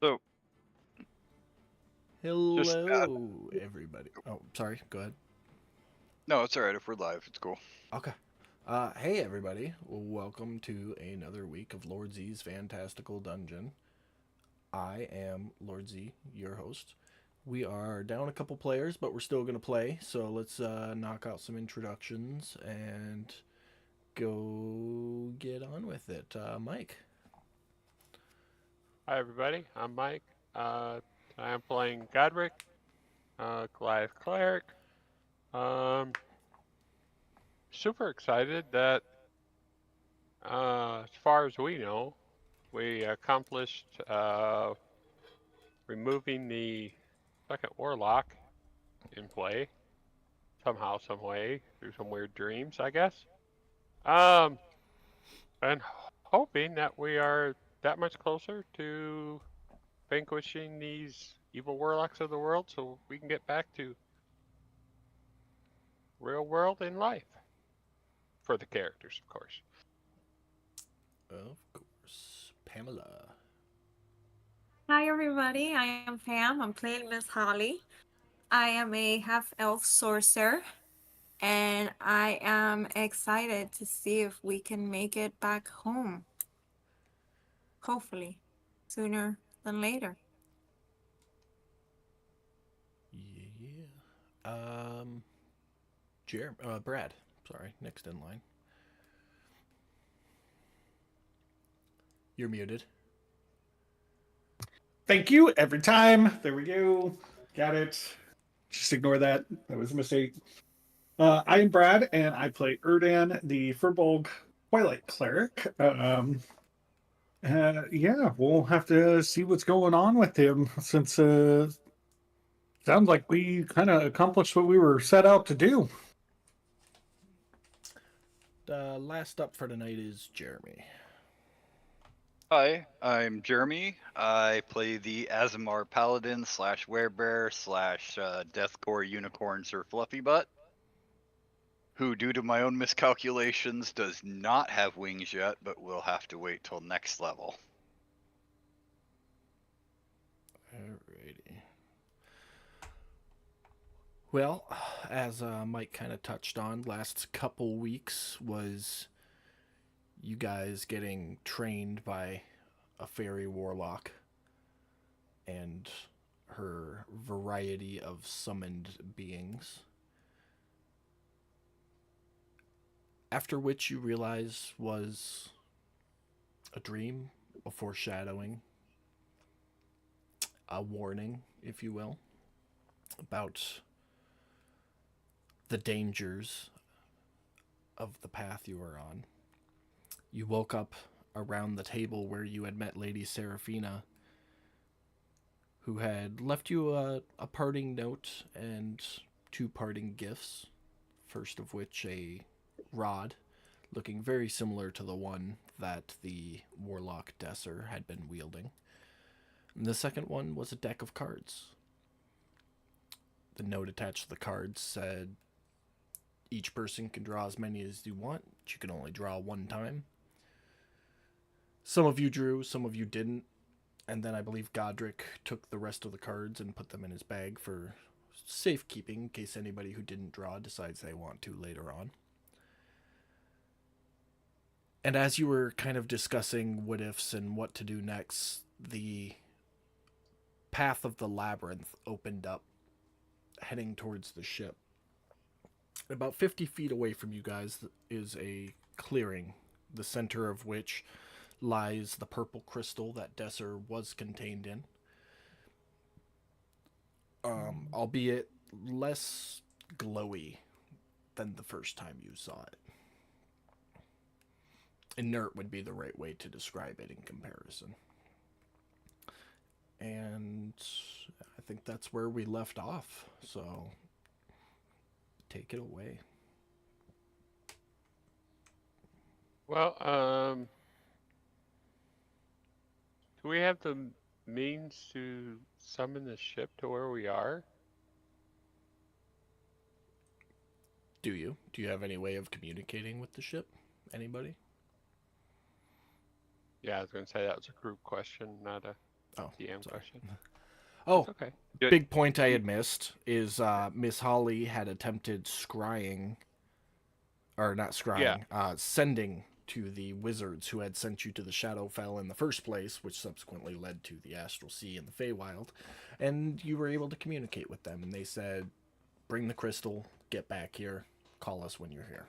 So, just Hello, everybody. Oh, sorry. Go ahead. no, it's all right if we're live. It's cool. Okay. Hey, everybody. Welcome to another week of Lord Z's Fantastical Dungeon. I am Lord Z, your host. We are down a couple players, but we're still going to play. So let's knock out some introductions and go get on with it. Mike. Hi everybody, I'm Mike. I am playing Godric, Goliath Cleric. Um, Super excited that, as far as we know, we accomplished removing the second warlock in play somehow, some way, through some weird dreams, I guess. Um, and hoping that we are that much closer to vanquishing these evil warlocks of the world, so we can get back to real world in life. For the characters, of course. Of course. Pamela. Hi everybody, I am Pam. I'm playing Miss Holly. I am a half elf sorcerer and I am excited to see if we can make it back home. Hopefully, sooner than later. Yeah. Brad. Sorry, next in line. You're muted. Thank you every time. There we go. Got it. Just ignore that. That was a mistake. I am Brad, and I play Erdan, the Furbolg Twilight Cleric. Yeah, we'll have to see what's going on with him since sounds like we kind of accomplished what we were set out to do. Last up for tonight is Jeremy. Hi, I'm Jeremy. I play the Azamar Paladin slash Werebear slash Deathcore Unicorn Sir Fluffy Butt, who, due to my own miscalculations, does not have wings yet, but will have to wait till next level. Alrighty. Well, as Mike kind of touched on, last couple weeks was you guys getting trained by a fairy warlock and her variety of summoned beings. After which you realize was a dream, a foreshadowing, a warning, if you will, about the dangers of the path you were on. You woke up around the table where you had met Lady Seraphina, who had left you a parting note and two parting gifts. First of which, a rod looking very similar to the one that the warlock Desser had been wielding. And the second one was a deck of cards. The note attached to the cards said each person can draw as many as you want, but you can only draw one time. Some of you drew, some of you didn't, and then I believe Godric took the rest of the cards and put them in his bag for safekeeping in case anybody who didn't draw decides they want to later on. And as you were kind of discussing what ifs and what to do next, the path of the labyrinth opened up, heading towards the ship. About 50 feet away from you guys is a clearing, the center of which lies the purple crystal that Desser was contained in, albeit less glowy than the first time you saw it. Inert would be the right way to describe it in comparison. And I think that's where we left off. So take it away. Well, do we have the means to summon the ship to where we are? Do you? Do you have any way of communicating with the ship? Anybody? Yeah, I was going to say that was a group question, not a. Oh, DM sorry. question. Oh, It's okay. big point I had missed is Miss Holly had attempted scrying, or not Yeah. scrying, sending to the wizards who had sent you to the Shadowfell in the first place, which subsequently led to the Astral Sea and the Feywild, and you were able to communicate with them, and they said, "Bring the crystal, get back here, call us when you're here."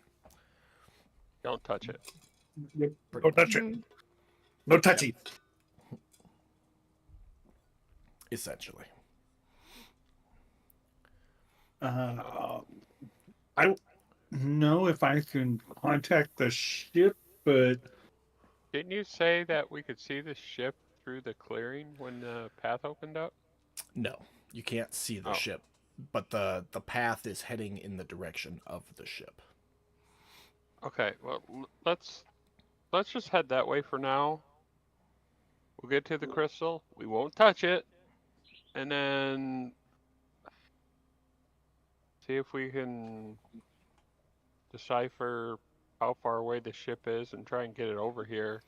Don't touch it. Yep. Pretty Don't much. touch it. No touchy. Essentially. I don't know if I can contact the ship, but Didn't you say that we could see the ship through the clearing when the path opened up? No, you can't see the Oh. ship, but the path is heading in the direction of the ship. Okay. Well, let's just head that way for now. We'll get to the crystal. We won't touch it, and then see if we can decipher how far away the ship is and try and get it over here.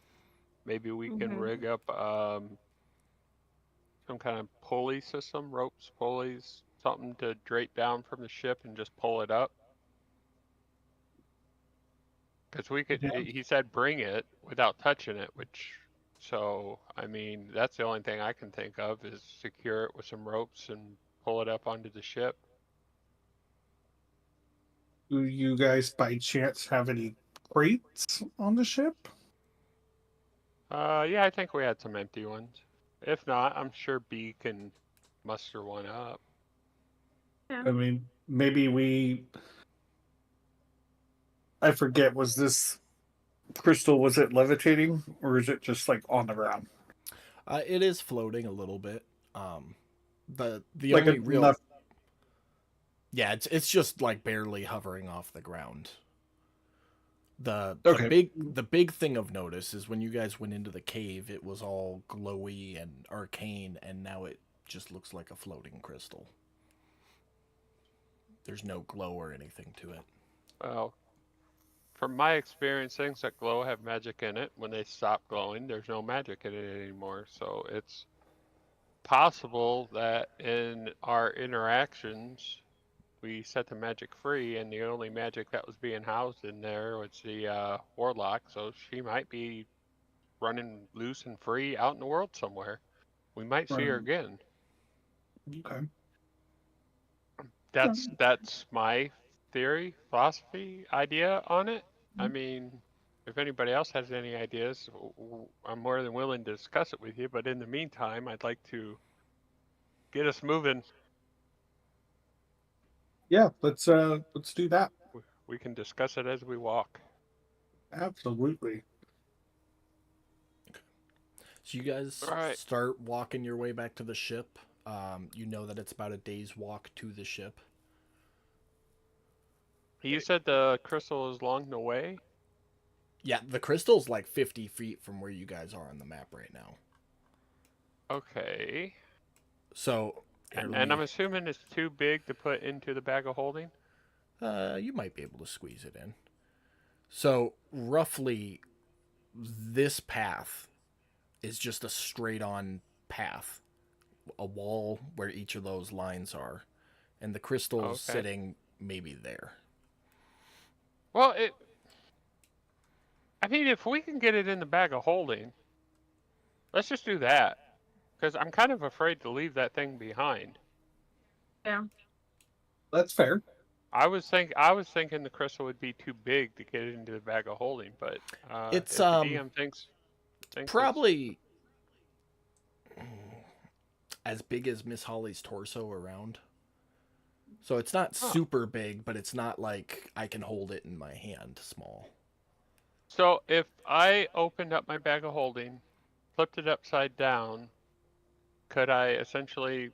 Maybe we can rig up some kind of pulley system, ropes, pulleys, something to drape down from the ship and just pull it up. Because we could, yeah. he said bring it without touching it, which, so, I mean, that's the only thing I can think of is secure it with some ropes and pull it up onto the ship. Do you guys by chance have any crates on the ship? Yeah, I think we had some empty ones. If not, I'm sure B can muster one up. I mean, maybe I forget, was this crystal, was it levitating or is it just like on the ground? It is floating a little bit. The Like only real, enough. yeah, it's just like barely hovering off the ground. The Okay. the big thing of notice is when you guys went into the cave, it was all glowy and arcane, and now it just looks like a floating crystal. There's no glow or anything to it. Well, from my experience, things that glow have magic in it. When they stop glowing, there's no magic in it anymore. So it's possible that in our interactions, we set the magic free, and the only magic that was being housed in there was the warlock. So she might be running loose and free out in the world somewhere. We might see her Right. again. Okay. That's my theory, philosophy, idea on it. I mean, if anybody else has any ideas, I'm more than willing to discuss it with you. But in the meantime, I'd like to get us moving. Yeah, let's do that. We can discuss it as we walk. Absolutely. So you guys All right. start walking your way back to the ship. You know that it's about a day's walk to the ship. You said the crystal is along the way. Yeah, the crystal's like 50 feet from where you guys are on the map right now. Okay. So, here, And I'm assuming it's too big to put into the bag of holding. you might be able to squeeze it in. So, roughly, this path is just a straight on path, a wall where each of those lines are, and the crystal's Okay. sitting maybe there. Well, I mean, if we can get it in the bag of holding, let's just do that. Because I'm kind of afraid to leave that thing behind. Yeah. That's fair. I was thinking the crystal would be too big to get it into the bag of holding, but It's if the DM thinks probably as big as Miss Holly's torso around. So it's not super big, but it's not like I can hold it in my hand small. So if I opened up my bag of holding, flipped it upside down, could I essentially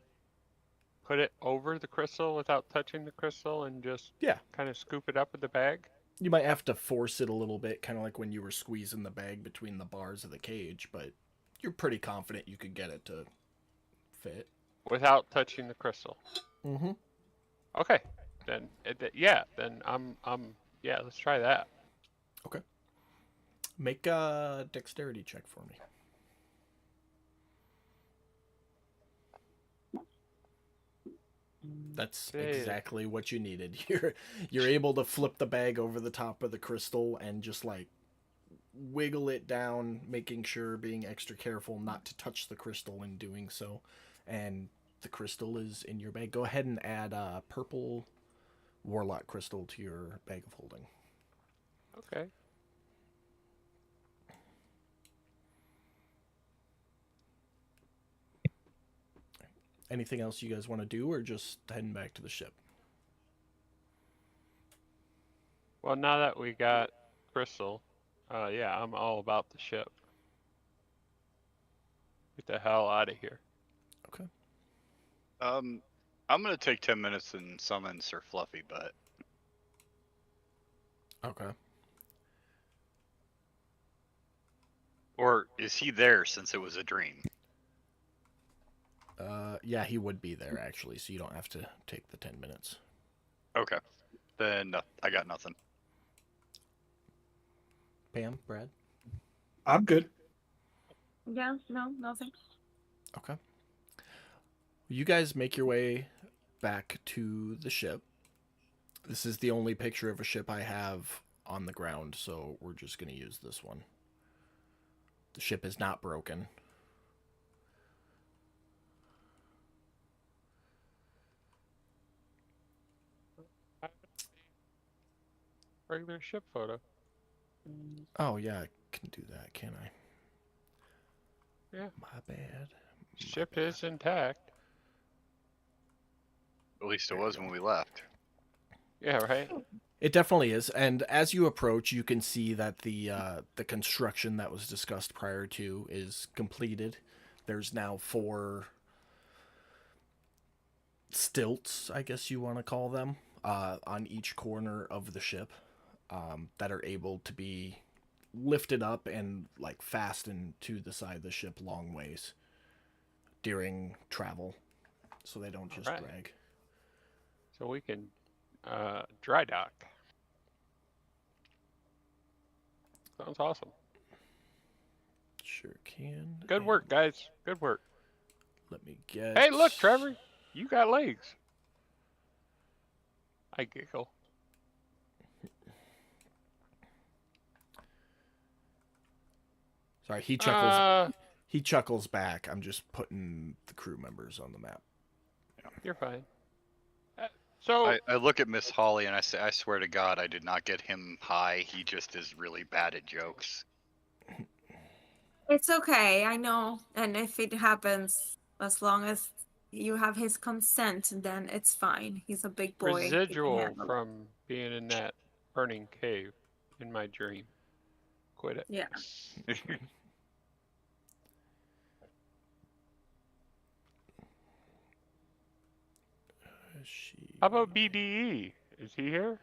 put it over the crystal without touching the crystal and just Yeah. kind of scoop it up with the bag? You might have to force it a little bit, kind of like when you were squeezing the bag between the bars of the cage, but you're pretty confident you could get it to fit. Without touching the crystal. Mm-hmm. Okay. Then yeah, let's try that. Okay. Make a dexterity check for me. That's Data. exactly what you needed. You're able to flip the bag over the top of the crystal and just like wiggle it down, making sure, being extra careful not to touch the crystal in doing so. And the crystal is in your bag. Go ahead and add a purple warlock crystal to your bag of holding. Okay. Anything else you guys want to do, or just heading back to the ship? Well, now that we got Crystal, yeah, I'm all about the ship. Get the hell out of here. Okay. I'm gonna take 10 minutes and summon Sir Fluffy Butt. Okay. Or is he there since it was a dream? Yeah, he would be there actually, so you don't have to take the 10 minutes. Okay. Then I got nothing. Pam, Brad? I'm good. Yeah, no, nothing. Okay. You guys make your way back to the ship. This is the only picture of a ship I have on the ground, so we're just going to use this one. The ship is not broken. Regular ship photo. Oh, yeah, I can do that, can I? Yeah. My bad. Ship is intact. At least it There you was go. when we left. Yeah, right? It definitely is, and as you approach, you can see that the construction that was discussed prior to is completed. There's now 4 stilts, I guess you want to call them, on each corner of the ship that are able to be lifted up and like fastened to the side of the ship long ways during travel, so they don't just Alright. drag. So we can dry dock. Sounds awesome. Sure can. Good work, guys. Good work. Let me get. Hey, look, Trevor. You got legs. I giggle. Sorry, he chuckles. He chuckles back. I'm just putting the crew members on the map. You're fine. So I look at Miss Holly and I say, I swear to God, I did not get him high. He just is really bad at jokes. It's okay, I know. And if it happens, as long as you have his consent, then it's fine. He's a big boy. He can residual handle it. from being in that burning cave in my dream. Quit it. Yeah. How about BDE? Is he here?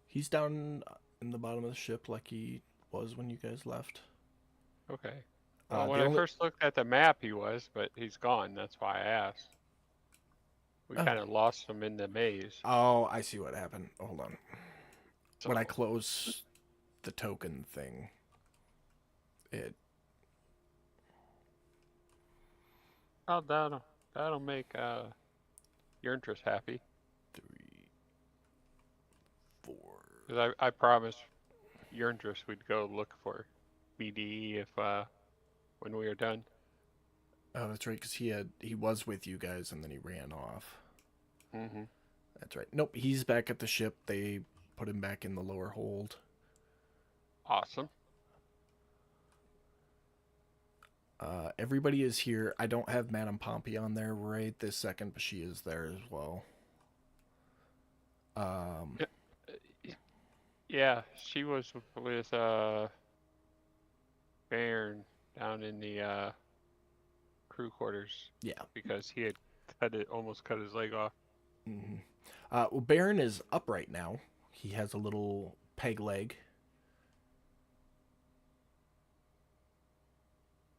He's down in the bottom of the ship like he was when you guys left. Okay. Well, The when I only- first looked at the map, he was, but he's gone. That's why I asked. We Oh. kind of lost him in the maze. Oh, I see what happened. Hold on. So, When I close the token thing, it. oh, that'll make your interest happy. 3, 4. Because I promised your interest we'd go look for BDE if when we were done. Oh, that's right, because he was with you guys and then he ran off. Mm-hmm. That's right. Nope, he's back at the ship. They put him back in the lower hold. Awesome. Everybody is here. I don't have Madame Pompey on there right this second, but she is there as well. Yeah, she was with Bairn down in the crew quarters. Yeah. Because he had almost cut his leg off. Mm-hmm. Well, Baron is upright now. He has a little peg leg.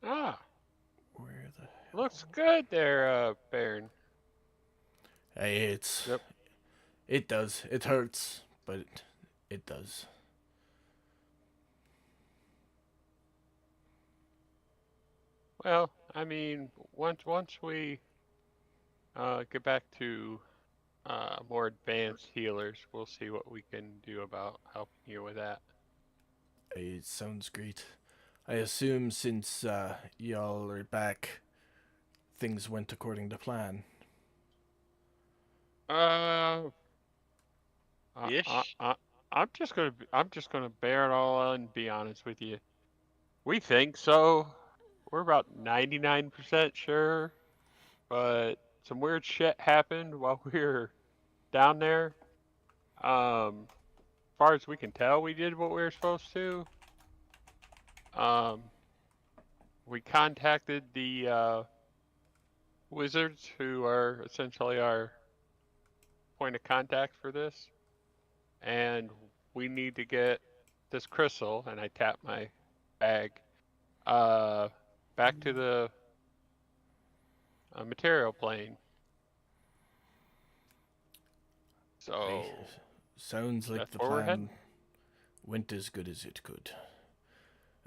Ah, Where the hell? looks good there, Bairn. Hey, Yep. it does. It hurts, but it does. Well, I mean, once we get back to more advanced healers. We'll see what we can do about helping you with that. It sounds great. I assume since y'all are back, things went according to plan. Uh, I, I, Ish. I, I'm just gonna bear it all and be honest with you. We think so. We're about 99% sure, but some weird shit happened while we were down there. As far as we can tell, we did what we were supposed to. Um, we contacted the wizards who are essentially our point of contact for this, and we need to get this crystal. And I tap my bag uh, back to the material plane. Aye, So sounds like that's the where we're plan heading. went as good as it could.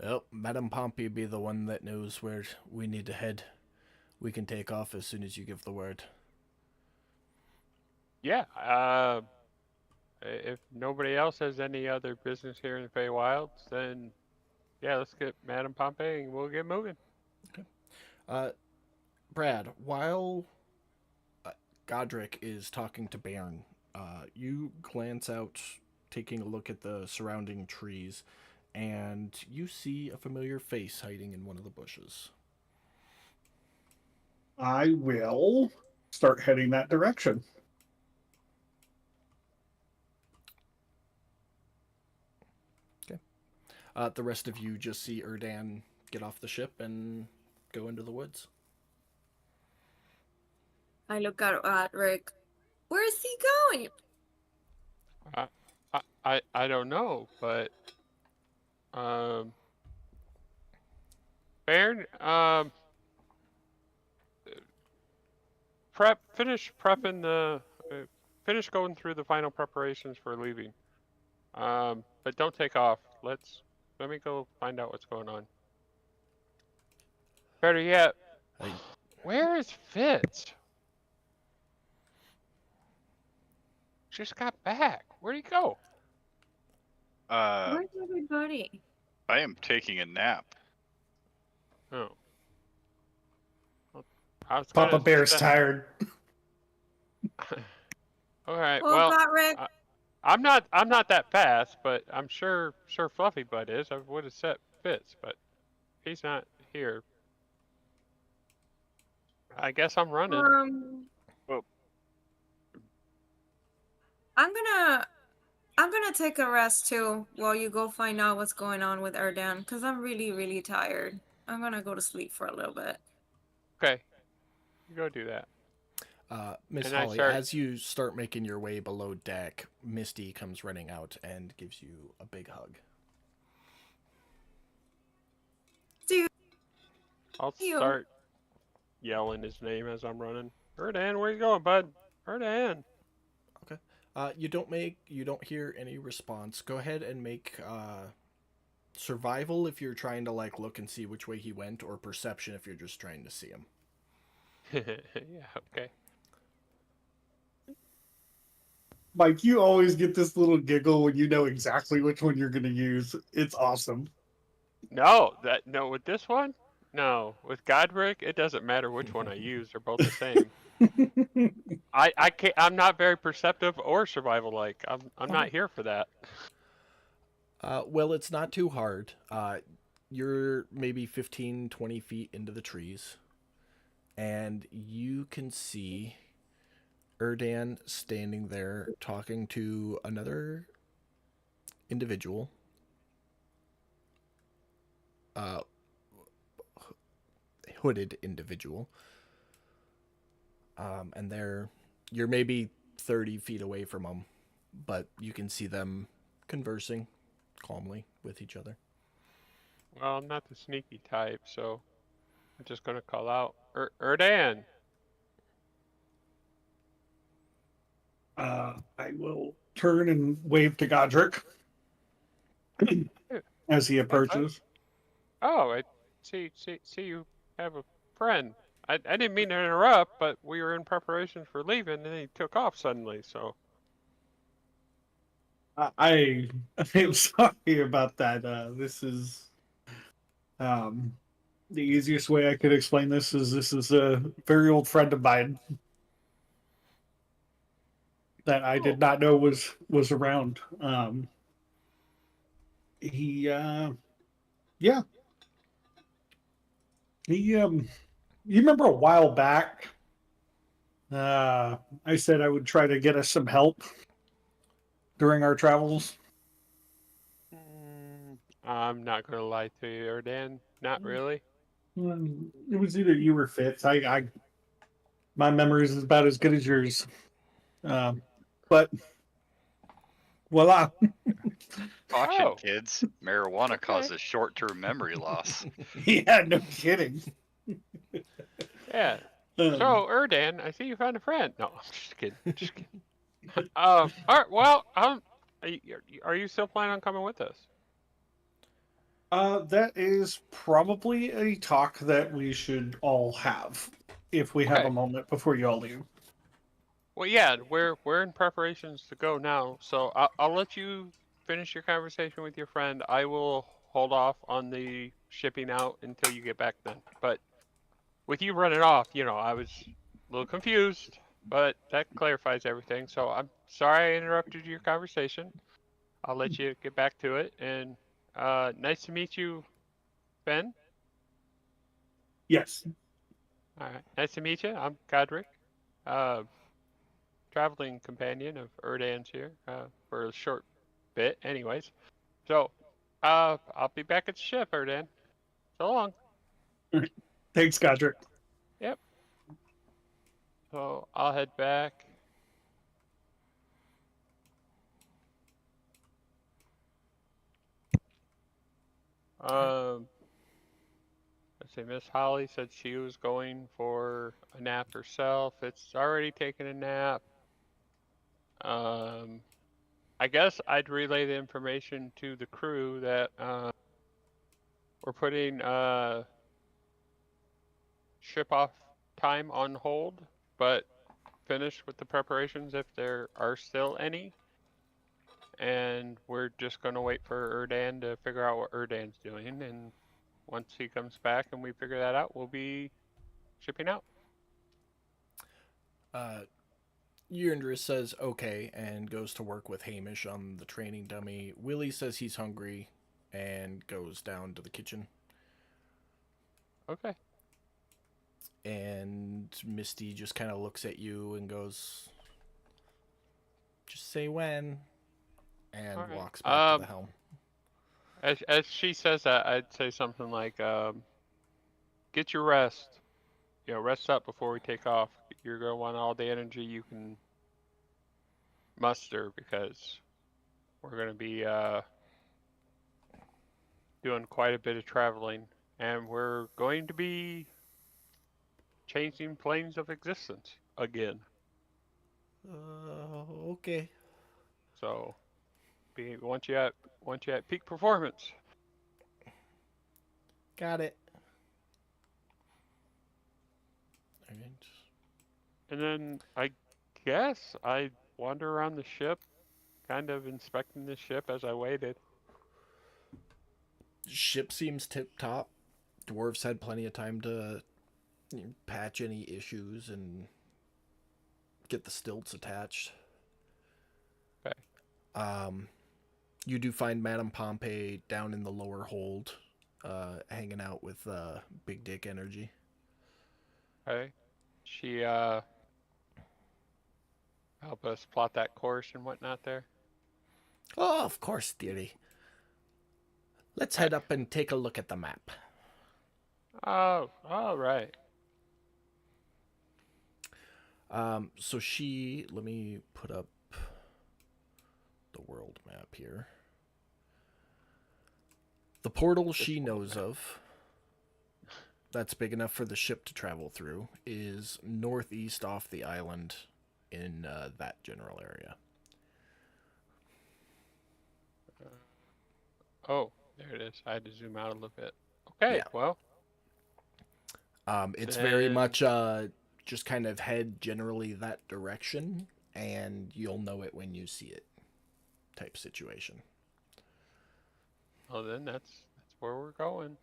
Well, Madame Pompey be the one that knows where we need to head. We can take off as soon as you give the word. Yeah. If nobody else has any other business here in the Feywilds, then yeah, let's get Madame Pompey and we'll get moving. Uh, Brad, while Godric is talking to Bairn, you glance out, taking a look at the surrounding trees, and you see a familiar face hiding in one of the bushes. I will start heading that direction. Okay. The rest of you just see Erdan get off the ship and go into the woods. I look at Rick. Where is he going? I, I don't know, but um, Baron, finish prepping finish going through the final preparations for leaving. But don't take off. Let me go find out what's going on. Better yet, I, where is Fitz? Just got back. Where'd he go? Where's everybody? I am taking a nap. Oh, well, I was Papa gonna. Bear's tired. All right. Oh, Well, got Rick. I'm not that fast, but I'm sure Fluffy Butt is. I would have set Fitz, but he's not here. I guess I'm running. Well, I'm gonna I'm gonna take a rest too while you go find out what's going on with Erdan because I'm really, really tired. I'm gonna go to sleep for a little bit. Okay, you go do that. Miss And I Holly, start. as you start making your way below deck, Misty comes running out and gives you a big hug. Dude, I'll you. start yelling his name as I'm running. Erdan, where you going, bud? Erdan. Okay. You don't hear any response. Go ahead and make survival if you're trying to like look and see which way he went, or perception if you're just trying to see him. Yeah. Okay. Mike, you always get this little giggle when you know exactly which one you're going to use. It's awesome. No with this one. No, with Godric, it doesn't matter which one I use. They're both the same. I can't. I'm not very perceptive or survival like. I'm not Okay. here for that. Well, it's not too hard. You're maybe 15, 20 feet into the trees, and you can see Erdan standing there talking to another individual. Uh, Hooded individual. And you're maybe 30 feet away from them, but you can see them conversing calmly with each other. Well, I'm not the sneaky type, so I'm just gonna call out Erdan. I will turn and wave to Godric as he Hey, bud. approaches. Oh, I see you have a friend. I didn't mean to interrupt, but we were in preparation for leaving, and he took off suddenly. So I I'm sorry about that. This is um the easiest way I could explain this is a very old friend of mine that I oh, did not know was around. He yeah, he you remember a while back I said I would try to get us some help during our travels. I'm not gonna lie to you, Erdan. Not really. It was either you or Fitz. I my memory is about as good as yours. Um, but voila. Caution, Oh, kids. Marijuana okay. causes short-term memory loss. Yeah, no kidding. Yeah. Um, So Erdan, I see you found a friend. No, I'm just kidding. Just kidding. All right. Well, are you still planning on coming with us? that is probably a talk that we should all have if we have a Okay. moment before you all leave. Well, yeah, we're in preparations to go now, so I'll let you finish your conversation with your friend. I will hold off on the shipping out until you get back then. But with you running off, I was a little confused, but that clarifies everything. So I'm sorry I interrupted your conversation. I'll let you get back to it. And nice to meet you, Ben. Yes. All right, nice to meet you. I'm Godric, uh, traveling companion of Erdan's here for a short bit, anyways. So, I'll be back at the ship, Erdan. So long. Thanks, Godric. Yep. So I'll head back. Um, let's see. Miss Holly said she was going for a nap herself. It's already taken a nap. Um, I guess I'd relay the information to the crew that we're putting ship off time on hold, but finish with the preparations if there are still any. And we're just going to wait for Erdan to figure out what Erdan's doing. And once he comes back and we figure that out, we'll be shipping out. Yurindra says okay and goes to work with Hamish on the training dummy. Willie says he's hungry and goes down to the kitchen. Okay. And Misty just kind of looks at you and goes, just say when, and All right. walks back to the Um, helm. as she says that, I'd say something like, "Get your rest. Rest up before we take off. You're gonna want all the energy you can muster because we're gonna be doing quite a bit of traveling, and we're going to be changing planes of existence again. Okay. So, once you at peak performance, Got it. Alright. and then I guess I wander around the ship, kind of inspecting the ship as I waited. Ship seems tip top. Dwarves had plenty of time to patch any issues and get the stilts attached. Okay. You do find Madame Pompey down in the lower hold, hanging out with Big Dick Energy. Okay. She help us plot that course and whatnot there. Oh, of course, dearie. Let's Okay. head up and take a look at the map. Oh, all right. So let me put up the world map here. The portal she knows of, that's big enough for the ship to travel through, is northeast off the island in that general area. Oh, there it is. I had to zoom out a little bit. Okay, Yeah. well, It's very Then much just kind of head generally that direction, and you'll know it when you see it type situation. well, then that's where we're going.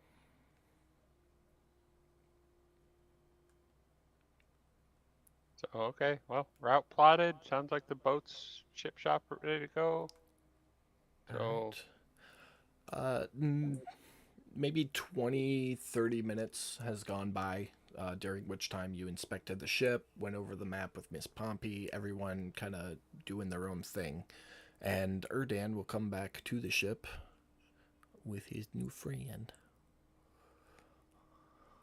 So okay, well, route plotted. Sounds like the boat's ship shop ready to go. All So right. Maybe 20, 30 minutes has gone by, during which time you inspected the ship, went over the map with Miss Pompey, everyone kind of doing their own thing. And Erdan will come back to the ship with his new friend.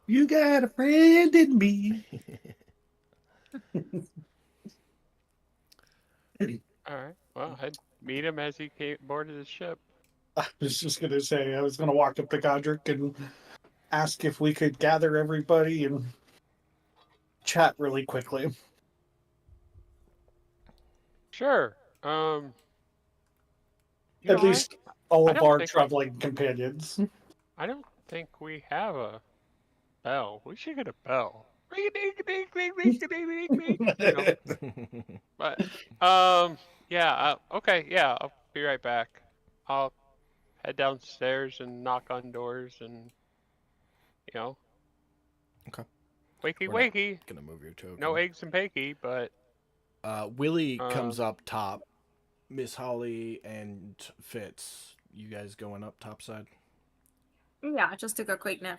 You got a friend in me. all right, well, I'd meet him as he came boarded the ship. I was just gonna say I was gonna walk up to Godric and ask if we could gather everybody and chat really quickly. Sure. At I least all I of don't our think traveling companions. I don't think we have a bell. We should get a bell. Ring a ding a ding ding ding a ding ding ding. You know. But yeah. Okay. Yeah. I'll be right back. I'll head downstairs and knock on doors and you know, Okay. wakey We're not wakey. going to move your No token. eggs and bakey, but Willie uh, comes up top. Miss Holly and Fitz, you guys going up topside? Yeah, just took a quick nap.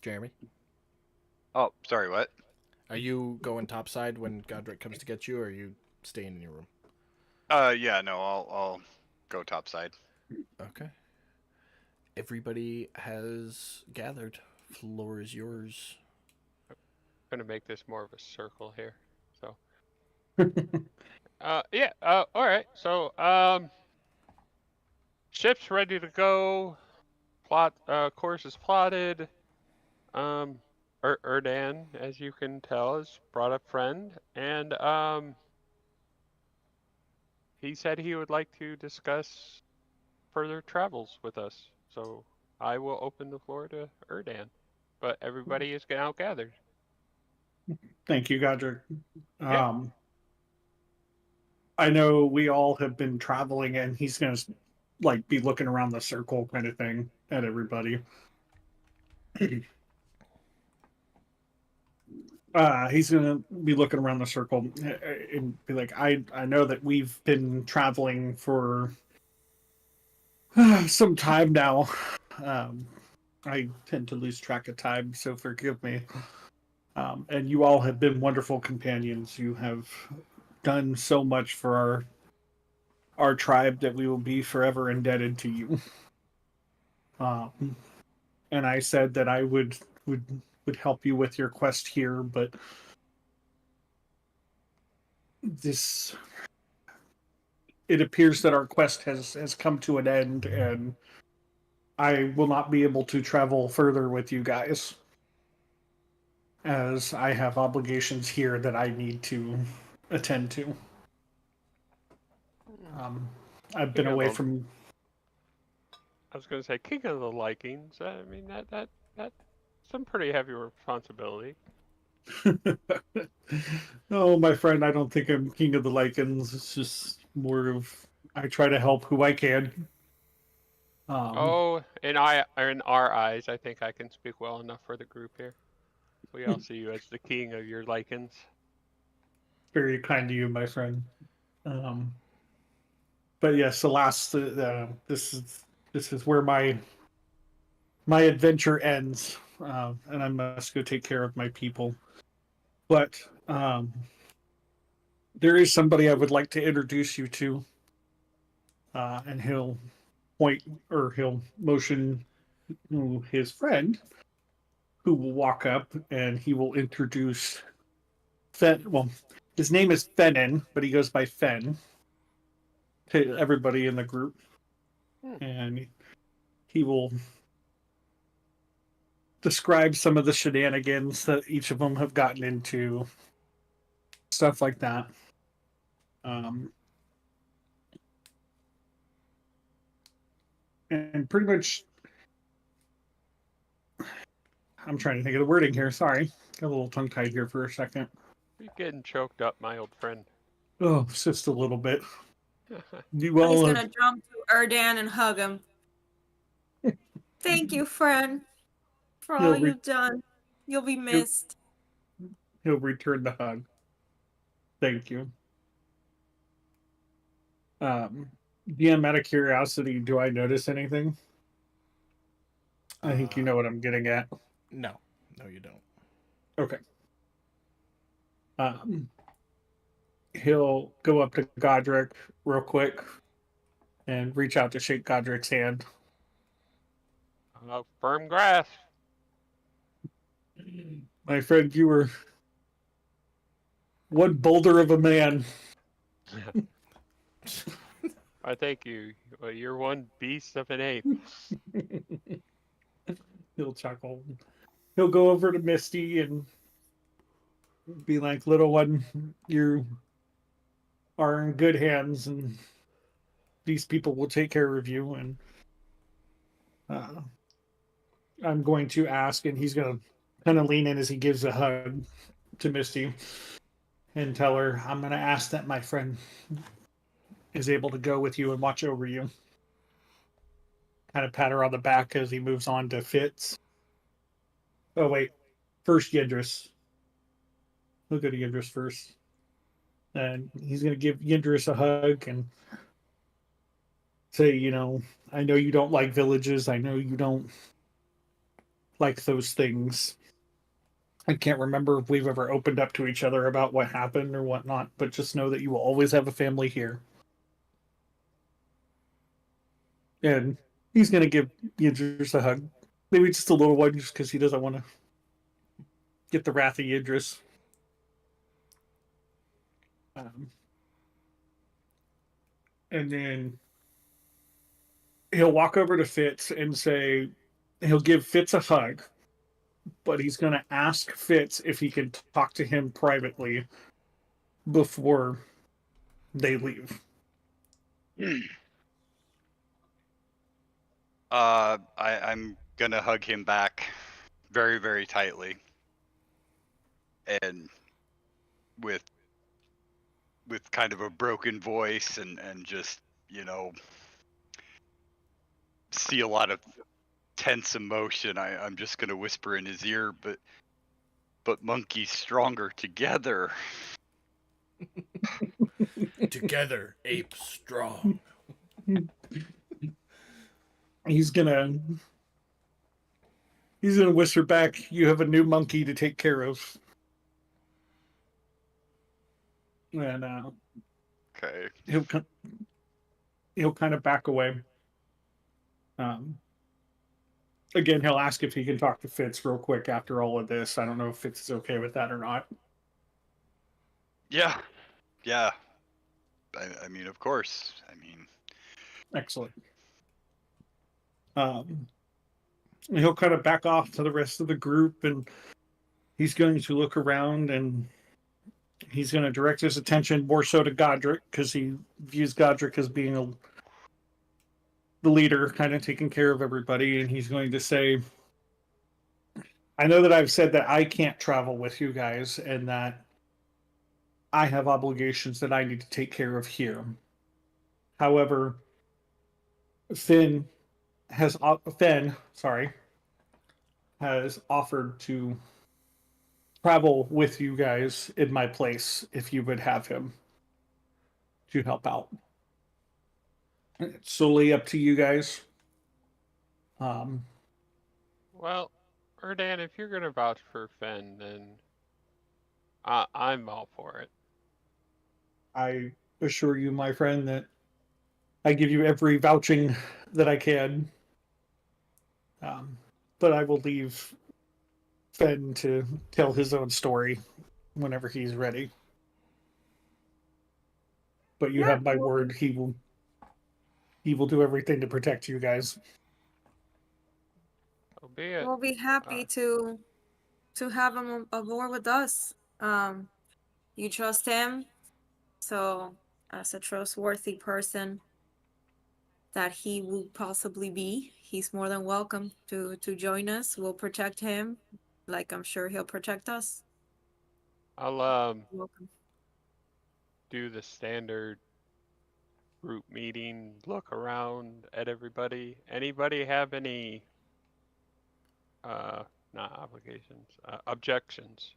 Jeremy? Oh, sorry, what? Are you going topside when Godric comes to get you, or are you staying in your room? Yeah, no, I'll go topside. Okay. Everybody has gathered. Floor is yours. gonna make this more of a circle here. So yeah. All right. So ship's ready to go. Plot course is plotted. Um, Erdan, as you can tell, is brought up friend, and he said he would like to discuss further travels with us. So I will open the floor to Erdan, but everybody is now gathered. Thank you, Godric. Yeah. Um, I know we all have been traveling, and he's gonna like be looking around the circle, kind of thing, at everybody. He's gonna be looking around the circle and be like, I know that we've been traveling for some time now. Um, I tend to lose track of time, so forgive me. And you all have been wonderful companions. You have done so much for our tribe that we will be forever indebted to you. Um, and I said that I would help you with your quest here, but this it appears that our quest has come to an end, and I will not be able to travel further with you guys, as I have obligations here that I need to attend to. Um, I've been King of away the, from. I was gonna say king of the likings. I mean that's some pretty heavy responsibility. Oh, my friend, I don't think I'm king of the lichens. It's just more of I try to help who I can. Um, Oh, in our eyes, I think I can speak well enough for the group here. We all see you as the king of your lichens. Very kind to you, my friend. But yes, alas, this is where my adventure ends, and I must go take care of my people. But there is somebody I would like to introduce you to, and he'll point or he'll motion to his friend, who will walk up and he will introduce Fen. Well, his name is Fenin, but he goes by Fen to everybody in the group, Hmm. and he will describe some of the shenanigans that each of them have gotten into, stuff like that. Um, and pretty much, I'm trying to think of the wording here. Sorry, got a little tongue tied here for a second. You're getting choked up, my old friend. Oh, it's just a little bit. You Oh, he's all gonna have. jump to Erdan and hug him. Thank you, friend, for all He'll re- you've done. You'll be he'll, missed. he'll return the hug. Thank you. DM, out of curiosity, do I notice anything? I think you know what I'm getting at. No, no, you don't. Okay. Um, he'll go up to Godric real quick and reach out to shake Godric's hand. Firm grasp. My friend, you were one boulder of a man. I thank you. You're one beast of an ape. He'll chuckle. He'll go over to Misty and be like, "Little one, you are in good hands, and these people will take care of you." And uh, I'm going to ask, and he's going to kind of lean in as he gives a hug to Misty and tell her, "I'm going to ask that my friend is able to go with you and watch over you." Kind of pat her on the back as he moves on to Fitz. Oh, wait. First, Yindris. We'll go to Yindris first. And he's going to give Yindris a hug and say, I know you don't like villages. I know you don't like those things. I can't remember if we've ever opened up to each other about what happened or whatnot, but just know that you will always have a family here. And he's going to give Yindris a hug. Maybe just a little one, just because he doesn't want to get the wrath of Yindris. And then he'll walk over to Fitz and say, he'll give Fitz a hug, but he's going to ask Fitz if he can talk to him privately before they leave. I'm gonna hug him back very, very tightly, and with kind of a broken voice, and just see a lot of tense emotion. I'm just gonna whisper in his ear, but monkeys stronger together. Together, ape strong. He's gonna whisper back, "You have a new monkey to take care of." And Okay. he'll kind of back away. Um, Again, he'll ask if he can talk to Fitz real quick after all of this. I don't know if Fitz is okay with that or not. Yeah. Yeah. I mean, of course. I mean, Excellent. He'll kind of back off to the rest of the group, and he's going to look around, and he's going to direct his attention more so to Godric, because he views Godric as being the leader, kind of taking care of everybody. And he's going to say, "I know that I've said that I can't travel with you guys, and that I have obligations that I need to take care of here. However, Finn has offered to travel with you guys in my place if you would have him to help out. It's solely up to you guys." Well, Erdan, if you're gonna vouch for Fen, then I'm all for it. I assure you, my friend, that I give you every vouching that I can. But I will leave Fenn to tell his own story whenever he's ready. But you Yeah, have my word; he will do everything to protect you guys. So be it. we'll be happy to have him aboard with us. You trust him, so as a trustworthy person, that he will possibly be, he's more than welcome to join us. We'll protect him, like I'm sure he'll protect us. I'll Welcome. do the standard group meeting, look around at everybody. Anybody have any uh not obligations, objections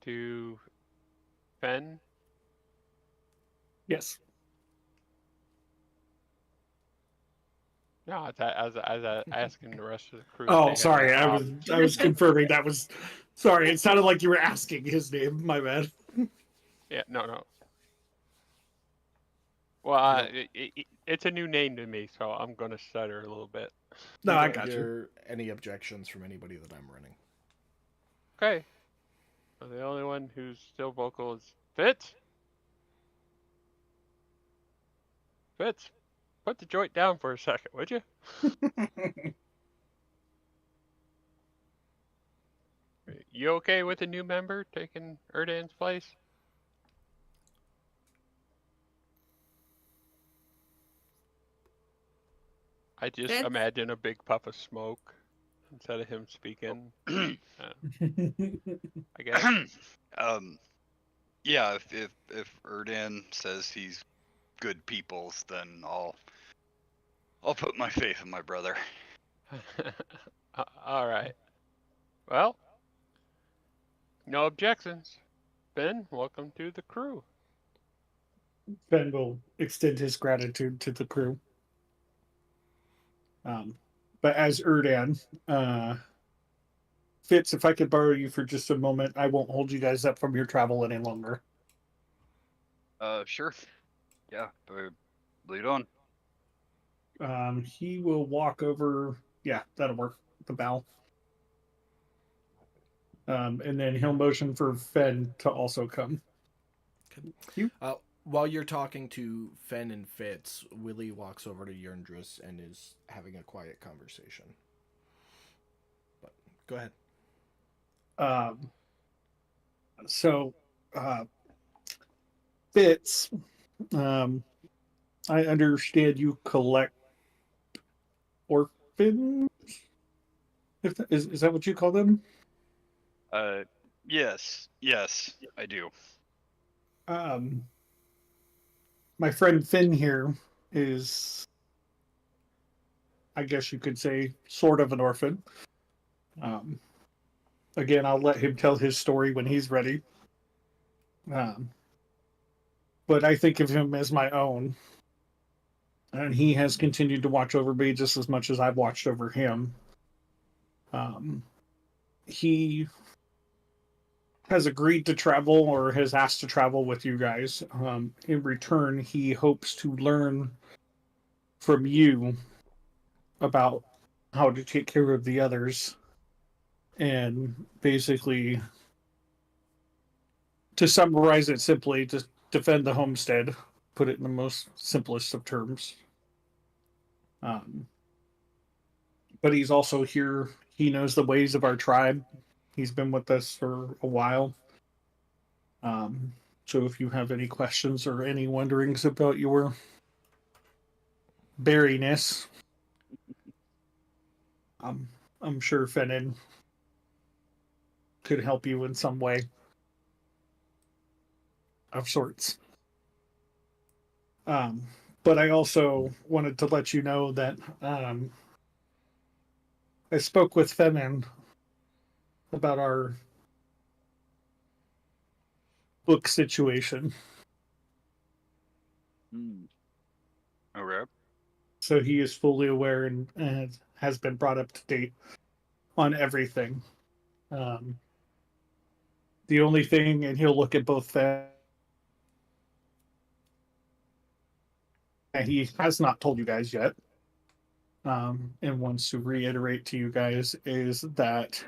to Fen? Yes. No, as asking the rest of the crew if Oh, they had any sorry. I was confirming that was. Sorry, it sounded like you were asking his name. My bad. Yeah, no. Well, it's a new name to me, so I'm gonna stutter a little bit. No, You I don't got you. hear any objections from anybody that I'm running. Okay. So the only one who's still vocal is Fitz. Fitz, put the joint down for a second, would you? You okay with a new member taking Erdan's place? I just Fitz? imagine a big puff of smoke instead of him speaking. I guess. Yeah, if Erdan says he's good peoples, then I'll put my faith in my brother. All right. Well, no objections. Ben, welcome to the crew. Ben will extend his gratitude to the crew. But as Erdan, Fitz, if I could borrow you for just a moment, I won't hold you guys up from your travel any longer. Sure. Yeah, lead on. He will walk over. Yeah, that'll work. The bow. And then he'll motion for Fen to also come. You? While you're talking to Fen and Fitz, Willie walks over to Yerndris and is having a quiet conversation. But go ahead. Um, so, uh, Fitz, um, I understand you collect orphans. Is that what you call them? Yes, I do. Um, my friend Finn here is, I guess you could say, sort of an orphan. Um, Again, I'll let him tell his story when he's ready. Um, but I think of him as my own, and he has continued to watch over me just as much as I've watched over him. Um, he has agreed to travel or has asked to travel with you guys. In return, he hopes to learn from you about how to take care of the others and basically, to summarize it simply, to defend the homestead, put it in the most simplest of terms. Um, but he's also here. He knows the ways of our tribe. He's been with us for a while. Um, so if you have any questions or any wonderings about your berryness, um, I'm sure Fennin could help you in some way of sorts. Um, but I also wanted to let you know that I spoke with Fennin about our book situation. Okay. So he is fully aware and has been brought up to date on everything. Um, the only thing, and he'll look at both that he has not told you guys yet, and wants to reiterate to you guys is that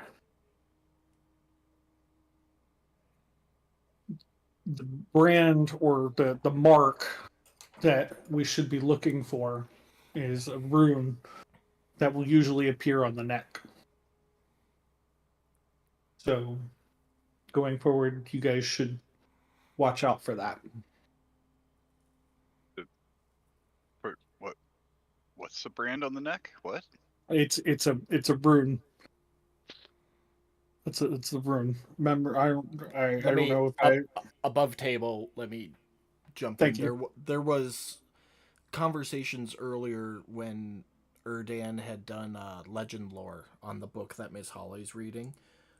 the brand or the mark that we should be looking for is a rune that will usually appear on the neck. So going forward, you guys should watch out for that. What's the brand on the neck? What? It's a rune. It's a rune. Remember, I Let don't me know if I. above table. Let me jump in. Thank you. There was conversations earlier when Erdan had done legend lore on the book that Miss Holly's reading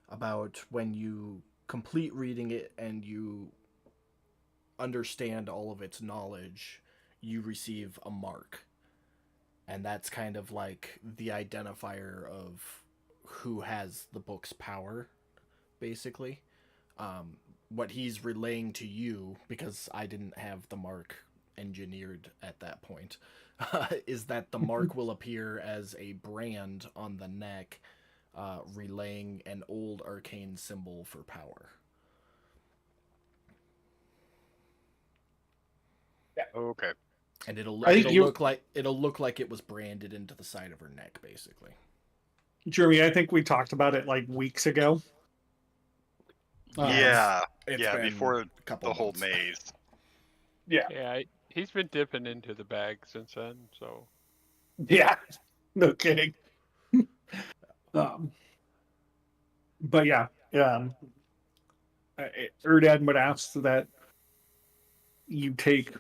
about when you complete reading it and you understand all of its knowledge, you receive a mark. And that's kind of like the identifier of who has the book's power, basically. What he's relaying to you, because I didn't have the mark engineered at that point, is that the mark will appear as a brand on the neck, relaying an old arcane symbol for power. Okay. And I think it'll look like it was branded into the side of her neck, basically. Jeremy, I think we talked about it like weeks ago. Yeah. It's Yeah, been before a couple the whole months. maze. Yeah. Yeah, he's been dipping into the bag since then. So Yeah. No kidding. Um, but yeah, Erdan would ask that you take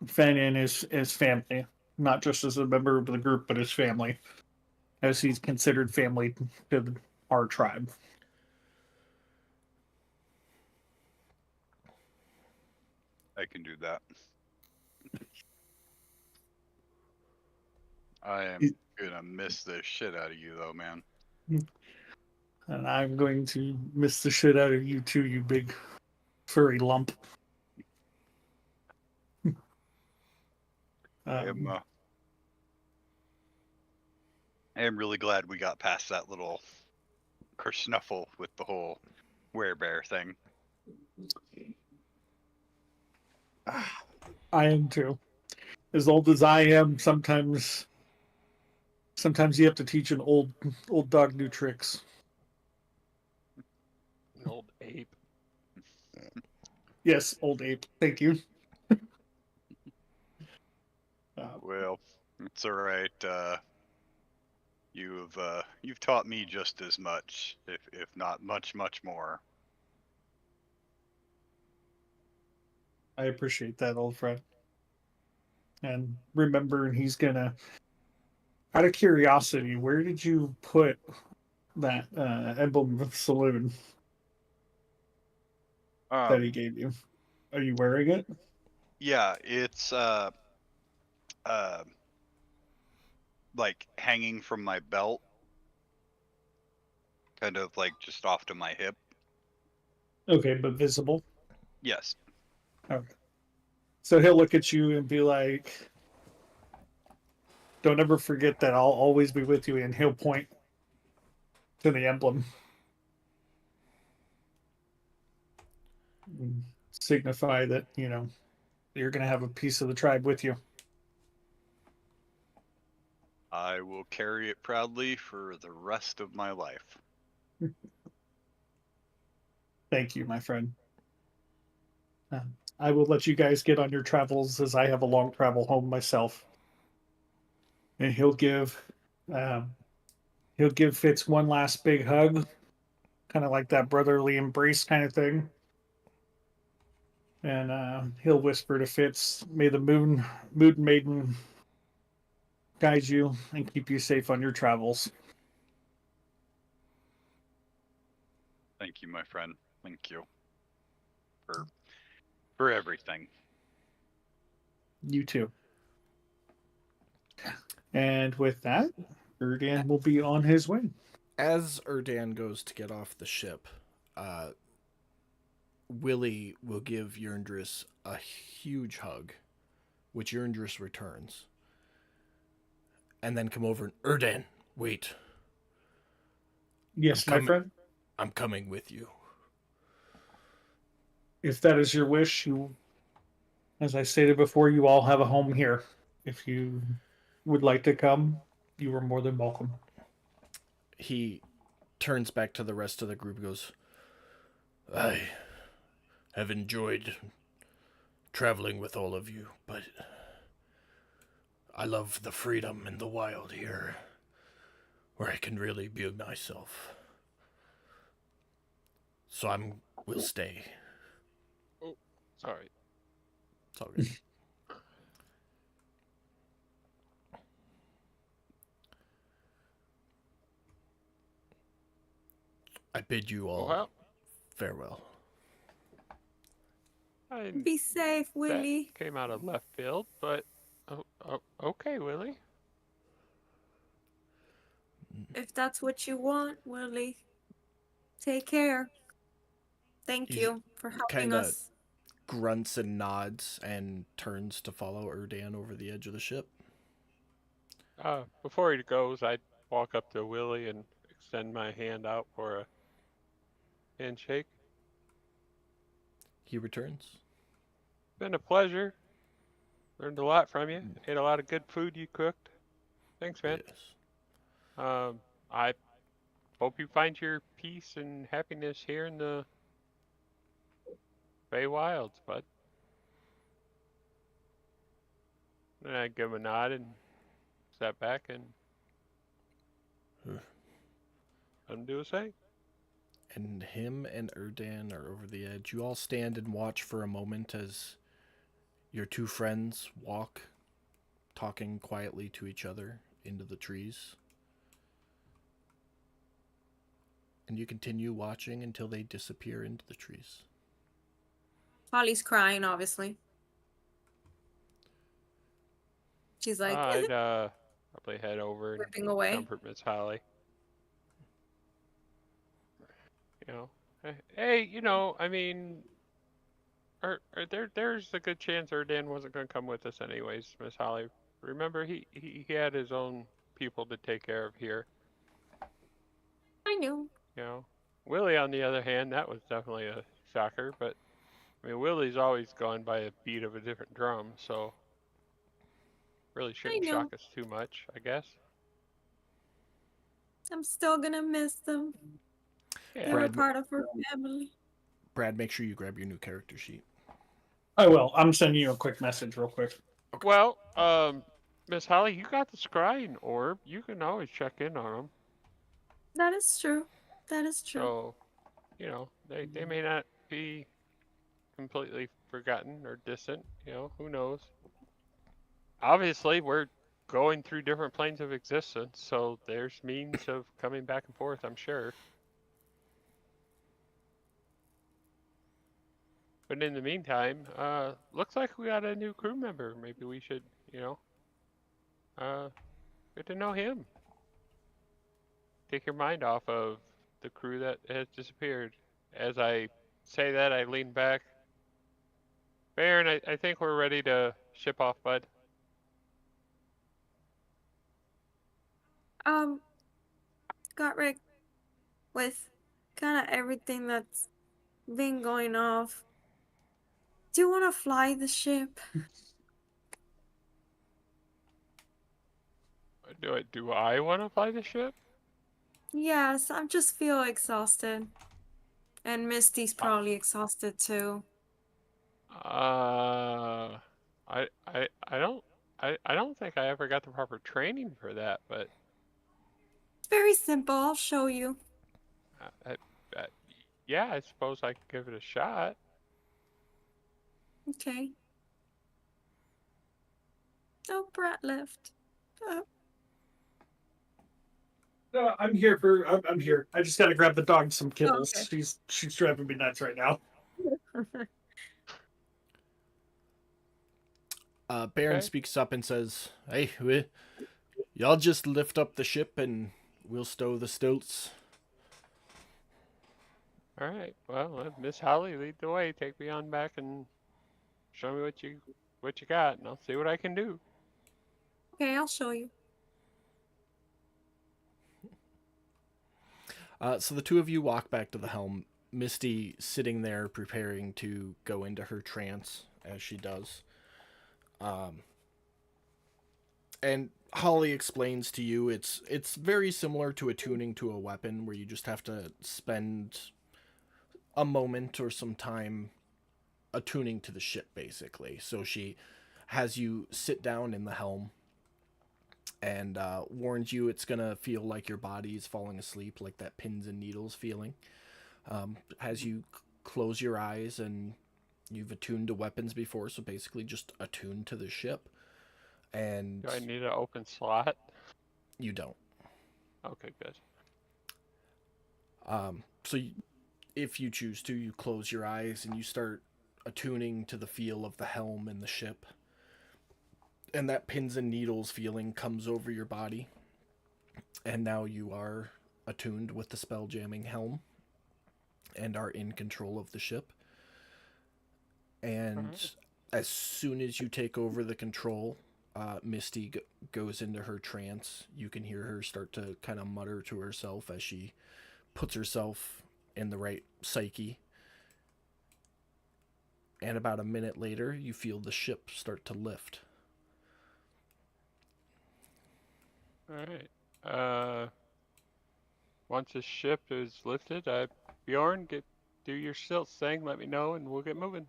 Fen in as family, not just as a member of the group, but as family, as he's considered family to our tribe. I can do that. I am gonna miss the shit out of you, though, man. And I'm going to miss the shit out of you too, you big furry lump. I am really glad we got past that little kersnuffle with the whole werebear thing. I am too. As old as I am, sometimes you have to teach an old dog new tricks. an old ape. Yes, old ape. Thank you. Well, it's all right. You've taught me just as much, if not much more. I appreciate that, old friend. And remember, he's gonna. Out of curiosity, where did you put that emblem of saloon that he gave you? Are you wearing it? Yeah, it's uh like hanging from my belt, kind of like just off to my hip. Okay, but visible. Yes. Okay. So he'll look at you and be like, "Don't ever forget that I'll always be with you," and he'll point to the emblem, and signify that you're going to have a piece of the tribe with you. I will carry it proudly for the rest of my life. Thank you, my friend. I will let you guys get on your travels as I have a long travel home myself. And um, he'll give Fitz one last big hug, kind of like that brotherly embrace kind of thing. And he'll whisper to Fitz, "May the moon maiden guide you and keep you safe on your travels." Thank you, my friend. Thank you for everything. You too. And with that, Erdan will be on his way. As Erdan goes to get off the ship, uh, Willie will give Yerndris a huge hug, which Yerndris returns, and then come over and Erdan, wait, Yes, my friend. I'm coming with you. If that is your wish, as I stated before, you all have a home here. If you would like to come, you are more than welcome. He turns back to the rest of the group and goes, I have enjoyed traveling with all of you, but I love the freedom in the wild here, where I can really be myself. So will stay. Oh, sorry. It's all good. I bid you all Well, farewell. I Be safe, that Willie. came out of left field, but okay, Willie. If that's what you want, Willie. Take care. Thank He you for helping kind of us. grunts and nods and turns to follow Erdan over the edge of the ship. Before he goes, I'd walk up to Willie and extend my hand out for a handshake. He returns. Been a pleasure. Learned a lot from you. Ate a lot of good food you cooked. Thanks, man. Yes. I hope you find your peace and happiness here in the Bay Wilds, bud. And I give him a nod and step back and let him do his thing. And him and Erdan are over the edge. You all stand and watch for a moment as your two friends walk, talking quietly to each other into the trees. And you continue watching until they disappear into the trees. Holly's crying, obviously. She's like I'd probably head over and ripping away. comfort Miss Holly. You know, hey, I mean, there's a good chance Erdan wasn't going to come with us anyways, Miss Holly. Remember, he had his own people to take care of here. I knew. You know, Willie, on the other hand, that was definitely a shocker. But I mean, Willie's always gone by a beat of a different drum, so really I shouldn't know. shock us too much, I guess. I'm still gonna miss them. Yeah. They were Brad, part of her family. Brad, make sure you grab your new character sheet. I will. I'm sending you a quick message real quick. Well, Miss Holly, you got the scrying orb. You can always check in on them. That is true. That is true. So, they may not be completely forgotten or distant. Who knows? Obviously, we're going through different planes of existence, so there's means of coming back and forth, I'm sure. But in the meantime, looks like we got a new crew member. Maybe we should, get to know him. Take your mind off of the crew that has disappeared. As I say that, I lean back. Baron, I think we're ready to ship off, bud. Got Rick with kind of everything that's been going off. Do you want to fly the ship? Do I want to fly the ship? Yes, I just feel exhausted. And Misty's probably exhausted too. Uh, I don't think I ever got the proper training for that, but It's very simple. I'll show you. I, I, yeah, I suppose I could give it a shot. Okay. Oh, Brett left. I'm here for. I'm here. I just got to grab the dog some kibbles. Okay. She's driving me nuts right now. Baron Okay. speaks up and says, "Hey, y'all just lift up the ship and we'll stow the stilts." All right. Well, Miss Holly, lead the way. Take me on back and show me what you got, and I'll see what I can do. Okay, I'll show you. So the two of you walk back to the helm. Misty sitting there preparing to go into her trance as she does. And Holly explains to you it's very similar to attuning to a weapon where you just have to spend a moment or some time attuning to the ship basically. So she has you sit down in the helm and warns you it's going to feel like your body is falling asleep, like that pins and needles feeling. As you close your eyes, and you've attuned to weapons before, so basically just attuned to the ship. And Do I need an open slot? you don't. Okay, good. So if you choose to, you close your eyes and you start attuning to the feel of the helm and the ship. And that pins and needles feeling comes over your body. And now you are attuned with the spell jamming helm and are in control of the ship. And Alright. as soon as you take over the control, Misty goes into her trance. You can hear her start to kind of mutter to herself as she puts herself in the right psyche. And about a minute later, you feel the ship start to lift. Alright. Once the ship is lifted, Bjorn, do your stilt thing, let me know, and we'll get moving.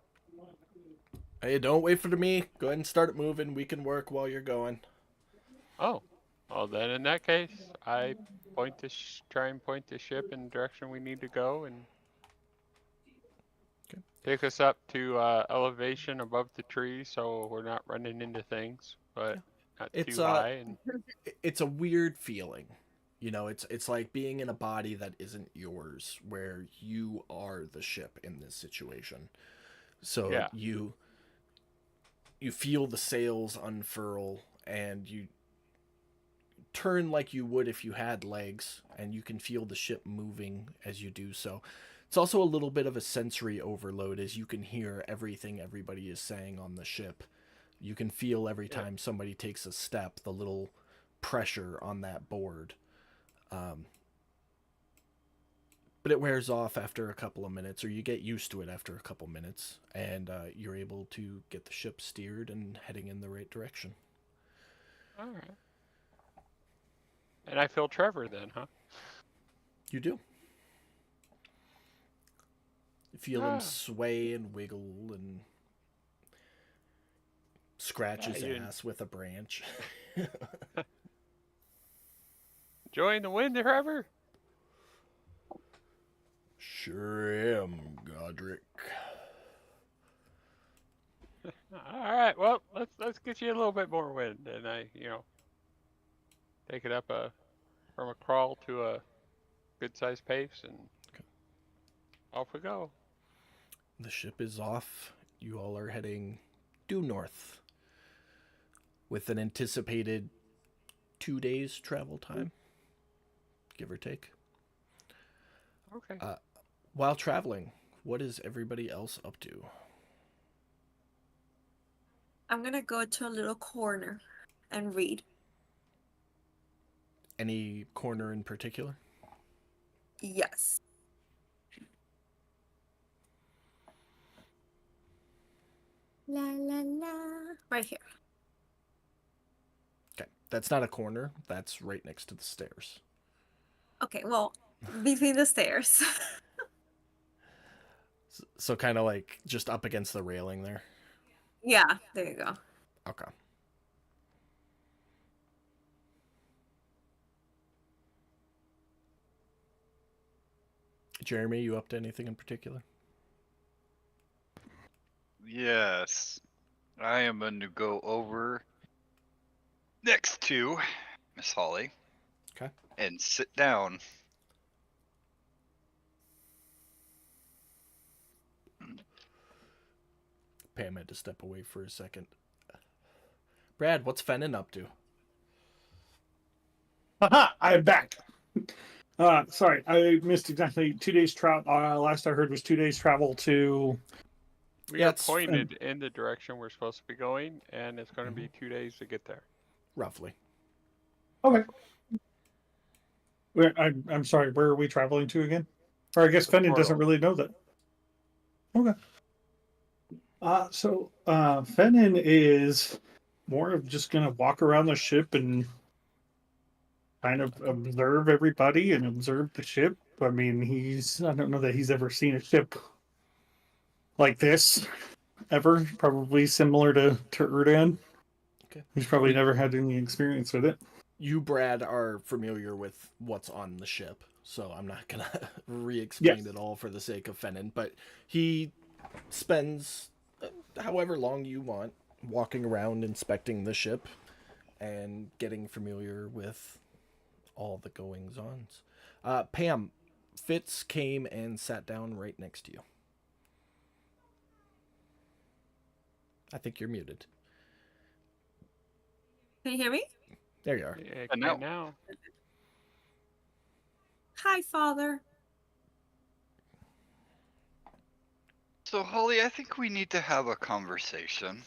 Hey, don't wait for me. Go ahead and start it moving. We can work while you're going. Oh. Well, then in that case, I try and point the ship in the direction we need to go, and Okay. take us up to elevation above the trees, so we're not running into things, but not It's too high. And it's a weird feeling. You know, it's like being in a body that isn't yours, where you are the ship in this situation. So yeah, you feel the sails unfurl, and you turn like you would if you had legs, and you can feel the ship moving as you do so. It's also a little bit of a sensory overload, as you can hear everything everybody is saying on the ship. You can feel every yeah. time somebody takes a step, the little pressure on that board. But it wears off after a couple of minutes, or you get used to it after a couple minutes, and you're able to get the ship steered and heading in the right direction. All right. And I feel Trevor then, huh? You do. You feel him Ah, sway and wiggle and scratch yeah, his you ass with a branch. enjoying the wind, Trevor? Sure am, Godric. All right. Well, let's get you a little bit more wind, and take it up from a crawl to a good-sized pace, and off we go. The ship is off. You all are heading due north with an anticipated 2 days travel time, give or take. Okay. While traveling, what is everybody else up to? I'm gonna go to a little corner and read. Any corner in particular? Yes. La la la. Right here. Okay, that's not a corner. That's right next to the stairs. Okay, well, between the stairs. So kind of like just up against the railing there. Yeah, there you go. Okay. Jeremy, you up to anything in particular? Yes. I am going to go over next to Miss Holly. Okay. And sit down. Pam had to step away for a second. Brad, what's Fennin up to? Haha, I'm back. Sorry, I missed exactly 2 days travel. Last I heard was 2 days travel to. We Yeah, are it's pointed in the direction we're supposed to be going, and it's going to be 2 days to get there. roughly. Okay. I'm sorry. Where are we traveling to again? Or I guess The Fenton doesn't portal. really know that. Okay. So Fenton is more of just gonna walk around the ship and kind of observe everybody and observe the ship. I mean, I don't know that he's ever seen a ship like this ever. Probably similar to Erdan. Okay. He's probably never had any experience with it. you, Brad, are familiar with what's on the ship, so I'm not gonna re-explain Yes. it all for the sake of Fennon. But he spends however long you want walking around inspecting the ship and getting familiar with all the goings ons. Pam, Fitz came and sat down right next to you. I think you're muted. Can you hear me? There you are. Yeah, And can now, now. Hi, Father. so Holly, I think we need to have a conversation.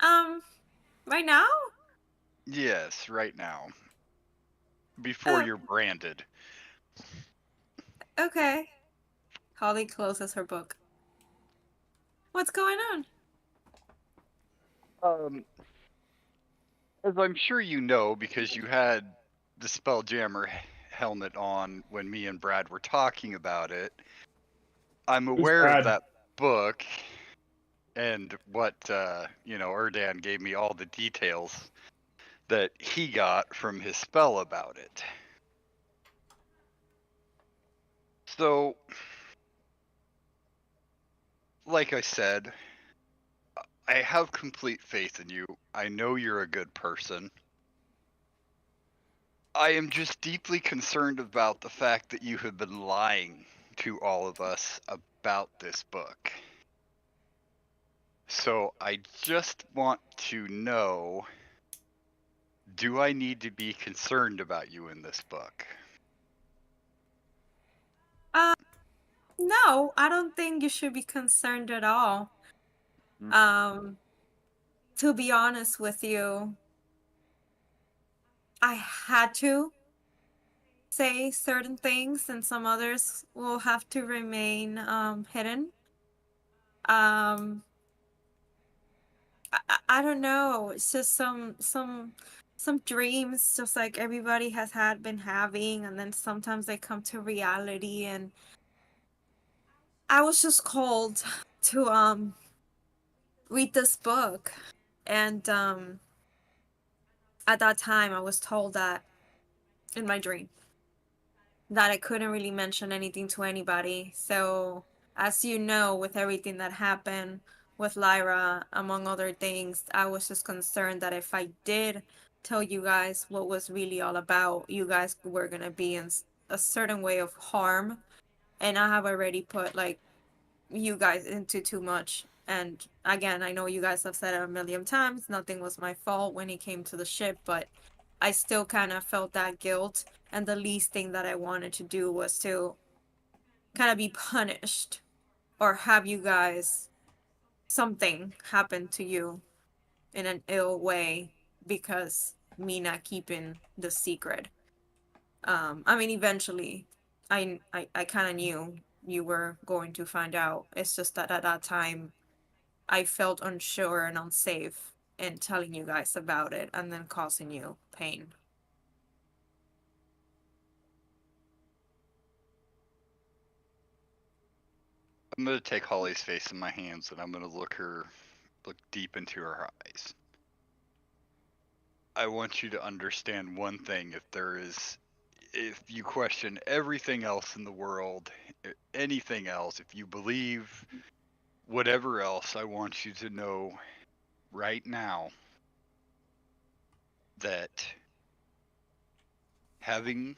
Um, right now? Yes, right now. Before you're branded. Okay. Holly closes her book. What's going on? Um, as I'm sure you know, because you had the Spelljammer helmet on when me and Brad were talking about it, I'm Who's aware of Brad? that book and what, Erdan gave me all the details that he got from his spell about it. So, like I said, I have complete faith in you. I know you're a good person. I am just deeply concerned about the fact that you have been lying to all of us about this book. So I just want to know, do I need to be concerned about you in this book? No, I don't think you should be concerned at all. Mm. Um, to be honest with you, I had to say certain things, and some others will have to remain hidden. Um, I don't know. It's just some dreams, just like everybody has had been having, and then sometimes they come to reality. And I was just called to read this book, and at that time I was told that in my dream that I couldn't really mention anything to anybody. So, as you know, with everything that happened with Lyra, among other things, I was just concerned that if I did tell you guys what was really all about, you guys were gonna be in a certain way of harm. And I have already put like you guys into too much. And again, I know you guys have said it a million times, nothing was my fault when it came to the ship, but I still kind of felt that guilt. And the least thing that I wanted to do was to kind of be punished or have you guys something happen to you in an ill way because me not keeping the secret. I mean, eventually, I kind of knew you were going to find out. It's just that at that time, I felt unsure and unsafe in telling you guys about it and then causing you pain. I'm going to take Holly's face in my hands and I'm going to look deep into her eyes. I want you to understand one thing. If you question everything else in the world, anything else, if you believe whatever else, I want you to know right now that having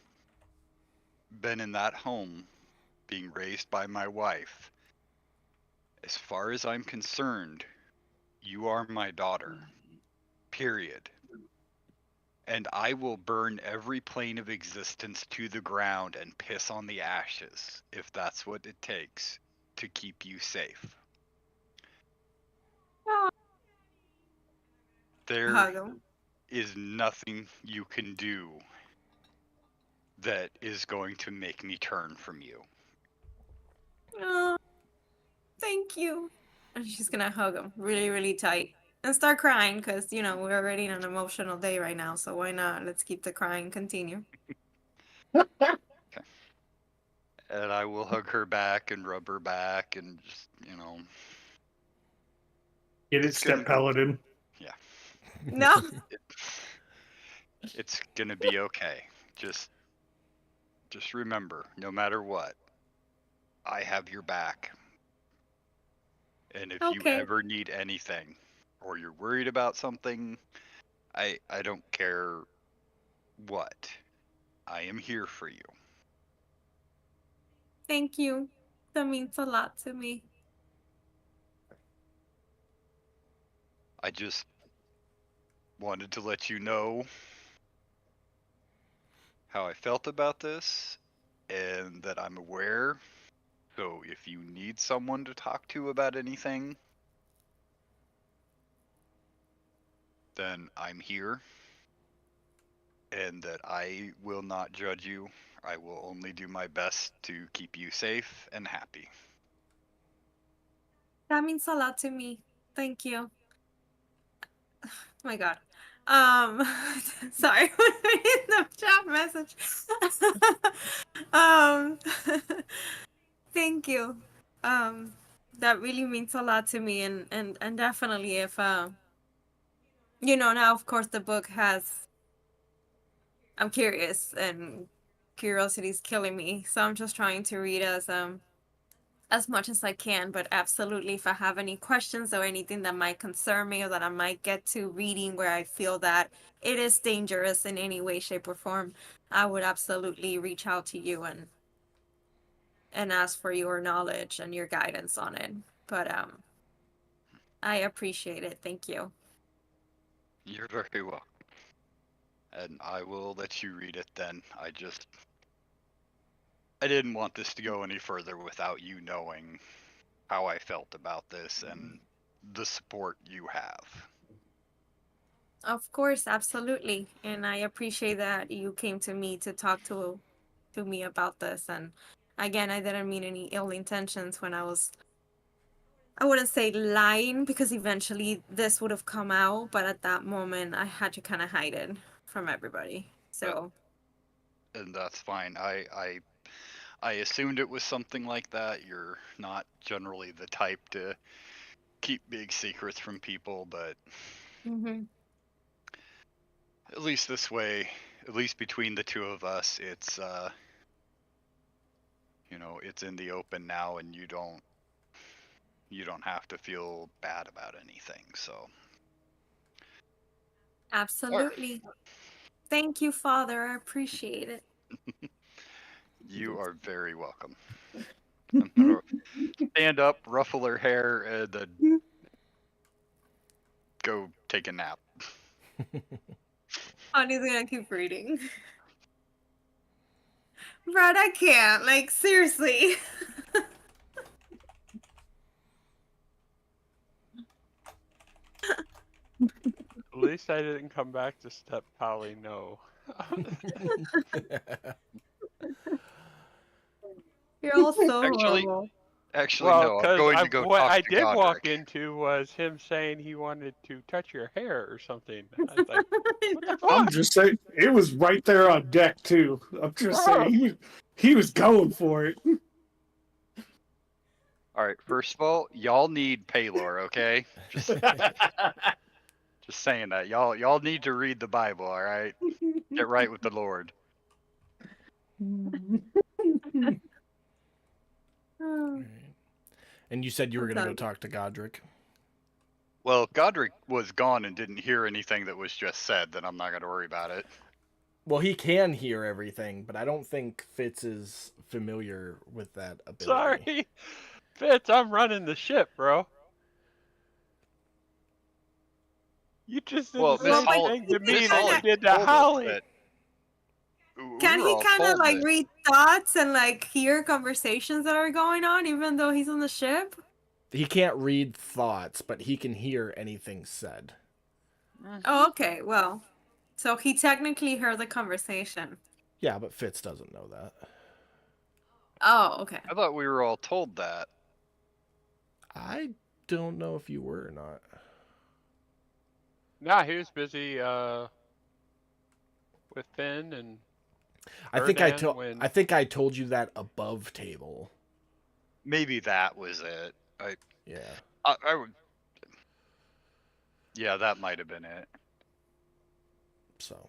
been in that home, being raised by my wife, as far as I'm concerned, you are my daughter. Period. And I will burn every plane of existence to the ground and piss on the ashes if that's what it takes to keep you safe. There Hug him. is nothing you can do that is going to make me turn from you. Oh, thank you. And she's gonna hug him really, really tight and start crying because, you know, we're already in an emotional day right now. So why not? Let's keep the crying continue. Okay. And I will hug her back and rub her back and just, Get it, it's gonna, step paladin. yeah. No. It, It's gonna be okay. Just remember, no matter what, I have your back. And if you Okay. ever need anything, or you're worried about something, I don't care what. I am here for you. Thank you. That means a lot to me. I just wanted to let you know how I felt about this and that I'm aware. So if you need someone to talk to about anything, then I'm here. And that I will not judge you. I will only do my best to keep you safe and happy. That means a lot to me. Thank you. Oh my god. Um sorry, in the chat message. um thank you. Um that really means a lot to me, and definitely if now of course the book has, I'm curious and curiosity is killing me. So I'm just trying to read as much as I can, but absolutely if I have any questions or anything that might concern me or that I might get to reading where I feel that it is dangerous in any way, shape, or form, I would absolutely reach out to you and ask for your knowledge and your guidance on it. But I appreciate it. Thank you. You're very welcome. And I will let you read it then. I didn't want this to go any further without you knowing how I felt about this and the support you have. Of course, absolutely. And I appreciate that you came to me to talk to me about this. And again, I didn't mean any ill intentions when I wouldn't say lying, because eventually this would have come out, but at that moment I had to kind of hide it from everybody. Uh, So, and that's fine. I assumed it was something like that. You're not generally the type to keep big secrets from people, but mm-hmm. at least this way, at least between the two of us, it's it's in the open now, and you don't have to feel bad about anything. So, or Absolutely. Thank you, Father. I appreciate it. you are very welcome. I'm gonna stand up, ruffle her hair, and then go take a nap. Honey's gonna keep reading. Brad, I can't. Like, seriously. At least I didn't come back to step Polly no. You're all so Actually, horrible. Well, no. I'm because going to go what talk I to did walk Godric. into was him saying he wanted to touch your hair or something. I was like, what the I'm fuck? just saying, it was right there on deck too. I'm just saying, he was going for it. All right. First of all, y'all need Paylor, okay? Just saying that. Y'all need to read the Bible, all right? Get right with the Lord. Oh, Right. And you said you were I'm going to go done. talk to Godric. Well, if Godric was gone and didn't hear anything that was just said, then I'm not going to worry about it. Well, he can hear everything, but I don't think Fitz is familiar with that ability. Sorry, Fitz, I'm running the ship, bro. You just did the Well, Well, same but thing to he me Miss that kind you Holly of did to told us Holly. that we can were he all kind of told like that. read thoughts and like hear conversations that are going on, even though he's on the ship? He can't read thoughts, but he can hear anything said. Oh, okay. Well, so he technically heard the conversation. Yeah, but Fitz doesn't know that. Oh, okay. I thought we were all told that. I don't know if you were or not. Nah, he was busy with Finn and I think I Erdan told when. I think I told you that above table. Maybe that was it. Yeah. I would. Yeah, that might have been it. So,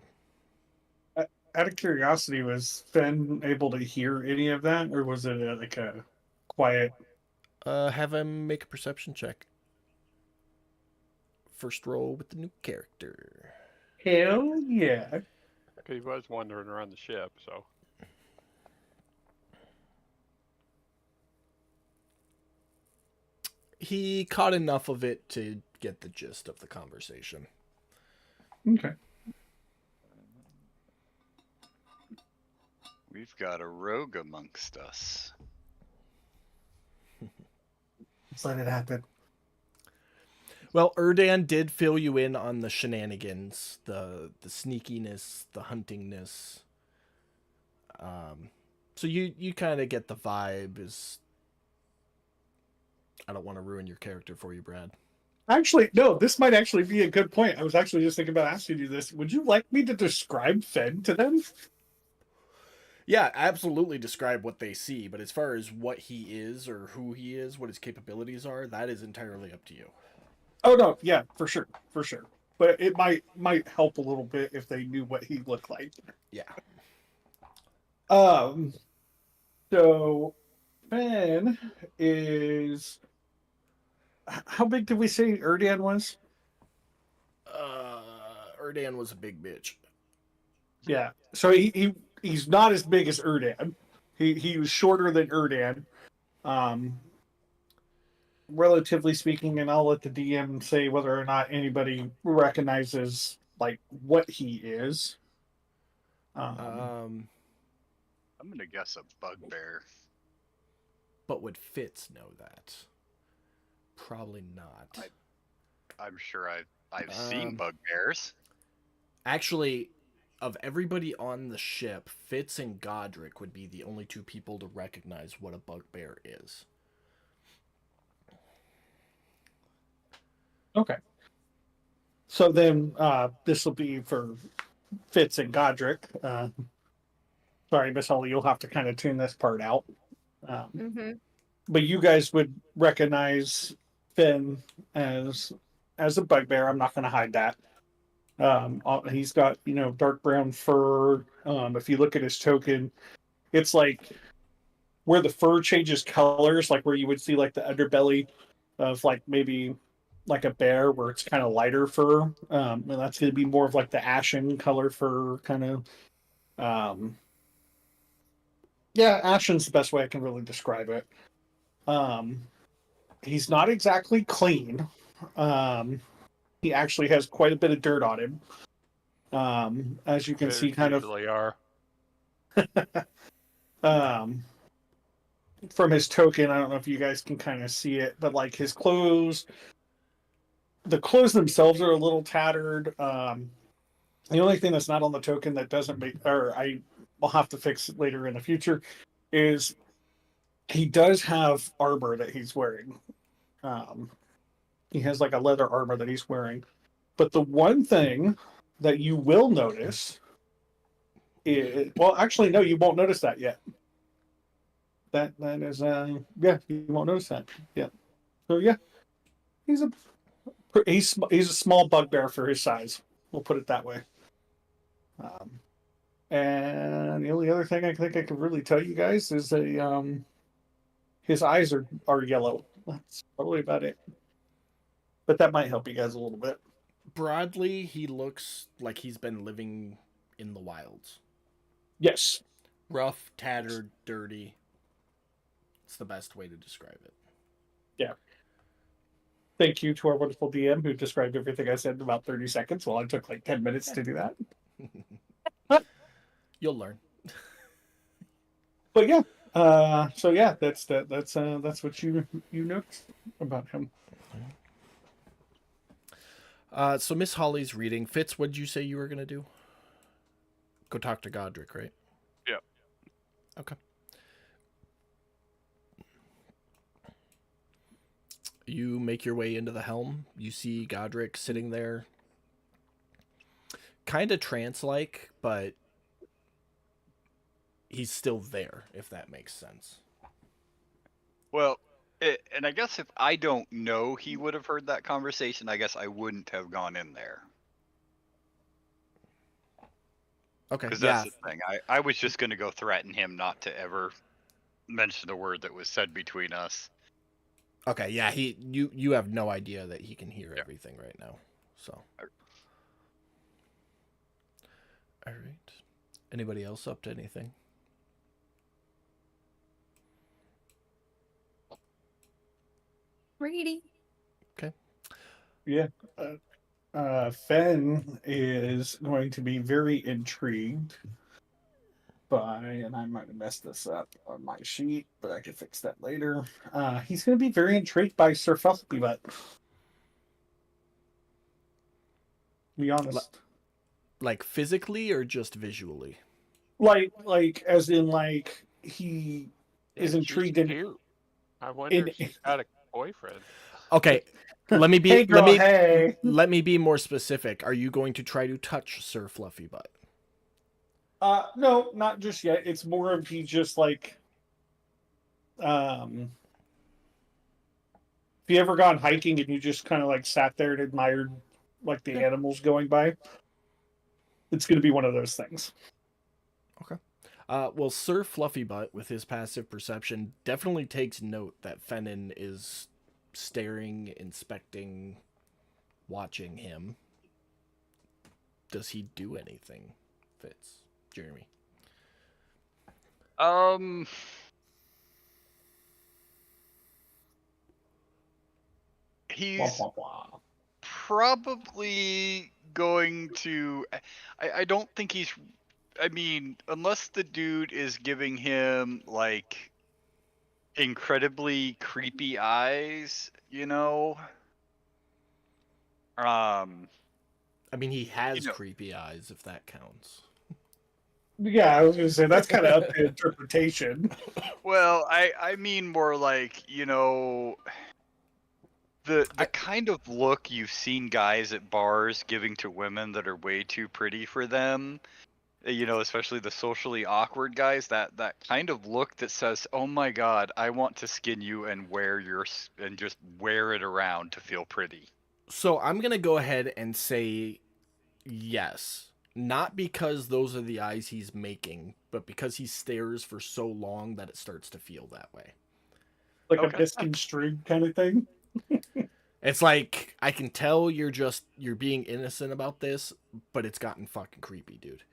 out of curiosity, was Finn able to hear any of that, or was it like a quiet? Have him make a perception check. First roll with the new character. Hell yeah! He was wandering around the ship, so. He caught enough of it to get the gist of the conversation. Okay. We've got a rogue amongst us. Let's let it happen. Well, Erdan did fill you in on the shenanigans, the sneakiness, the huntingness. So you kind of get the vibe. Is I don't want to ruin your character for you, Brad. Actually, no. This might actually be a good point. I was actually just thinking about asking you this. Would you like me to describe Finn to them? Yeah, absolutely describe what they see, but as far as what he is or who he is, what his capabilities are, that is entirely up to you. Oh no, yeah, for sure, for sure. But it might help a little bit if they knew what he looked like. Yeah. Um. So, Finn is. How big did we say Erdan was? Erdan was a big bitch. Yeah. So he's not as big as Erdan. He was shorter than Erdan. Um, relatively speaking, and I'll let the DM say whether or not anybody recognizes like what he is. Um, I'm gonna guess a bugbear. but would Fitz know that? Probably not. I'm sure I've seen bugbears. Actually, of everybody on the ship, Fitz and Godric would be the only two people to recognize what a bugbear is. Okay. So then this will be for Fitz and Godric. Sorry, Miss Holly, you'll have to kind of tune this part out. Mm-hmm. But you guys would recognize Finn as a bugbear. I'm not going to hide that. He's got dark brown fur. If you look at his token, it's like where the fur changes colors, like where you would see like the underbelly of like maybe like a bear, where it's kind of lighter fur. And that's going to be more of like the ashen color fur kind of. Um, yeah, ashen's the best way I can really describe it. Um, he's not exactly clean. Um, he actually has quite a bit of dirt on him. As you can see, kind of usually are. um, from his token. I don't know if you guys can kind of see it, but like his clothes, the clothes themselves are a little tattered. The only thing that's not on the token that doesn't make, or I'll have to fix it later in the future, is he does have armor that he's wearing. Um, he has like a leather armor that he's wearing. But the one thing that you will notice is, well, actually, no, you won't notice that yet. That is, yeah, you won't notice that. Yeah. So yeah, he's a he's a small bugbear for his size. We'll put it that way. And the only other thing I think I can really tell you guys is his eyes are yellow. That's probably about it. But that might help you guys a little bit. Broadly, he looks like he's been living in the wilds. Yes. Rough, tattered, dirty. It's the best way to describe it. Yeah. Thank you to our wonderful DM who described everything I said in about 30 seconds while I took like 10 minutes to do that. You'll learn. But yeah. So yeah, that's what you noticed about him. So Miss Holly's reading. Fitz, what did you say you were gonna do? Go talk to Godric, right? Yep. Okay. You make your way into the helm. You see Godric sitting there, kind of trance-like, but he's still there, if that makes sense. Well, and I guess if I don't know he would have heard that conversation, I guess I wouldn't have gone in there. Okay, Because yeah. that's the thing. I was just going to go threaten him not to ever mention a word that was said between us. Okay, yeah. You have no idea that he can hear Yeah. everything right now. So, all right. Anybody else up to anything? Ready? Okay. Yeah. Fen is going to be very intrigued by, and I might have messed this up on my sheet, but I can fix that later. He's going to be very intrigued by Sir Fuffybutt. Be L- honest. like physically or just visually? Like, as in, like, he Yeah, is she's intrigued in, cute. I wonder in if she's got a boyfriend. Okay. Let me be hey, girl, hey. let me be more specific. Are you going to try to touch Sir Fluffybutt? No, not just yet. It's more of he just like, um, if you ever gone hiking and you just kind of like sat there and admired like the Yeah. animals going by, it's going to be one of those things. Okay. Well, Sir Fluffybutt, with his passive perception, definitely takes note that Fennin is staring, inspecting, watching him. Does he do anything, Fitz? Jeremy? Um, Wah, he's wah, wah. probably going to. I don't think he's. I mean, unless the dude is giving him like incredibly creepy eyes, you know. Um, I mean, he you has know. creepy eyes, if that counts. Yeah, I was going to say that's kind of up to interpretation. Well, I mean more like, you know, the I, kind of look you've seen guys at bars giving to women that are way too pretty for them. You know, especially the socially awkward guys, that kind of look that says, "Oh my god, I want to skin you and and just wear it around to feel pretty." so I'm gonna go ahead and say yes. Not because those are the eyes he's making, but because he stares for so long that it starts to feel that way. Like a Okay. misconstrued kind of thing. It's like I can tell you're being innocent about this, but it's gotten fucking creepy, dude.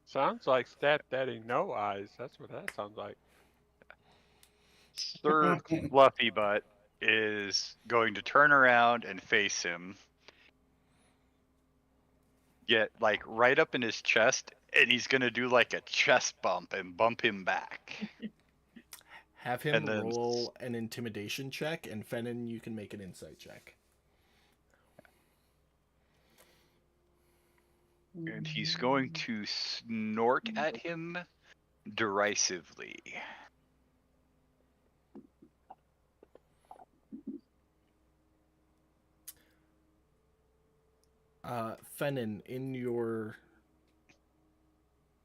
Sounds like Stat Daddy No Eyes. That's what that sounds like. Sir Fluffy Butt is going to turn around and face him, get like right up in his chest, and he's gonna do like a chest bump and bump him back. Have him And then roll an intimidation check, and Fennin, you can make an insight check. and he's going to snort at him derisively. Fennin,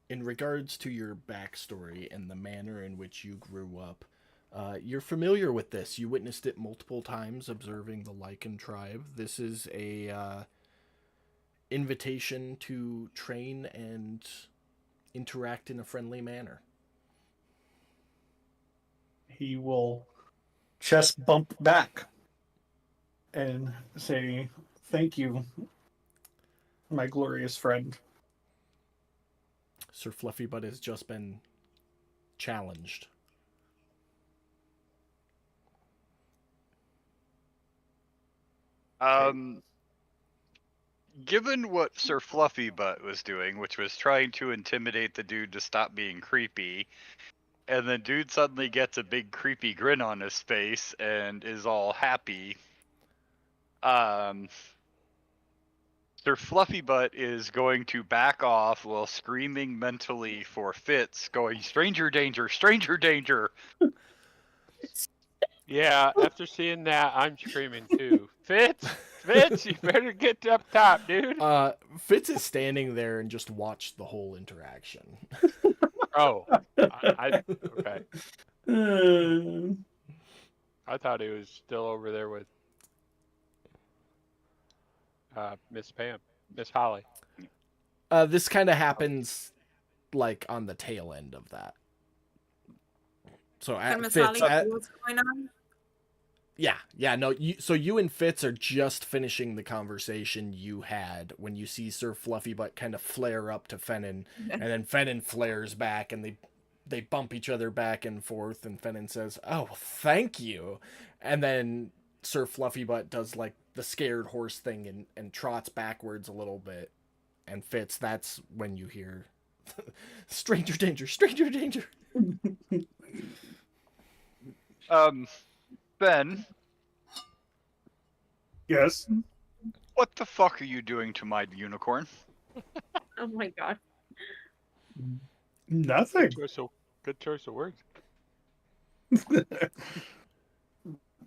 in regards to your backstory and the manner in which you grew up, you're familiar with this. You witnessed it multiple times observing the Lycan tribe. This is a invitation to train and interact in a friendly manner. He will chest bump back and say, "Thank you, my glorious friend." Sir Fluffybutt has just been challenged. Um, Given what Sir Fluffy Butt was doing, which was trying to intimidate the dude to stop being creepy, and the dude suddenly gets a big creepy grin on his face and is all happy. Um, Sir Fluffy Butt is going to back off while screaming mentally for Fitz, going, "Stranger danger, stranger danger!" Yeah, after seeing that, I'm screaming too. Fitz, you better get up top, dude. Fitz is standing there and just watched the whole interaction. Oh, okay. Uh, I thought he was still over there with Miss Pam, Miss Holly. This kind of happens like on the tail end of that. So Can Miss Fitz, Holly see what's going on? yeah, no. So you and Fitz are just finishing the conversation you had when you see Sir Fluffybutt kind of flare up to Fennin, and then Fennin flares back, and they bump each other back and forth, and Fennin says, "Oh, thank you," and then Sir Fluffybutt does like the scared horse thing and trots backwards a little bit, and Fitz. That's when you hear, "Stranger danger, stranger danger." Ben, Yes. what the fuck are you doing to my unicorn? Oh my god. Nothing. Good choice of words.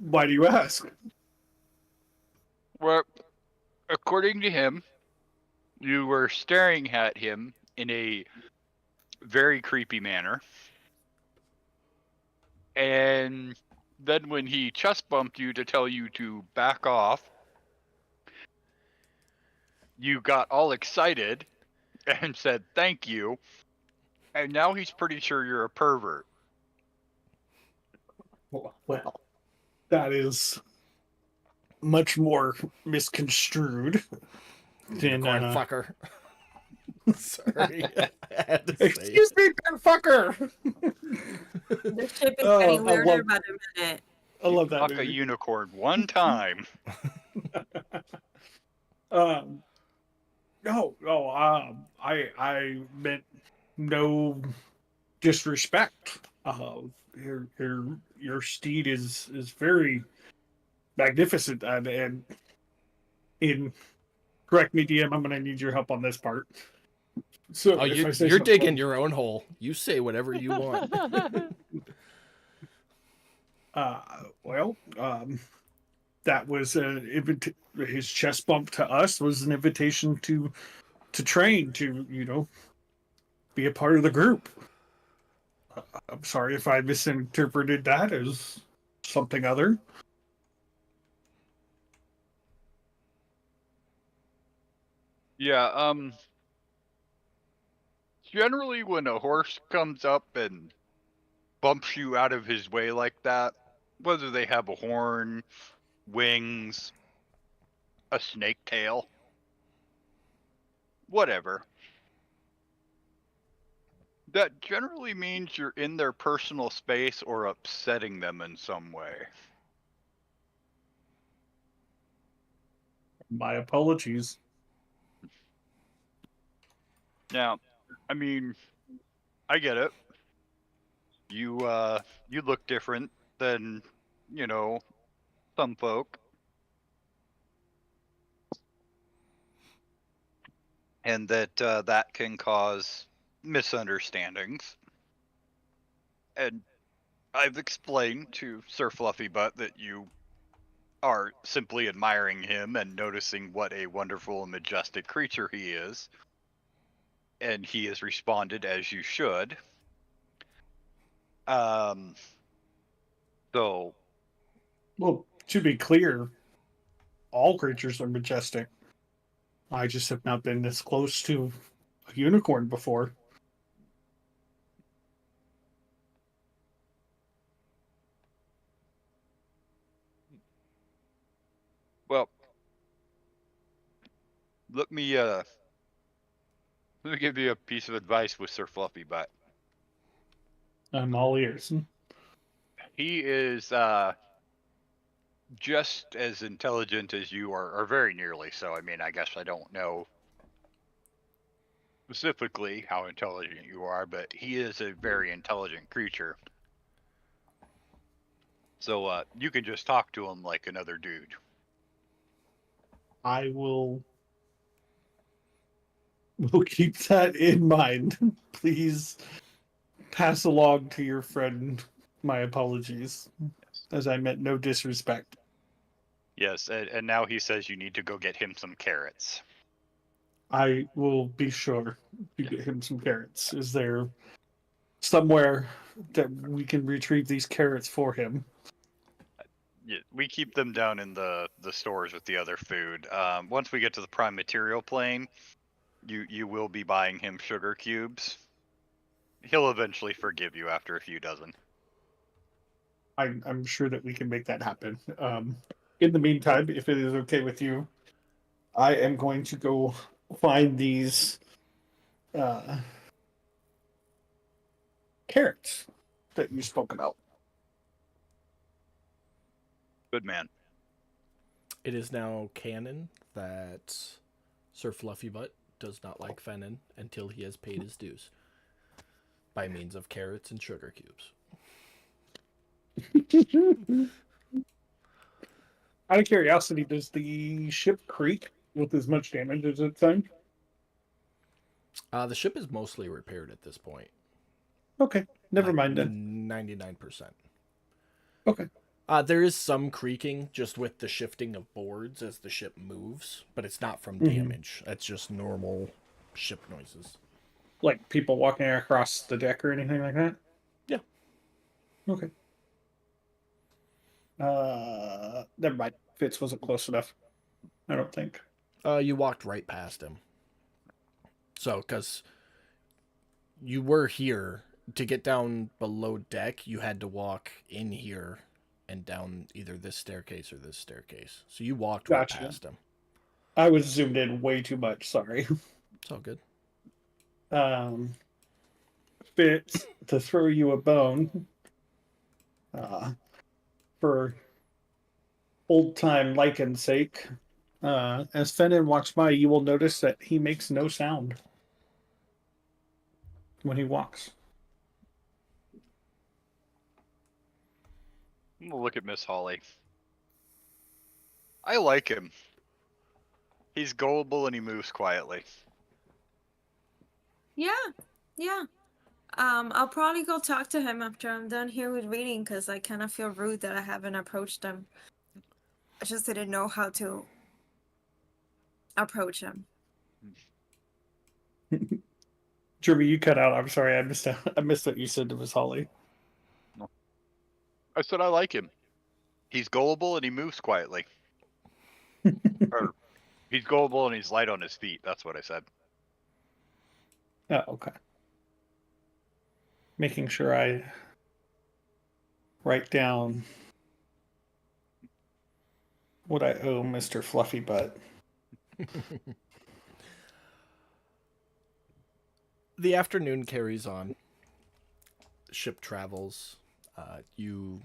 Why do you ask? Well, according to him, you were staring at him in a very creepy manner. And then when he chest bumped you to tell you to back off, you got all excited and said thank you. And now he's pretty sure you're a pervert. Well, that is much more misconstrued than. Unicorn fucker. Sorry, I had to say Excuse me, Ben fucker. The ship is Oh, getting I weirder love- by the minute. I love that Fuck a movie. unicorn one time. I meant no disrespect. Your steed is very magnificent, and in correct me, DM. I'm gonna need your help on this part. So Oh, if I say you're something digging wrong- your own hole. You say whatever you want. Well, that was his chest bump to us was an invitation to train, to be a part of the group. I'm sorry if I misinterpreted that as something other. Yeah, generally when a horse comes up and bumps you out of his way like that, whether they have a horn, wings, a snake tail, whatever, that generally means you're in their personal space or upsetting them in some way. My apologies. Now, I mean, I get it. You look different than, some folk. And that can cause misunderstandings. And I've explained to Sir Fluffybutt that you are simply admiring him and noticing what a wonderful and majestic creature he is. And he has responded as you should. Um, so, Well, to be clear, all creatures are majestic. I just have not been this close to a unicorn before. well, let me uh, let me give you a piece of advice with Sir Fluffybutt. I'm all ears. He is just as intelligent as you are, or very nearly so. I mean, I guess I don't know specifically how intelligent you are, but he is a very intelligent creature. So you can just talk to him like another dude. I will keep that in mind. Please pass along to your friend my apologies, as I meant no disrespect. Yes, and now he says you need to go get him some carrots. I will be sure to get him some carrots. Is there somewhere that we can retrieve these carrots for him? Yeah, we keep them down in the stores with the other food. Once we get to the prime material plane, you will be buying him sugar cubes. He'll eventually forgive you after a few dozen. I'm sure that we can make that happen. In the meantime, if it is okay with you, I am going to go find these uh, carrots that you spoke about. Good man. It is now canon that Sir Fluffybutt does not like Fennin until he has paid his dues by means of carrots and sugar cubes. Out of curiosity, does the ship creak with as much damage as it's done? The ship is mostly repaired at this point. Okay, never Like mind then. 99%. Okay. There is some creaking just with the shifting of boards as the ship moves, but it's not from Mhm. damage. That's just normal ship noises. Like people walking across the deck or anything like that? Yeah. Okay. Never mind. Fitz wasn't close enough. I don't think. You walked right past him. So, because you were here, to get down below deck, you had to walk in here and down either this staircase or this staircase. So you walked right Gotcha. past him. I was zoomed in way too much. Sorry. It's all good. Um, Fitz, to throw you a bone, for old time liken's sake, as Fennin walks by, you will notice that he makes no sound when he walks. I'm gonna look at Miss Holly. I like him. He's gullible and he moves quietly. Yeah, yeah. I'll probably go talk to him after I'm done here with reading because I kind of feel rude that I haven't approached him. I just didn't know how to approach him. Jeremy, you cut out. I'm sorry, I missed. I missed what you said to Miss Holly. I said I like him. He's gullible and he moves quietly. Or he's gullible and he's light on his feet. That's what I said. Oh, okay. Making sure I write down what I owe Mr. Fluffy Butt. The afternoon carries on. Ship travels. You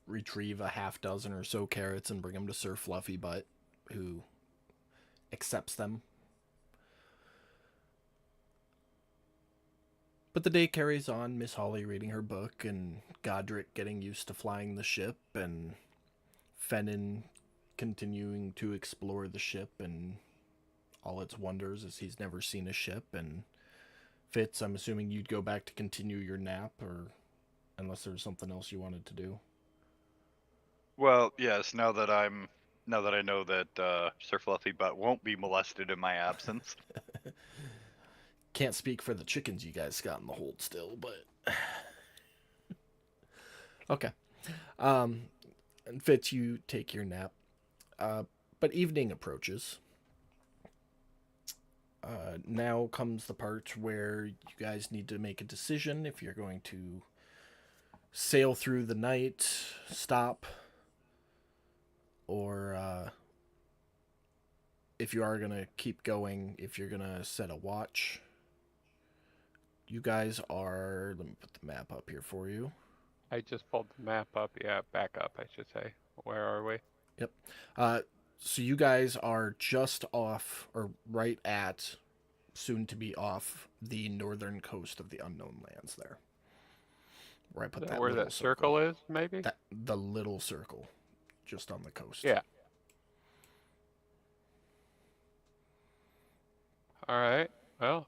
retrieve a half dozen or so carrots and bring them to Sir Fluffybutt, who accepts them. But the day carries on, Miss Holly reading her book, and Godric getting used to flying the ship, and Fennin continuing to explore the ship and all its wonders as he's never seen a ship. And Fitz, I'm assuming you'd go back to continue your nap, or unless there's something else you wanted to do. Well, yes. Now that I know that Sir Fluffy Butt won't be molested in my absence. Can't speak for the chickens you guys got in the hold still, but okay. And Fitz, you take your nap. But evening approaches. Now comes the part where you guys need to make a decision if you're going to sail through the night, stop, or if you are going to keep going, if you're going to set a watch. You guys are. Let me put the map up here for you. I just pulled the map up. Yeah, back up, I should say. Where are we? Yep. So you guys are just off, or right at, soon to be off the northern coast of the unknown lands there. Where I put that Where little that circle is, maybe? the little circle, just on the coast. Yeah. All right. Well,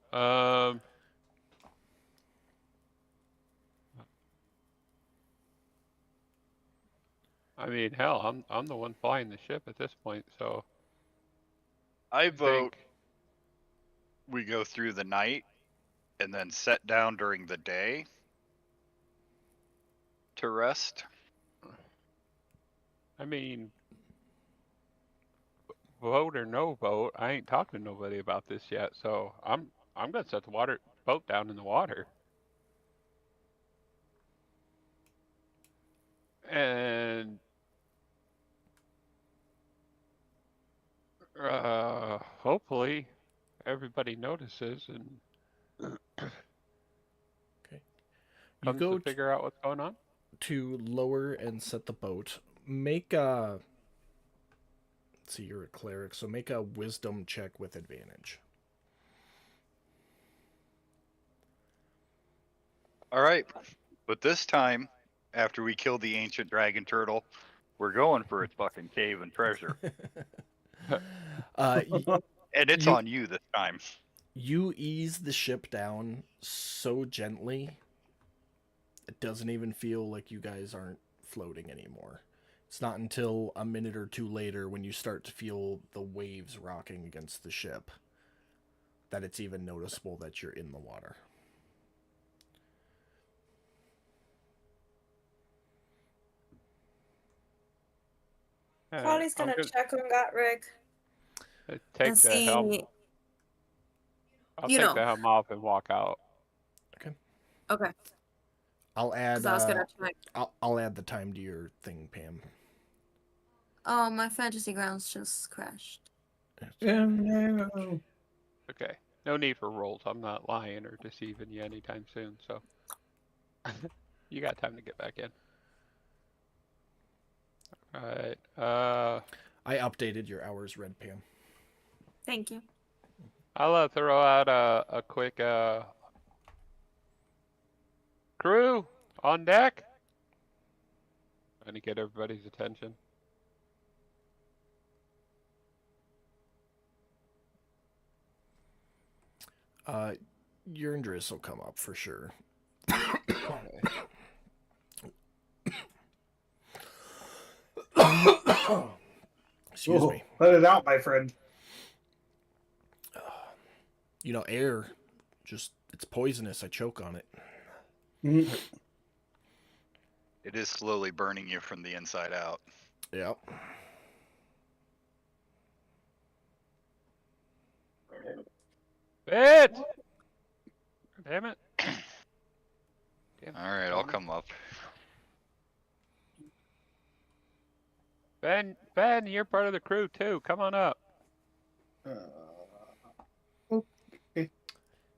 I mean, hell, I'm the one flying the ship at this point, so I I vote think we go through the night and then set down during the day to rest. I mean, vote or no vote, I ain't talking to nobody about this yet. So I'm gonna set the boat down in the water. And hopefully everybody notices and Okay. You comes to go figure out what's going on. to lower and set the boat. Make a. Let's see, you're a cleric, so make a wisdom check with advantage. All right, but this time, after we kill the ancient dragon turtle, we're going for its fucking cave and treasure, Y- and it's you on you this time. you ease the ship down so gently, it doesn't even feel like you guys aren't floating anymore. It's not until a minute or two later when you start to feel the waves rocking against the ship that it's even noticeable that you're in the water. All right, Holly's I'm gonna gonna check on Gotrek and take the helm. see, I'll you take the know. helm off and walk out. Okay. Okay, I'll because add I was gonna check. I'll add the time to your thing, Pam. Oh, my fantasy grounds just crashed. Oh, no. Okay. No need for rolls. I'm not lying or deceiving you anytime soon. So you got time to get back in. All right. I updated your hours, Red Pam. Thank you. I'll throw out a quick crew on deck. Trying to get everybody's attention. Your Driss will come up for sure. Excuse me. Let it out, my friend. You know, air, just, it's poisonous. I choke on it. Mhm. It is slowly burning you from the inside out. Yep. It! Damn it. Damn, All right, I'll come up. Ben, you're part of the crew too. Come on up.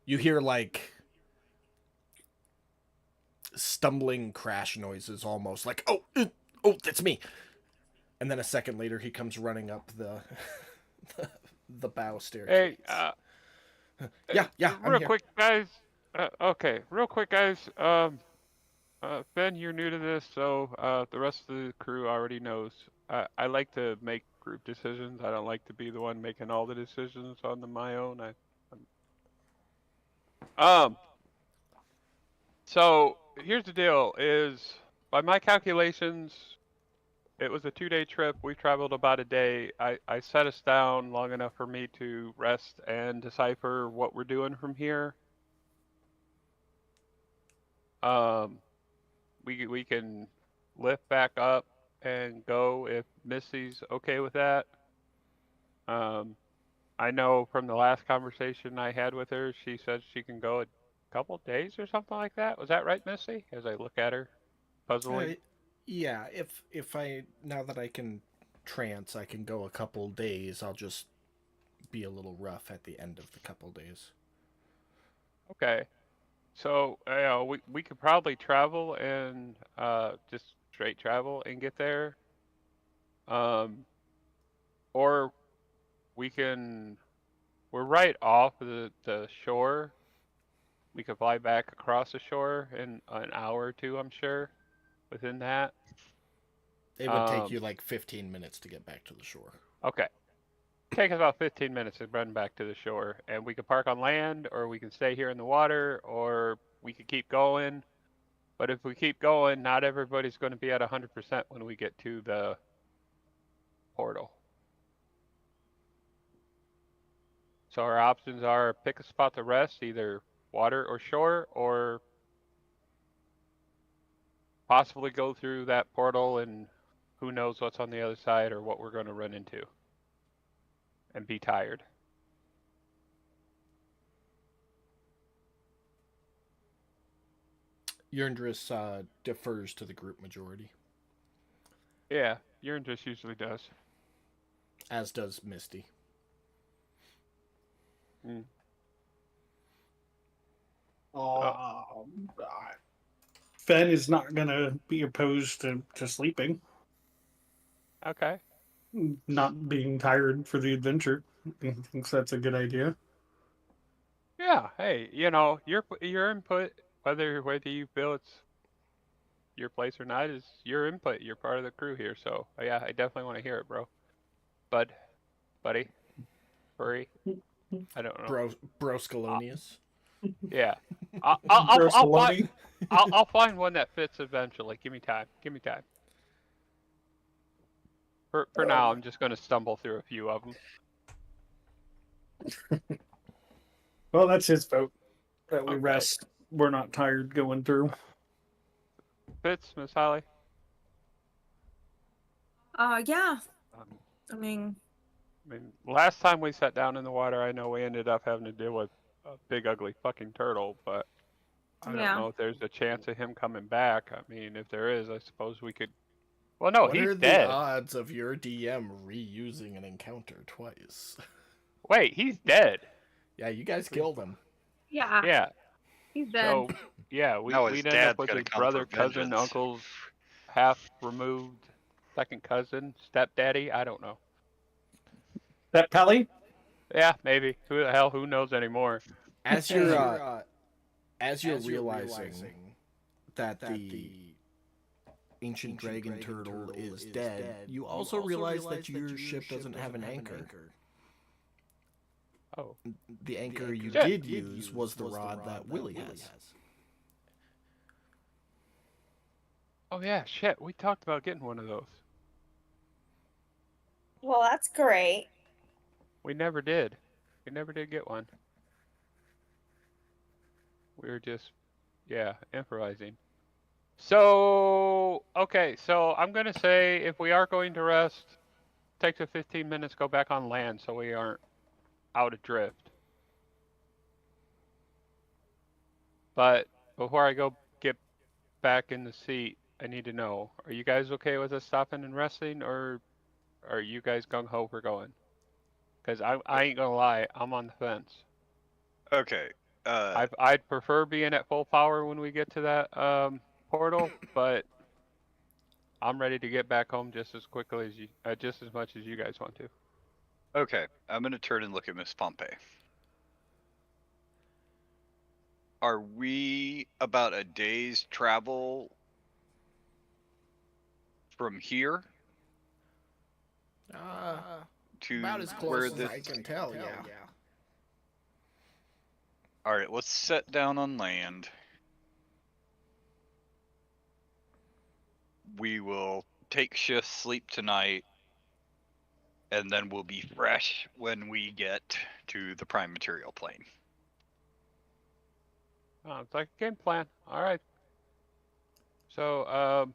You hear like stumbling crash noises almost like, oh, that's me. And then a second later, he comes running up the bow staircase. Hey, yeah, I'm real here. quick, guys. Okay, real quick, guys. Ben, you're new to this, so the rest of the crew already knows. I like to make group decisions. I don't like to be the one making all the decisions on my own. Um, so here's the deal: is by my calculations, it was a 2-day trip. We traveled about a day. I set us down long enough for me to rest and decipher what we're doing from here. Um, we can lift back up and go if Missy's okay with that. Um, I know from the last conversation I had with her, she said she can go a couple days or something like that. Was that right, Missy? As I look at her, puzzling. Yeah, if I now that I can trance, I can go a couple days. I'll just be a little rough at the end of the couple days. Okay, so we could probably travel and just straight travel and get there. Um, or we can. We're right off the shore. We could fly back across the shore in an hour or two, I'm sure, within that. It would take Um, you like 15 minutes to get back to the shore. okay. Take us about 15 minutes to run back to the shore, and we could park on land, or we can stay here in the water, or we could keep going. But if we keep going, not everybody's going to be at 100% when we get to the portal. So our options are pick a spot to rest, either water or shore, or possibly go through that portal and who knows what's on the other side or what we're going to run into. and be tired. Yerndris defers to the group majority, Yeah, urine just usually does. as does Misty. Mm. Fen is not going to be opposed to sleeping, Okay. not being tired for the adventure. He thinks that's a good idea. Yeah. Hey, your input, whether you feel it's your place or not, is your input. You're part of the crew here, so yeah, I definitely want to hear it, bro. Bud, buddy, furry. I don't know. Uh, Broscolonius. yeah. I'll find Broscoloni. I'll find one that fits eventually. Give me time. Give me time. For now, I'm just going to stumble through a few of them. Well, that's his vote. That we Okay. rest. We're not tired going through. Fits, Miss Holly. Yeah. Um, I mean, last time we sat down in the water, I know we ended up having to deal with a big ugly fucking turtle, but I don't yeah. know if there's a chance of him coming back. I mean, if there is, I suppose we could. Well, no, What he's are the dead. odds of your DM reusing an encounter twice? Wait, he's dead. Yeah, you guys killed him. Yeah. Yeah. He's dead. So yeah, Now his we'd end up dad's with gonna his come brother, for cousin, vengeance. uncle's half removed second cousin, stepdaddy. I don't know. That Pally? Yeah, maybe. Who the hell? Who knows anymore? As you're realizing that the ancient dragon turtle is dead, you also realize that your ship doesn't have an anchor. Oh. The anchor you Shit. did use was the rod that Willie has. Oh yeah, shit. We talked about getting one of those. Well, that's great. We never did. We never did get one. We were just, yeah, improvising. So, okay, so I'm going to say if we are going to rest, take the 15 minutes, go back on land so we aren't out adrift. But before I go get back in the seat, I need to know, are you guys okay with us stopping and resting, or are you guys gung-ho for going? Because I ain't going to lie, I'm on the fence. Okay. I'd prefer being at full power when we get to that portal, but I'm ready to get back home just as quickly as you, just as much as you guys want to. Okay. I'm gonna turn and look at Miss Pompey. Are we about a day's travel from here to About as where close as this? I can tell, yeah. All right. Let's set down on land. We will take shift, sleep tonight, and then we'll be fresh when we get to the prime material plane. Oh, it's like a game plan. All right. So,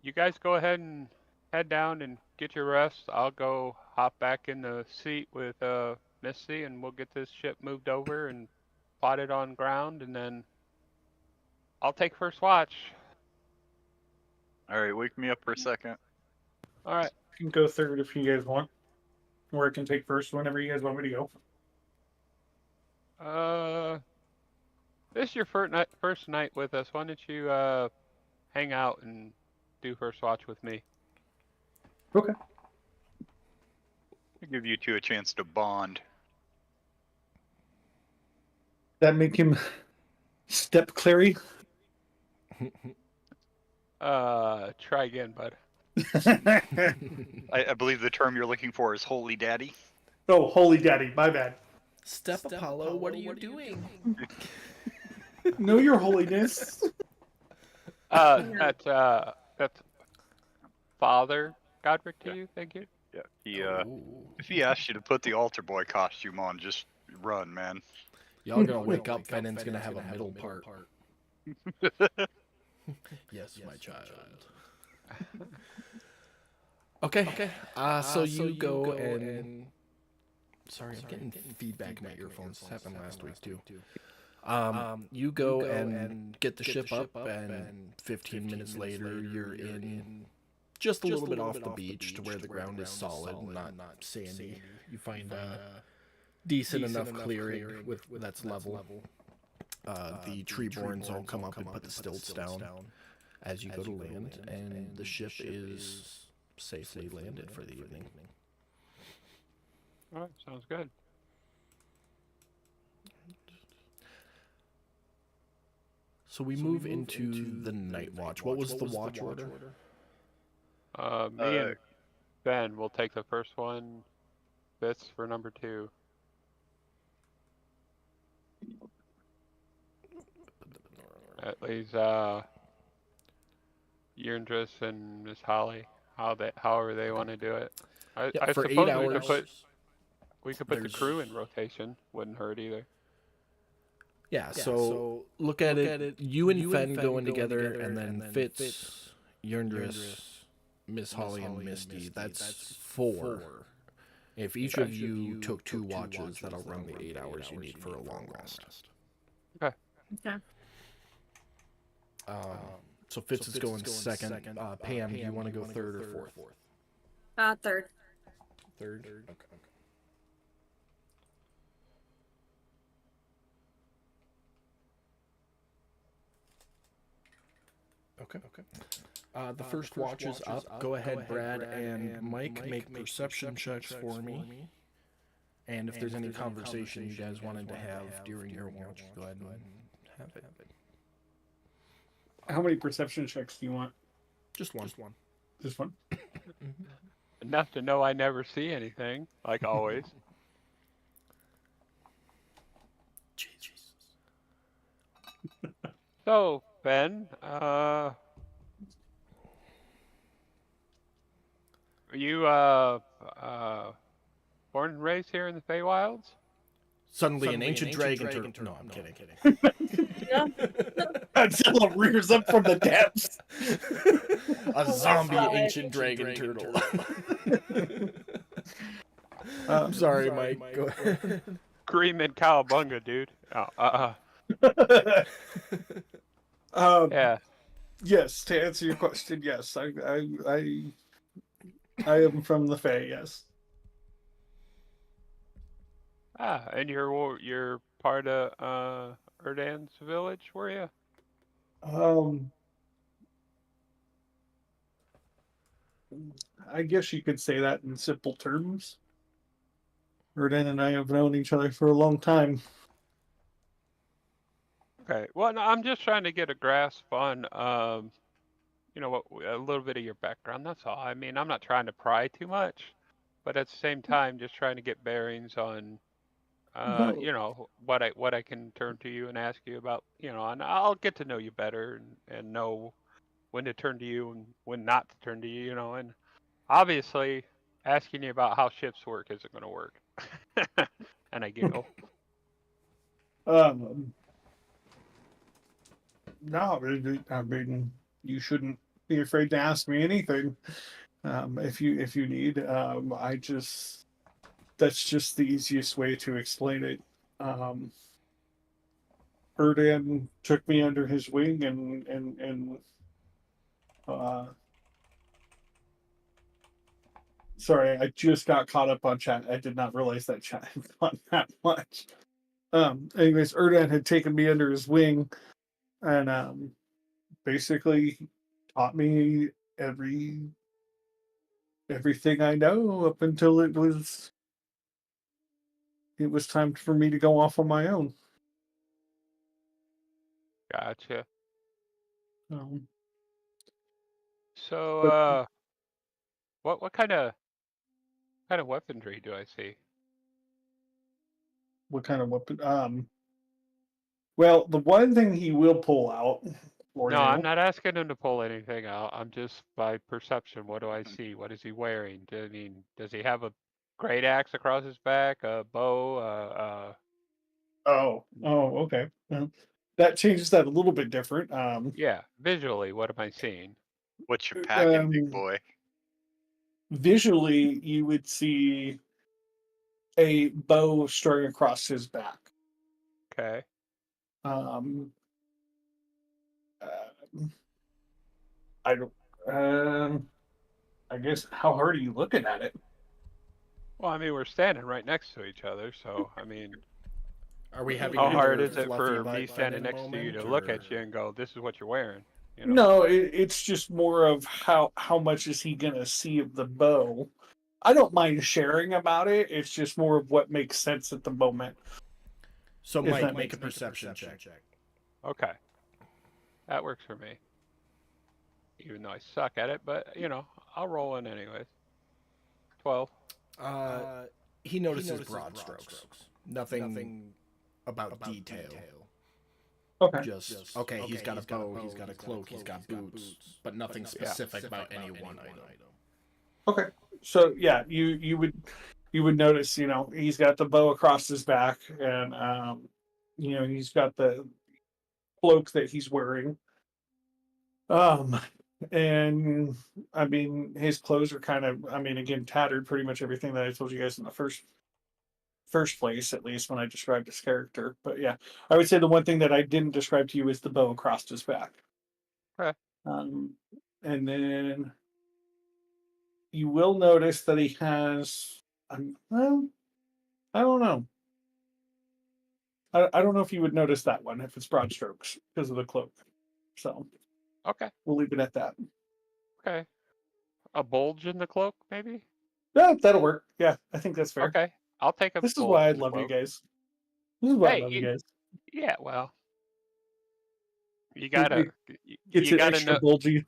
you guys go ahead and head down and get your rest. I'll go hop back in the seat with Misty, and we'll get this ship moved over and plotted on ground, and then I'll take first watch. All right. Wake me up for a second. All right. I can go third if you guys want. Or I can take first whenever you guys want me to go. This is your first night with us. Why don't you hang out and do first watch with me? Okay. I'll give you two a chance to bond. That make him step Clary? Try again, bud. I believe the term you're looking for is holy daddy. Oh, holy daddy, my bad. Step Apollo, what are you doing? No, your holiness. That's Father Godric to you. Thank you. Yeah. If he asks you to put the altar boy costume on, just run, man. Y'all gonna wake up, Fennon's gonna have a middle part. Yes, my child. Okay. So you go and sorry, I'm getting feedback in my earphones. This happened last week too. You go and get the ship up, and 15 minutes later, you're in just a little bit off the beach to where the ground is solid, not sandy. You find a decent enough clearing with that's level. The treeborns all come up and put the stilts down as you go to land, and the ship is safely landed for the evening. All right, sounds good. So we move into the night watch. What was the watch order? Me and Ben will take the first one. Fitz for number 2. At least Yurndris and Miss Holly, however they want to do it. I For suppose 8 hours. we could put the crew in rotation. Wouldn't hurt either. Yeah, so look at it. You and Fen going together, and then Fitz, Yurndris, Miss Holly, and Misty. That's 4. If each of you took 2 watches, that'll run the 8 hours you need for a long rest. Okay. Okay. So Fitz is going second. Pam, do you want to go third or fourth? Third. Third? Okay. Okay. The first watch is up. Go ahead, Brad and Mike, make perception checks for me. And if there's any conversation you guys wanted to have during your watch, go ahead and have it. How many perception checks do you want? Just one. Just one? Enough to know I never see anything, like always. Jesus. So, Ben, are you born and raised here in the Feywilds? Suddenly an ancient dragon turtle. No, I'm kidding. Godzilla rears up from the depths. A zombie ancient dragon turtle. I'm sorry, Mike. Go ahead. Screaming cowabunga, dude. Yeah. Yes, to answer your question, yes, I am from the Fae. Yes. And you're part of Erdan's village, were you? I guess you could say that in simple terms. Erdan and I have known each other for a long time. Okay. Well, no, I'm just trying to get a grasp on, a little bit of your background. That's all. I mean, I'm not trying to pry too much, but at the same time, just trying to get bearings on, what I can turn to you and ask you about, and I'll get to know you better and know when to turn to you and when not to turn to you, and obviously asking you about how ships work isn't going to work. And I giggle. No, I mean, you shouldn't be afraid to ask me anything. If you need, that's just the easiest way to explain it. Erdan took me under his wing and sorry, I just got caught up on chat. I did not realize that chat had gone that much. Anyways, Erdan had taken me under his wing and basically taught me everything I know up until it was time for me to go off on my own. Gotcha. Um, So, what kind of weaponry do I see? what kind of weapon? Well, the one thing he will pull out for No, you. I'm not asking him to pull anything out. I'm just by perception. What do I see? What is he wearing? Does he have a great axe across his back? A bow? Oh, okay. Well, that changes that a little bit different. Yeah. Visually, what am I seeing? What you packing, big Um, boy? Visually, you would see a bow strung across his back. Okay. Um, uh, I don't. I guess how hard are you looking at it? Well, I mean, we're standing right next to each other, so I mean, Are we having how hard another is it fluffy for me butt standing bending next to you moment, to look or at you and go, "This is what you're wearing," you know? No, it's just more of how much is he gonna see of the bow. I don't mind sharing about it. It's just more of what makes sense at the moment. so? If Mike, that make makes a perception check. Okay, that works for me. Even though I suck at it, but you know, I'll roll in anyways. 12. Uh, he notices broad strokes. Nothing about detail. Okay. Just okay. He's got a bow. He's got a cloak. He's got boots, but nothing specific about any one item. Okay. So yeah, you would notice, he's got the bow across his back, and he's got the cloak that he's wearing. Um, and I mean, his clothes are kind of, I mean, again, tattered. Pretty much everything that I told you guys in the first place, at least when I described his character. But yeah, I would say the one thing that I didn't describe to you is the bow across his back. Okay. Um, and then you will notice that he has, well, I don't know. I don't know if you would notice that one if it's broad strokes because of the cloak. So Okay. we'll leave it at that. Okay. A bulge in the cloak, maybe? Yeah, that'll work. Yeah, I think that's fair. Okay. I'll take a This is bulge why I in the love you cloak. guys. This is why I Hey, love you guys. yeah, well, you It gotta, gets you it gotta extra know. bulgy.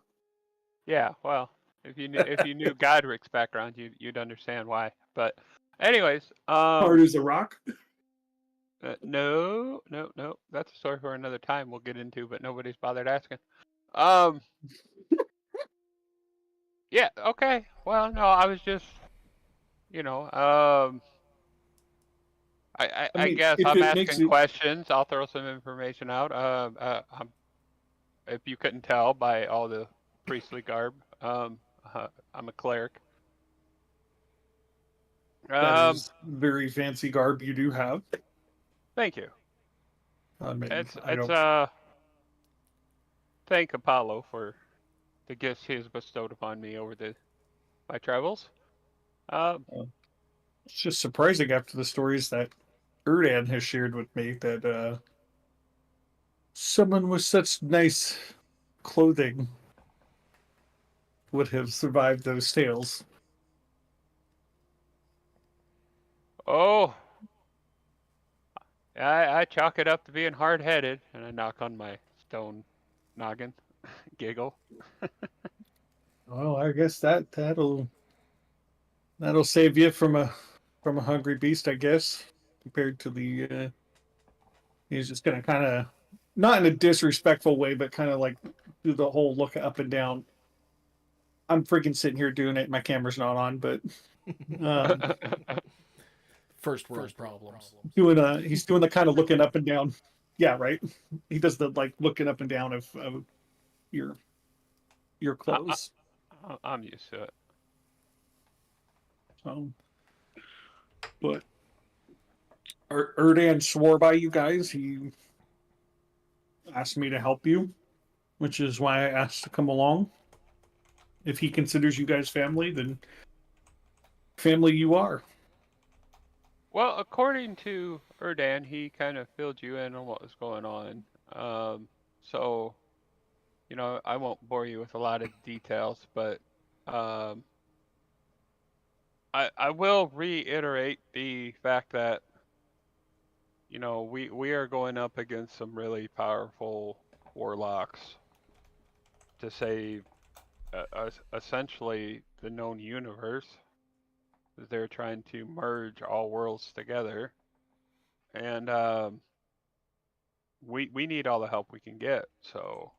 Yeah, well, if you knew Godric's background, you'd understand why. But, anyways, Hard as a rock. no, no, no, that's a story for another time we'll get into, but nobody's bothered asking. Um, yeah, okay. Well, no, I was just, you know, I I mean, guess if I'm it makes asking it, questions. I'll throw some information out. If you couldn't tell by all the priestly garb, I'm a cleric. that Um, is very fancy garb you do have. Thank you. I mean, I It's don't. thank Apollo for the gifts he has bestowed upon me over my travels. Um, It's just surprising after the stories that Erdan has shared with me that someone with such nice clothing would have survived those tales. oh, I chalk it up to being hard-headed, and I knock on my stone noggin, giggle. Well, I guess that'll save you from a hungry beast, I guess. Compared to he's just gonna kind of not in a disrespectful way, but kind of like do the whole look up and down. I'm freaking sitting here doing it. My camera's not on, but um, First world problems. he's doing the kind of looking up and down. Yeah, right. He does the like looking up and down of your your I, clothes. I'm used to it. But Erdan swore by you guys. He asked me to help you, which is why I asked to come along. If he considers you guys family, then family you are. Well, according to Erdan, he kind of filled you in on what was going on. So, you know, I won't bore you with a lot of details, but um, I will reiterate the fact that, you know, we are going up against some really powerful warlocks to save essentially the known universe. They're trying to merge all worlds together, and we need all the help we can get. So,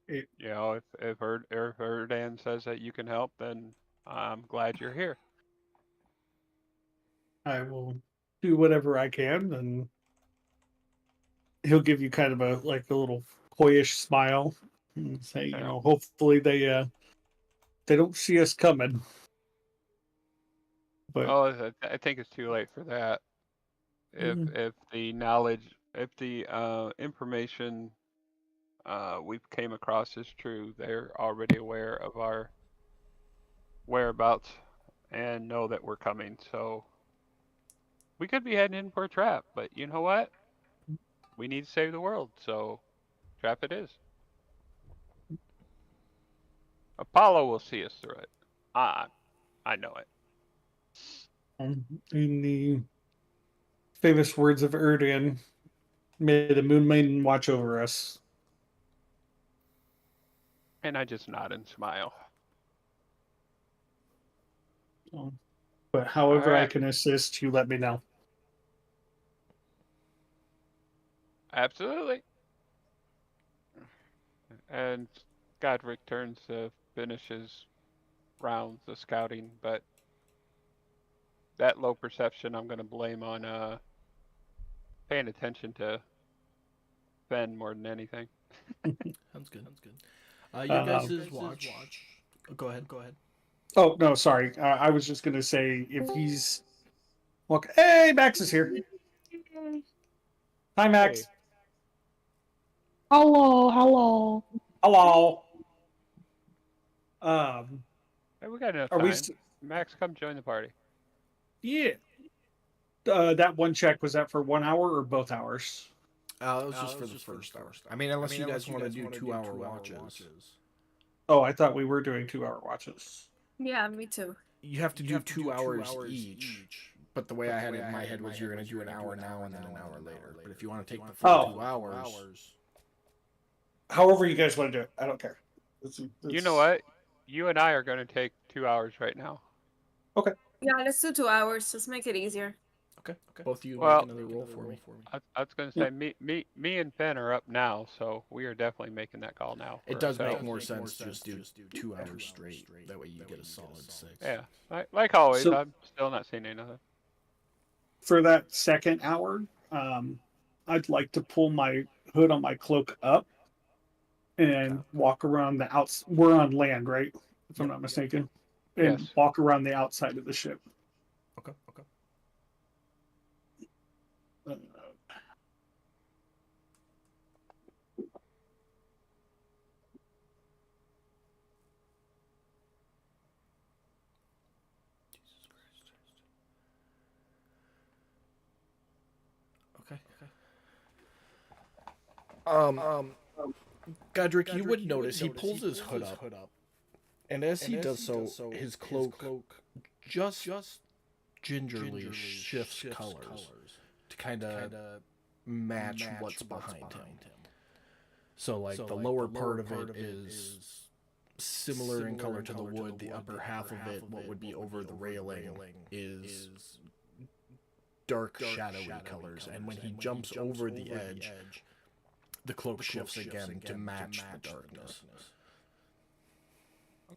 It, you know, if Erdan says that you can help, then I'm glad you're here. I will do whatever I can, and he'll give you kind of a little coyish smile and say, Yeah. hopefully, they don't see us coming. But I think it's too late for that. Mm. If the knowledge, if the information we came across is true, they're already aware of our whereabouts and know that we're coming. So we could be heading in for a trap, but you know what? We need to save the world, so trap it is. Apollo will see us through it. I I know it. in the famous words of Erdogan, may the Moon Maiden watch over us. And I just nod and smile. So, but All however I right. can assist, you let me know. Absolutely. And Godric turns to finish his rounds of scouting, but that low perception I'm gonna blame on paying attention to Ben more than anything. Sounds good. Sounds good. Your Um, guys' watch. Oh, go ahead. Go ahead. oh no, sorry. I was just gonna say if he's look. Hey, Max is here. Hi, Hey, Max. Hello, hello. Hello. Um, hey, we got enough are we? time. Max, come join the party. Yeah. That one check was that for 1 hour or both hours? It was just for the first hour. I mean, unless you guys want to do 2 hour watches. Oh, I thought we were doing 2 hour watches. Yeah, me too. You have to do 2 hours each. But the way I had it in my head was you're going to do an hour now and then an hour later. But if you want to take the full Oh. 2 hours, However you guys want to do it, I don't care. You know what? You and I are gonna take 2 hours right now. Okay. Yeah, let's do 2 hours. Just make it easier. okay. Both of you Well, make another roll for me. I was gonna say me and Ben are up now, so we are definitely making that call now. It for does make ourselves. more sense to just do 2 hours straight. That way you get a solid 6. Yeah, like always, So- I'm still not seeing anything. For that second hour, I'd like to pull my hood on my cloak up and walk around the outs. We're on land, right? If I'm not mistaken. And Yes. walk around the outside of the ship. Okay. Uh, Okay. Godric, you would notice he pulls his hood up, and as he does so, his cloak just gingerly shifts colors to kind of match what's behind him. So, like, the lower part of it is similar in color to the wood. The upper half of it, what would be over the railing, is dark, shadowy colors. And when he jumps over the edge, the cloak shifts again to match the darkness.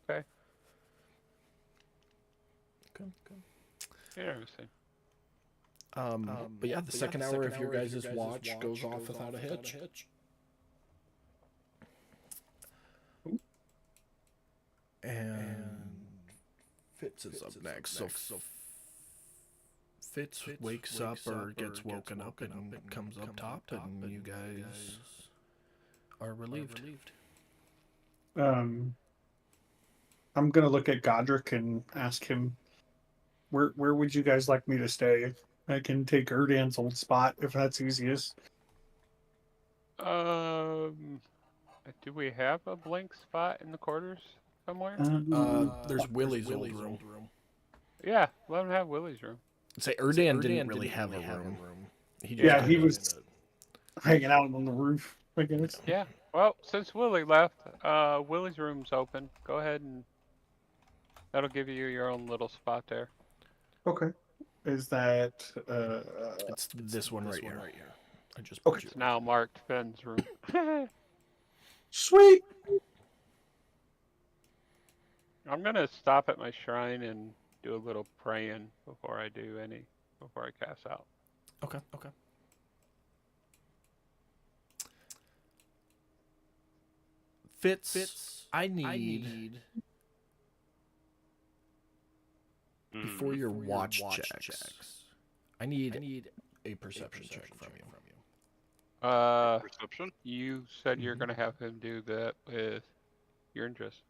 Okay. Okay. Interesting. But yeah, the second hour of your guys' watch goes off without a hitch. And Fitz is up next. So Fitz wakes up or gets woken up and comes up top, and you guys are relieved. I'm gonna look at Godric and ask him, where would you guys like me to stay? I can take Erdan's old spot if that's easiest. Do we have a blank spot in the quarters somewhere? There's Willie's old room. Yeah, let him have Willie's room. Say Erdan didn't really have a room. He was hanging out on the roof, I guess. Yeah. Well, since Willie left, Willie's room's open. Go ahead and that'll give you your own little spot there. Okay. Is that It's this one right here. I just Okay. It's now marked Ben's room. sweet? I'm gonna stop at my shrine and do a little praying before I cast out. Okay. Fitz, I need before your watch checks, I need a perception check from you. Perception? You said you're Mhm. gonna have him do that with your interest.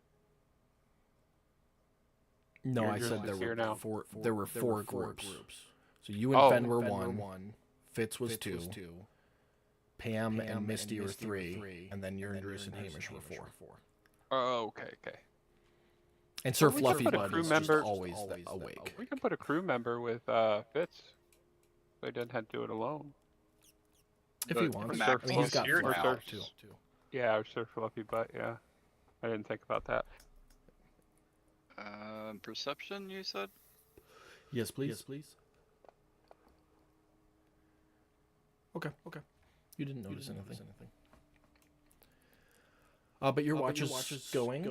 No, You're I just said there here were now. four groups. So you and Oh. Fen were one, Fitz was two, Pam and Misty were three, and then Yurndris and Hamish were four. Oh, okay. And Sir Well, we can Fluffy put a Bud crew is member- just always awake. We can put a crew member with Fitz. So he doesn't have to do it alone. If he wants. Max I mean, he's is got here fluff now. too. Yeah, or Sir Fluffy Butt. Yeah, I didn't think about that. Perception, you said? Yes, please. Okay. You didn't notice anything. But your watch is going.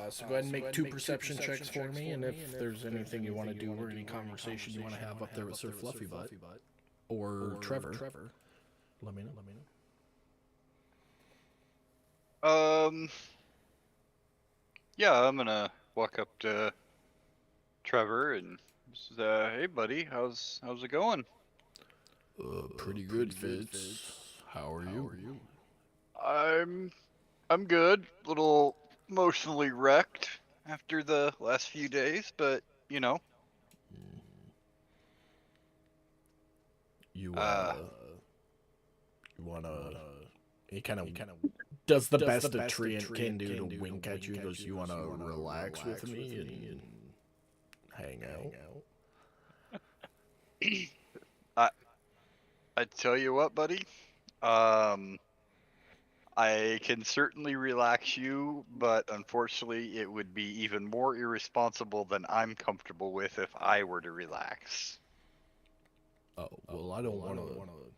So go ahead and make two perception checks for me, and if there's anything you want to do or any conversation you want to have up there with Sir Fluffy Butt or Trevor, let me know. Yeah, I'm gonna walk up to Trevor and just, hey buddy, how's it going? Pretty good, Fitz. How are you? I'm good. Little emotionally wrecked after the last few days, but you know. You wanna? He kind of does the best a tree can do to wink at you. Goes, you wanna relax with me and hang out? I tell you what, buddy. I can certainly relax you, but unfortunately, it would be even more irresponsible than I'm comfortable with if I were to relax. Oh well, I don't want to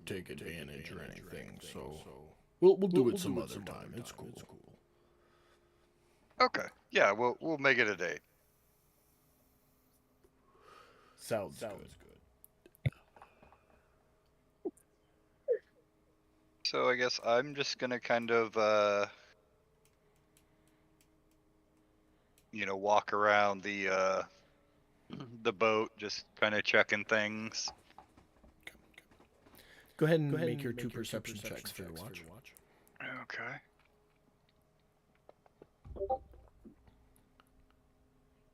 take advantage or anything, so we'll do it some other time. It's cool. Okay. Yeah, we'll make it a date. Sounds good. So I guess I'm just gonna kind of walk around the boat, just kind of checking things. Go ahead and make your two perception checks for your watch. Okay.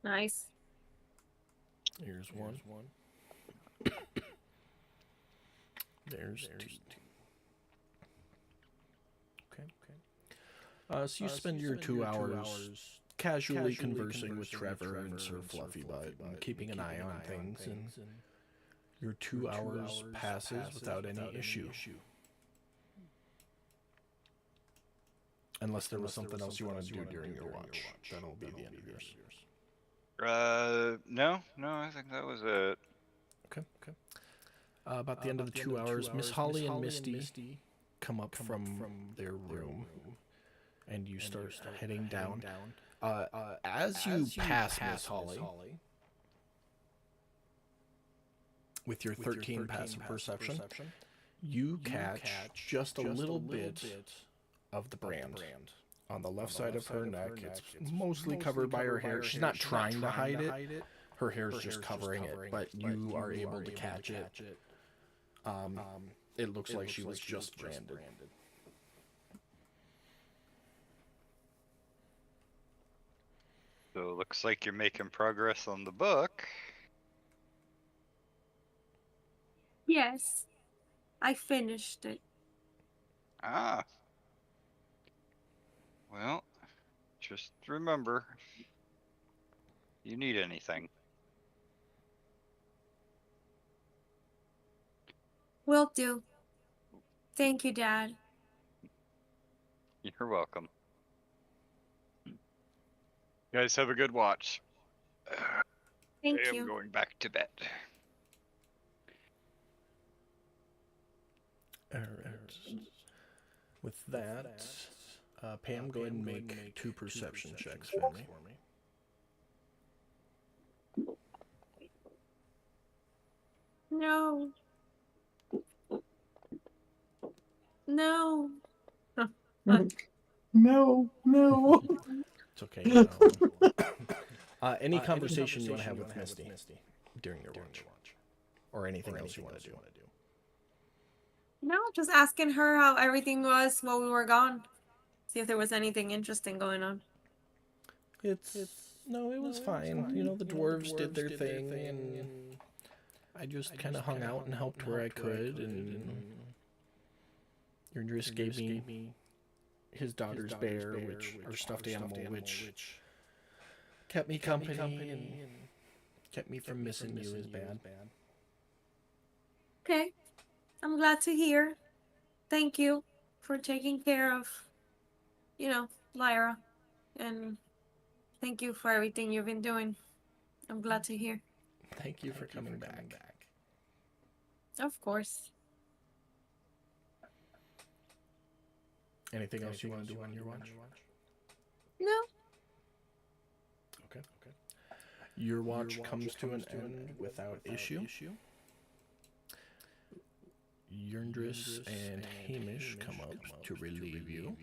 Nice. Here's one. There's two. Okay. So you spend your 2 hours casually conversing with Trevor and Sir Fluffy Butt and keeping an eye on things, and your 2 hours passes without any issue. Unless there was something else you want to do during your watch. That'll be the end of yours. No, I think that was it. Okay. About the end of the 2 hours, Miss Holly and Misty come up from their room, and you start heading down. As you pass Miss Holly, with your 13 passive perception, you catch just a little bit of the brand. On the left side of her neck, it's mostly covered by her hair. She's not trying to hide it. Her hair's just covering it, but you are able to catch it. It looks like she was just branded. So it looks like you're making progress on the book. Yes. I finished it. Ah. Well, just remember, if you need anything. Will do. Thank you, Dad. You're welcome. You guys have a good watch. Thank I am you. going back to bed. Alright. With that, Pam, go ahead and make two perception checks for me. No. No. No. It's okay. Any conversation you want to have with Misty during your watch, or anything else you want to do. No, just asking her how everything was while we were gone. See if there was anything interesting going on. It was fine. You know, the dwarves did their thing, and I just kind of hung out and helped where I could, and Yundris gave me his daughter's bear, which our stuffed animal, which kept me company and kept me from missing you as bad. Okay, I'm glad to hear. Thank you for taking care of, Lyra. And thank you for everything you've been doing. I'm glad to hear. Thank you for coming back. Of course. Anything else you want to do on your watch? No. Okay. Your watch comes to an end without issue. Yundris and Hamish come up to relieve you.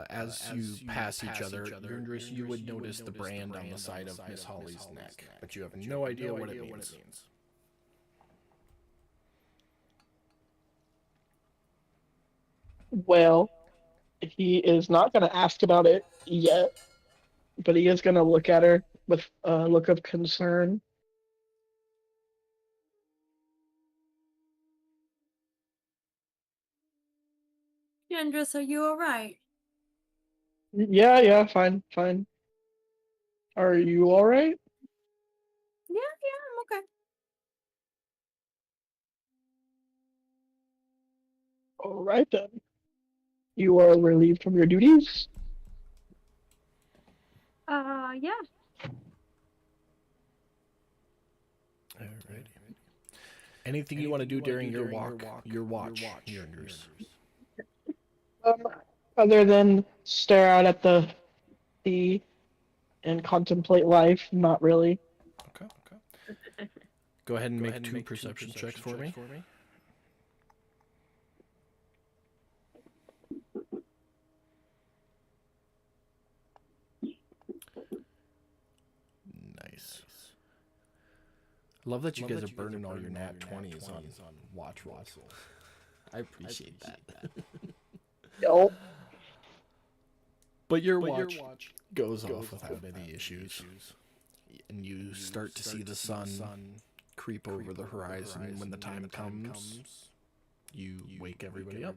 As you pass each other, Yundris, you would notice the brand on the side of Miss Holly's neck, but you have no idea what it means. Well, he is not going to ask about it yet, but he is going to look at her with a look of concern. Yandris, are you alright? Yeah, fine. Are you all right? Yeah, I'm okay. All right then. You are relieved from your duties. Yeah. Alrighty. Anything you want to do during your watch, Yundris? Other than stare out at the sea and contemplate life, not really. Okay. Go ahead and make two perception checks for me. Nice. I love that you guys are burning all your nat 20s on watch rolls. I appreciate that. Yo. But your watch goes off without any issues. And you start to see the sun creep over the horizon. When the time comes, you wake everybody up.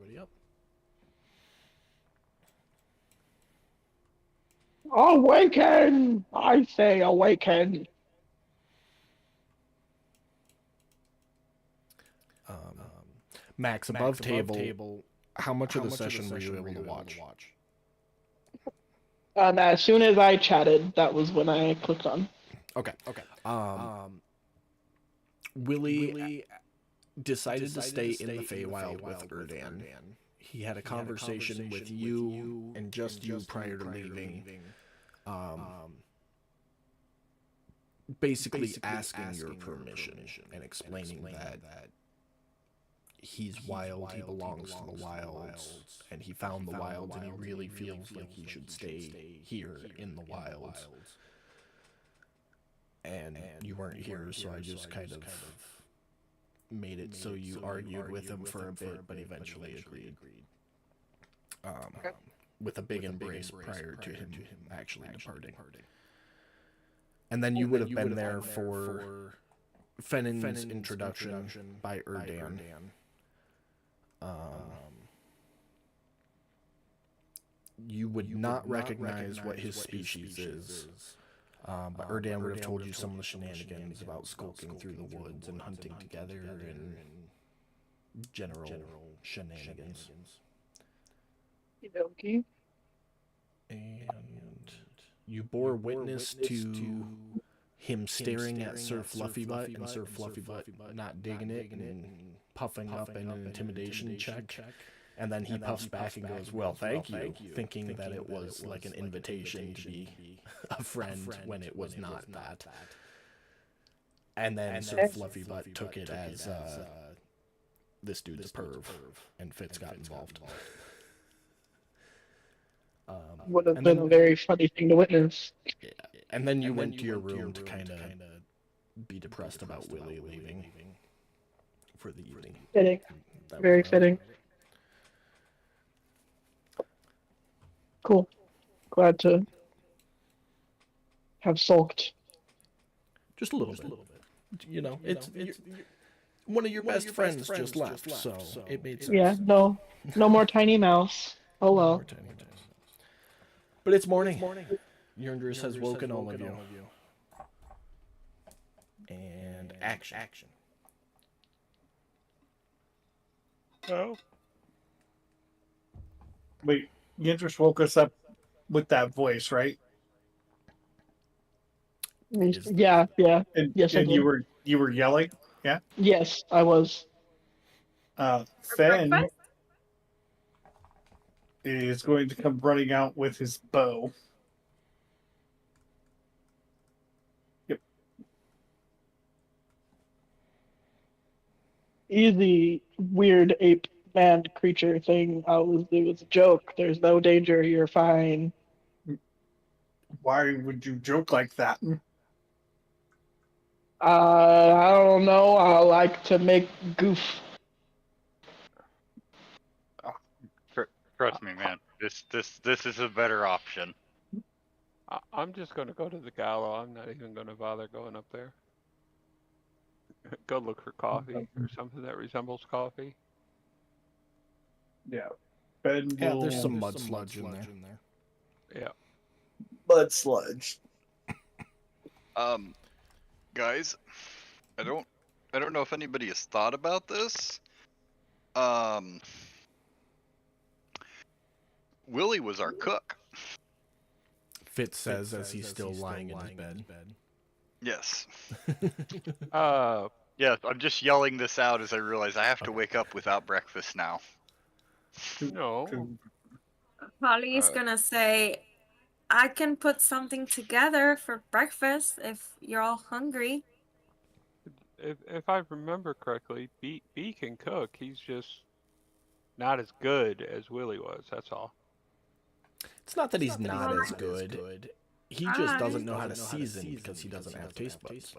Awaken! I say awaken. Max, above table, how much of the session were you able to watch? As soon as I chatted, that was when I clicked on. Okay. Willie decided to stay in the Feywild with Erdan. He had a conversation with you and just you prior to leaving. Basically asking your permission and explaining that he's wild, he belongs to the wilds, and he found the wilds, and he really feels like he should stay here in the wilds. And you weren't here, so I just kind of made it so you argued with him for a bit, but eventually agreed. With a big embrace prior to him actually departing. And then you would have been there for Fennen's introduction by Erdan. You would not recognize what his species is. But Erdan would have told you some of the shenanigans about skulking through the woods and hunting together and general shenanigans. Okay. And you bore witness to him staring at Sir Fluffybutt and Sir Fluffybutt not digging it and puffing up in an intimidation check. And then he puffs back and goes, well, thank you, thinking that it was like an invitation to be a friend when it was not that. And then Sir Fluffybutt took it as, this dude's a perv, and Fitz got involved. Would have And been then- a very funny thing to witness. Yeah. And then you went to your room to kind of be depressed about Willie leaving for the evening. Fitting. That was Very about it. fitting. Cool. Glad to have sulked. Just a little bit. You know, it's one of your best friends just left, so it made sense. Yeah, no more tiny mouse. Oh well. But it's morning. Yurndris has woken all of you. And action. Oh. Wait, Yindris woke us up with that voice, right? Yeah. And, Yes, I and did. you were yelling? Yeah. Yes, I was. For Fen breakfast? is going to come running out with his bow. Yep. Easy, weird ape man creature thing. It was a joke. There's no danger. You're fine. Why would you joke like that? I don't know. I like to make goof. Trust me, man. This is a better option. I'm just going to go to the gala. I'm not even going to bother going up there. Go look for coffee or something that resembles coffee. Yeah. Ben Yeah, will there's some mud sludge in there. Yeah. mud sludge. Guys, I don't know if anybody has thought about this. Willie was our cook. Fitz says as he's still lying in his bed. Yes. Uh, Yes, I'm just yelling this out as I realize I have to wake up without breakfast now. no. Holly is gonna say, I can put something together for breakfast if you're all hungry. If I remember correctly, B can cook. He's just not as good as Willie was. That's all. It's not that he's Not not that as good. He just doesn't know how to season because he doesn't have taste buds.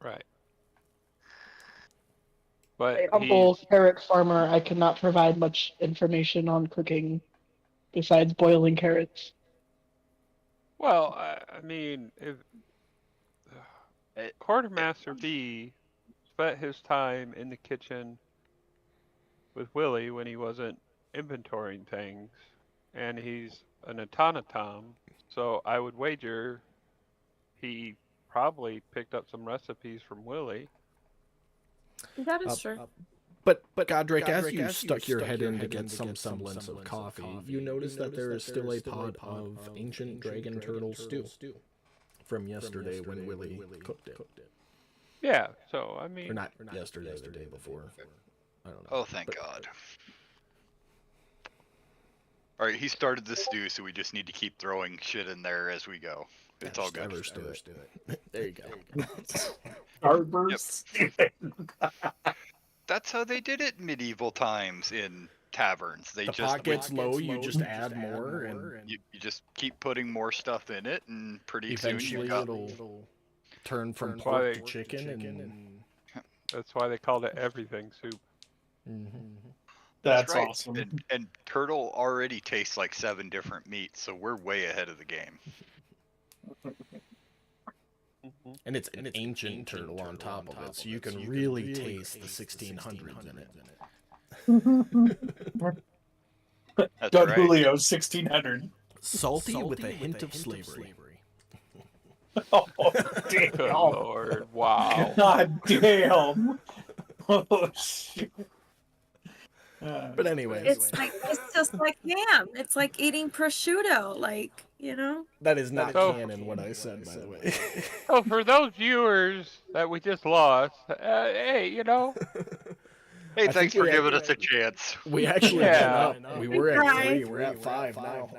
Right. But My uncle, carrot farmer, I cannot provide much information on cooking besides boiling carrots. well, I mean, if It- Quartermaster B spent his time in the kitchen with Willie when he wasn't inventorying things, and he's an automaton, so I would wager he probably picked up some recipes from Willie. That is true. But Godric, as you stuck your head in to get some semblance of coffee, you noticed that there is still a pot of ancient dragon turtle stew from yesterday when Willie cooked it. Yeah, so I mean, Or not yesterday, the day before. I don't know. Oh, thank God. All right, he started the stew, so we just need to keep throwing shit in there as we go. It's all good. Ever stew it. There you go. Starburst. That's how they did it in medieval times in taverns. They The just pot gets low, you just add more, and you just keep putting more stuff in it, and pretty soon eventually you got. it'll turn from why pork to they- chicken, and that's why they called it everything soup. That's right. awesome. And turtle already tastes like 7 different meats, so we're way ahead of the game. and it's an ancient turtle on top of it, so you can really taste the 1600s in it. That's Don right. Julio 1600. Salty with a hint of slavery. Oh, Good damn. Lord, wow. God damn. Oh, shit. But anyways, It's just like ham. It's like eating prosciutto, like, you know? that is not So- canon what I said, by the way. So for those viewers that we just lost, hey, you know, Hey, I thanks think for we giving us a chance. We actually Yeah. went up. We were at tried. 3. We're at 5 now.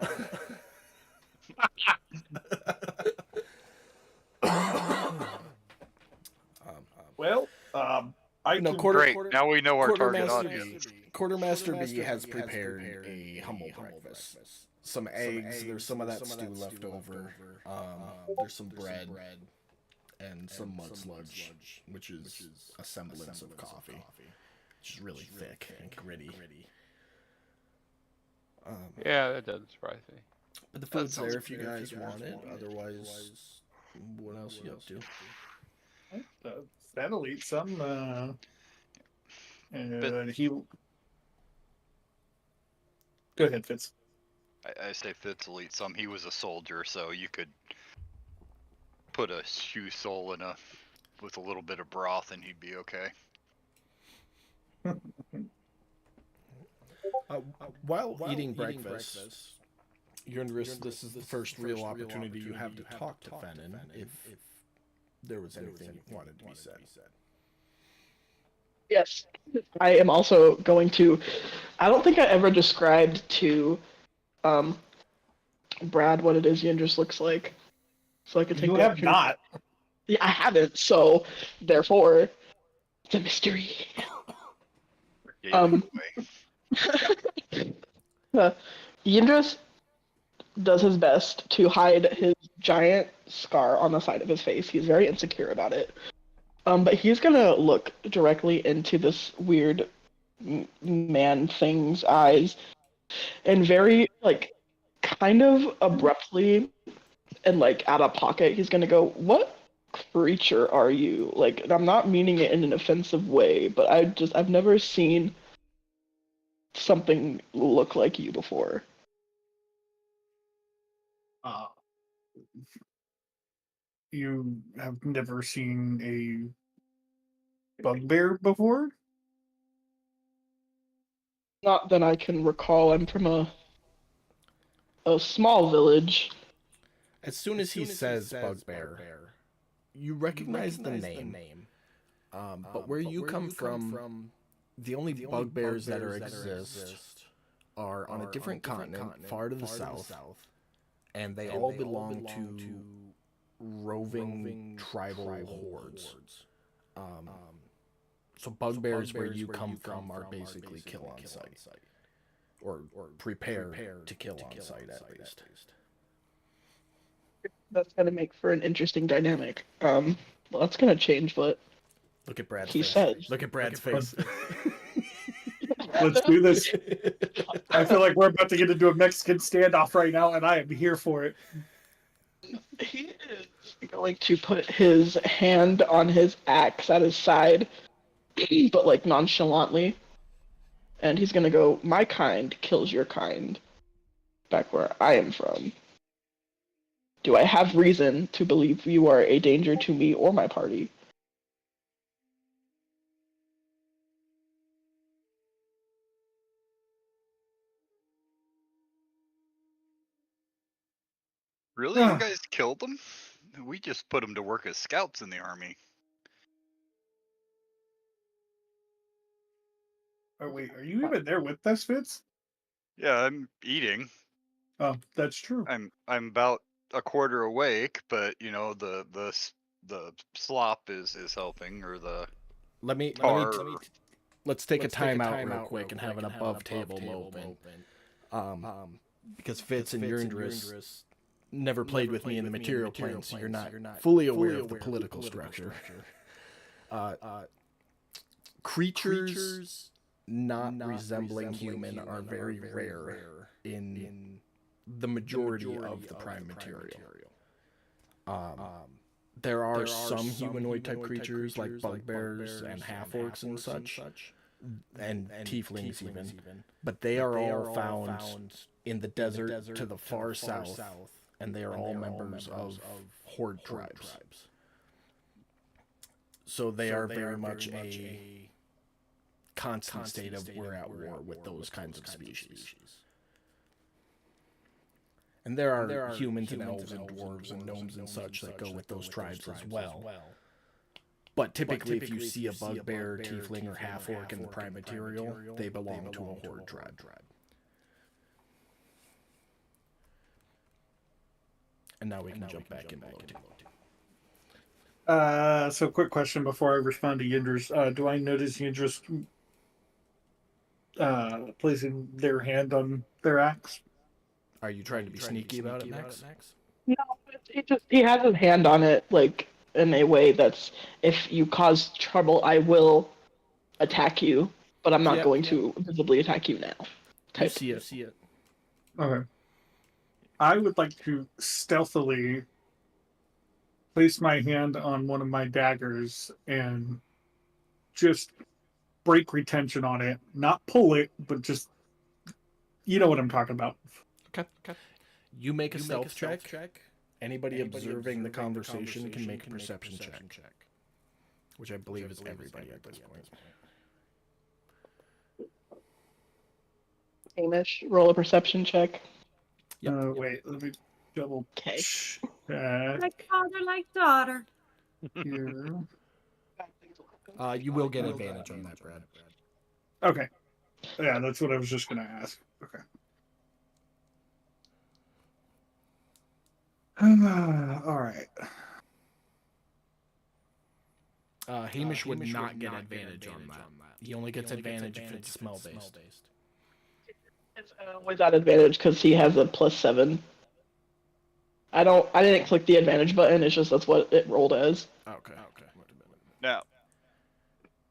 Well, I No, can- Great. Now we know our target Quartermaster audience. Quartermaster B has prepared a humble breakfast. some eggs. There's some of that stew left over. There's some bread and some mud sludge, which is a semblance of coffee, which is really thick and gritty. Yeah, that doesn't surprise me. But the food's there if you guys want it. Otherwise, what else are you up to? That'll eat some. And he. Go ahead, Fitz. I say Fitz will eat some. He was a soldier, so you could put a shoe sole in with a little bit of broth, and he'd be okay. While eating breakfast, Yundris, this is the first real opportunity you have to talk to Fennin if there was anything you wanted to be said. Yes, I am also going to. I don't think I ever described to Brad what it is Yindris looks like, so I could take. You the have opportunity- not. Yeah, I haven't. So therefore, the mystery. Yeah, Yindris does his best to hide his giant scar on the side of his face. He's very insecure about it. But he's gonna look directly into this weird man thing's eyes, and very kind of abruptly and out of pocket, he's gonna go, "What creature are you?" And I'm not meaning it in an offensive way, but I've never seen something look like you before. You have never seen a bugbear before? Not that I can recall. I'm from a small village. As soon as he says bugbear, you recognize the name. But where you come from, the only bugbears that exist are on a different continent, far to the south, and they all belong to roving tribal hordes. So bugbears where you come from are basically kill on sight, or prepare to kill on sight at least. That's gonna make for an interesting dynamic. Well, that's gonna change what Look at Brad's he face. says. Look at Brad's face. Let's do this. I feel like we're about to get into a Mexican standoff right now, and I am here for it. He is going to put his hand on his axe at his side, but nonchalantly, and he's gonna go, "My kind kills your kind, back where I am from. Do I have reason to believe you are a danger to me or my party?" Really? You guys killed them? We just put them to work as scouts in the army. Wait, are you even there with us, Fitz? Yeah, I'm eating. Oh, that's true. I'm about a quarter awake, but the slop is helping, or the let's take a time out real quick and have an above table moment. Because Fitz and Yurndris never played with me in the material plane, so you're not fully aware of the political structure. Creatures not resembling human are very rare in the majority of the prime material. There are some humanoid type creatures like bugbears and half-orcs and such, and tieflings even, but they are all found in the desert to the far south, and they are all members of horde tribes. So they are very much a constant state of we're at war with those kinds of species. And there are humans and elves and dwarves and gnomes and such that go with those tribes as well. But typically, if you see a bugbear, tiefling, or half-orc in the prime material, they belong to a horde tribe. And now we can jump back into low table. So quick question before I respond to Yindris. Do I notice Yindris placing their hand on their axe? Are you trying to be sneaky about it, Max? No, he has his hand on it, like in a way that's, if you cause trouble, I will attack you, but I'm not going to visibly attack you now. You see it. Okay. I would like to stealthily place my hand on one of my daggers and just break retention on it. Not pull it, but just, you know what I'm talking about. Okay. You make a stealth check. Anybody observing the conversation can make a perception check. Which I believe is everybody at this point. Hamish, roll a perception check. Wait, let me double Okay. check Like father, like daughter. here. You will get advantage on that, Brad. Okay. Yeah, that's what I was just going to ask. Okay. All right. Hamish would not get advantage on that. He only gets advantage if it's smell based. It's without advantage because he has a +7. I didn't click the advantage button. It's just that's what it rolled as. Okay.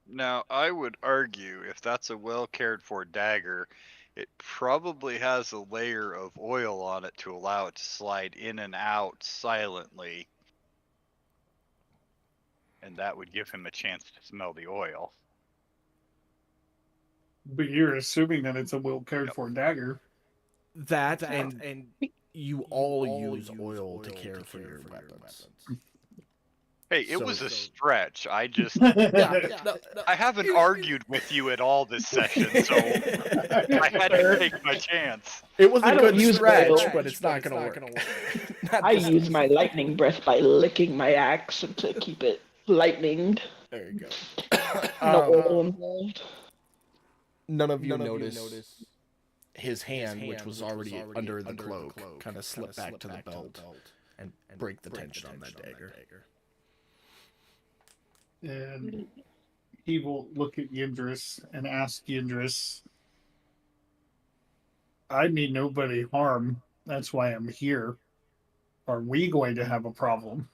Now, I would argue if that's a well cared for dagger, it probably has a layer of oil on it to allow it to slide in and out silently. And that would give him a chance to smell the oil. But you're assuming that it's a well cared for dagger. That and you all use oil to care for your weapons. Hey, it was a stretch. I just No. I haven't argued with you at all this session, so I had to take my chance. It was a good use stretch, oil. but it's not going to work. I use my lightning breath by licking my axe to keep it lightninged. There you go. No oil involved. None of you notice his hand, which was already under the cloak, kind of slip back to the belt and break the tension on that dagger. And he will look at Yindris and ask Yindris, I mean nobody harm. That's why I'm here. Are we going to have a problem?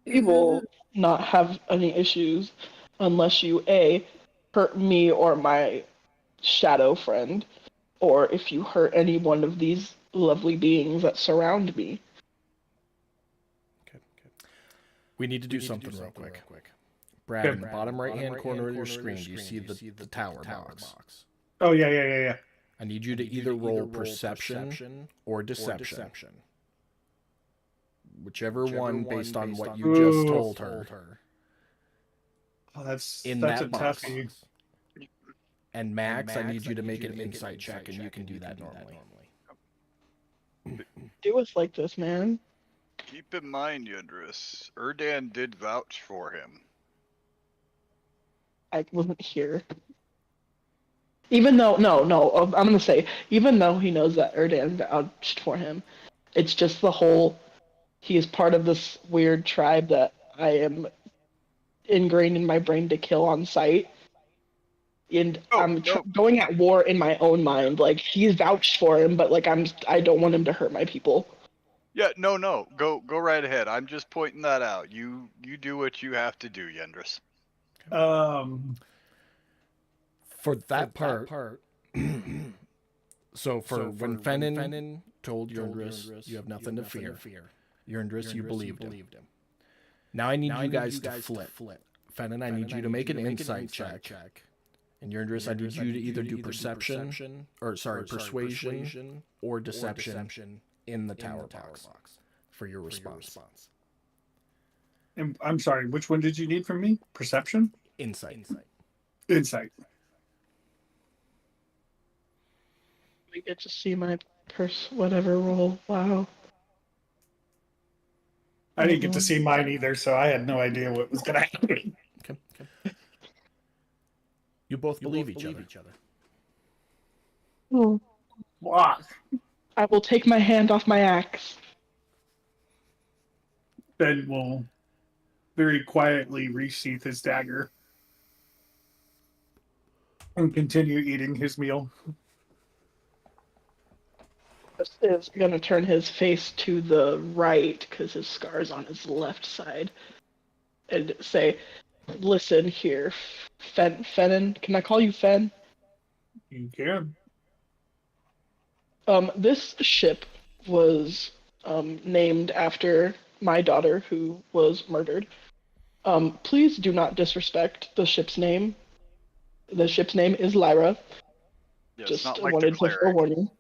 We will not have any issues unless you A, hurt me or my shadow friend, or if you hurt any one of these lovely beings that surround me. Okay. We need to do something real quick. Brad, in the bottom right-hand corner of your screen, do you see the tower box? Oh, yeah. I need you to either roll perception or deception. Whichever one based on what you just told her. Oh, that's In a box. toughie. And Max, I need you to make an insight check, and you can do that normally. Do us like this, man. Keep in mind, Yindris, Erdan did vouch for him. I wasn't here. Even though, I'm going to say, even though he knows that Erdan vouched for him, it's just the whole, he is part of this weird tribe that I am ingrained in my brain to kill on sight. And I'm going at war in my own mind. Like, he's vouched for him, but like I don't want him to hurt my people. Yeah, no. Go right ahead. I'm just pointing that out. You do what you have to do, Yindris. For that part, so for when Fennin told Yindris, you have nothing to fear. Yindris, you believed him. Now I need you guys to flip. Fennin, I need you to make an insight check. And Yindris, I need you to either do persuasion or deception in the tower box for your response. And I'm sorry, which one did you need from me? Perception? Insight. We get to see my whatever roll. Wow. I didn't get to see mine either, so I had no idea what was going to happen. Okay. You both believe each other. Oh. Wow. I will take my hand off my axe. Ben will very quietly resheath his dagger and continue eating his meal. is gonna turn his face to the right because his scar is on his left side and say, "Listen here, Fennon. Can I call you Fen? You can. This ship was named after my daughter who was murdered. Please do not disrespect the ship's name. The ship's name is Lyra. Yeah, it's Just not like the wanted to cleric. forewarn you.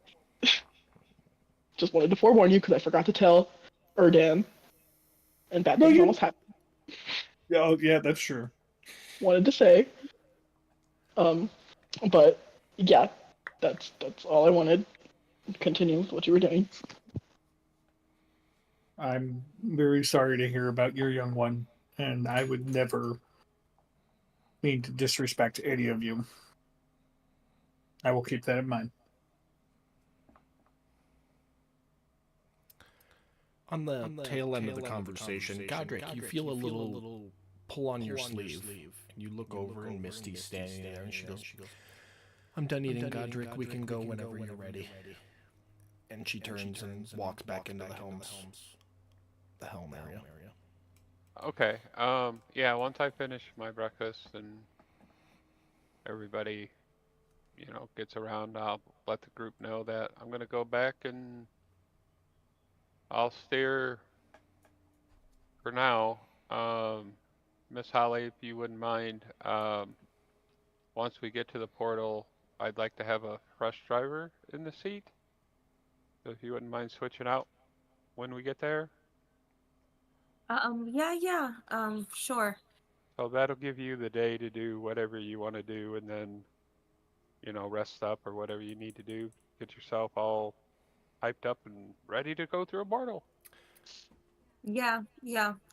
Just wanted to forewarn you because I forgot to tell Erdan, and bad No, things you. almost happened. Oh, yeah, that's true. Wanted to say. Um, but yeah, that's all I wanted. Continue with what you were doing. I'm very sorry to hear about your young one, and I would never mean to disrespect any of you. I will keep that in mind. On the tail end of the conversation, Godric, you feel a little pull on your sleeve. And you look over and Misty's standing there and she goes, I'm done eating, Godric. We can go whenever you're ready. And she turns and walks back into the helm area. Okay. Yeah. Once I finish my breakfast and everybody, gets around, I'll let the group know that I'm gonna go back and I'll steer for now. Miss Holly, if you wouldn't mind, once we get to the portal, I'd like to have a fresh driver in the seat. So if you wouldn't mind switching out when we get there. Yeah. Sure. So that'll give you the day to do whatever you want to do and then, rest up or whatever you need to do. Get yourself all hyped up and ready to go through a portal. Yeah.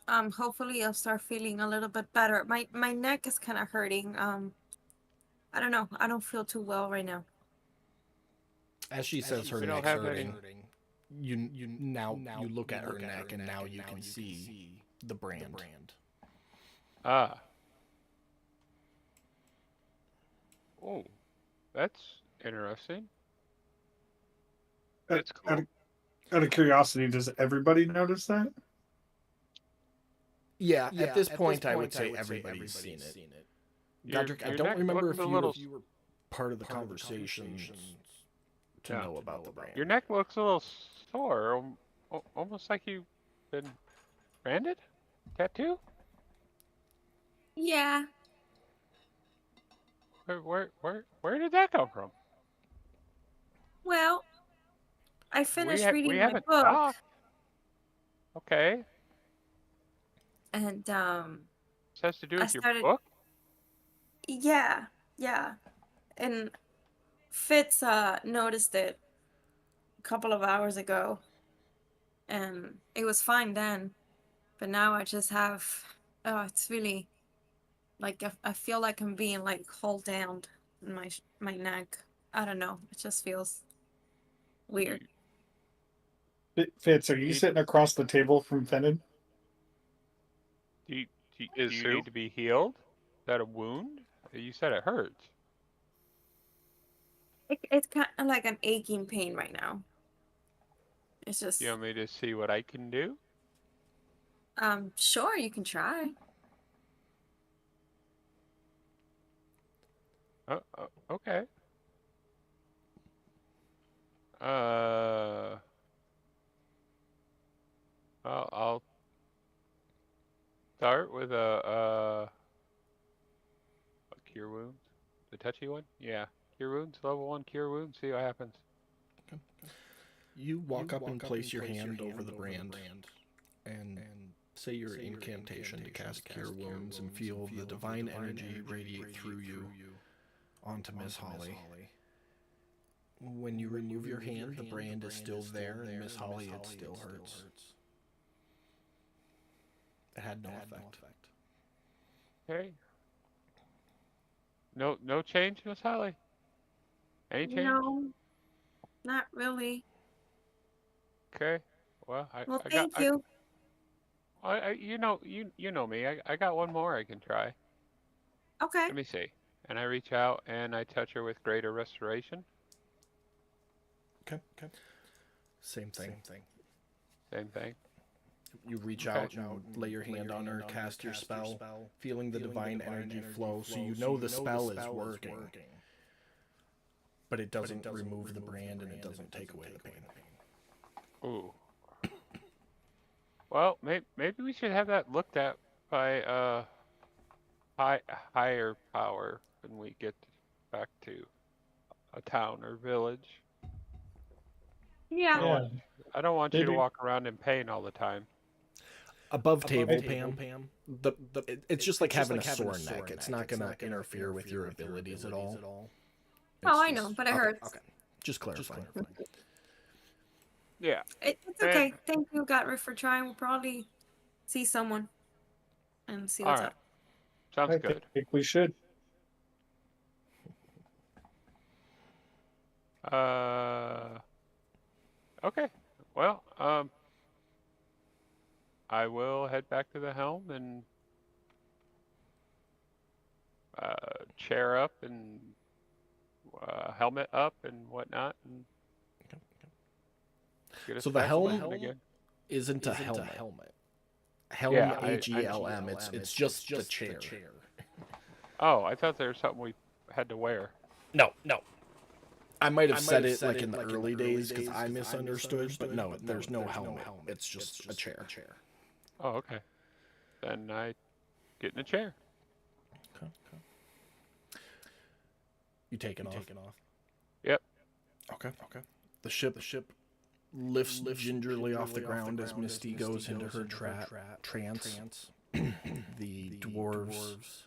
Hopefully I'll start feeling a little bit better. My neck is kind of hurting. I don't know. I don't feel too well right now. As she says her We don't neck's have hurting, any. you look at her neck and now you can see the brand. Ah. Oh, that's interesting. It's cool. Out of curiosity, does everybody notice that? Yeah, at this point, I would say everybody's seen it. Godric, I Your don't neck remember looks if a you little. were part of the conversation to Yeah. know about the brand. Your neck looks a little sore, almost like you've been branded, tattoo. Yeah. Where did that come from? Well, I finished We reading my haven't book talked. Okay, and this has to do I with your started. book. Yeah. And Fitz noticed it a couple of hours ago, and it was fine then. But now I just have. Oh, it's really like I feel like I'm being like hold down in my neck. I don't know. It just feels You, weird. Fitz, are you you, sitting across the table from Fennon? do you, do Is you who? need to be healed? Is that a wound? You said it hurts. It's kind of like an aching pain right now. It's You just want me to see what I can do? sure you can try. Okay. Uh, I'll start with a cure wounds. The touchy one? Yeah. Cure wounds, level 1 cure wounds, see what happens. You walk up and place your hand over the brand and say your incantation to cast Cure Wounds and feel the divine energy radiate through you onto Miss Holly. When you remove your hand, the brand is still there, and Miss Holly, it still hurts. It had no effect. Okay. No change, Miss Holly? Any change? No, not really. Okay. Well, Well, thank you. you know me. I got one more I can try. Okay. Let me see. And I reach out and I touch her with greater restoration. Okay. Same thing. Same thing. You reach Okay. out and lay your hand on her, cast your spell, feeling the divine energy flow, so you know the spell is working. But it doesn't remove the brand and it doesn't take away the pain. Ooh. Well, maybe we should have that looked at by higher power when we get back to a town or village. Yeah. Yeah. I don't want you to Maybe- walk around in pain all the time. Above table, Pam, it's just like having a sore neck. It's not going to interfere with your abilities at all. Oh, I know, but it hurts. Okay. Just clarifying. Yeah. It's okay. Thank you, Godric, for trying. We'll probably see someone and see All what's right. up. Sounds I good. think we should. Okay. Well, I will head back to the helm and chair up and helmet up and whatnot, and get us So the back helm moving again. isn't a helmet. Helm, Yeah, HELM. It's just the chair. Oh, I thought there was something we had to wear. No. I might have said it like in the early days because I misunderstood, but no, there's no helmet. It's just a chair. Oh, okay. Then I get in a chair. Okay. You taking off? Yep. Okay. The ship lifts gingerly off the ground as Misty goes into her trance. The dwarves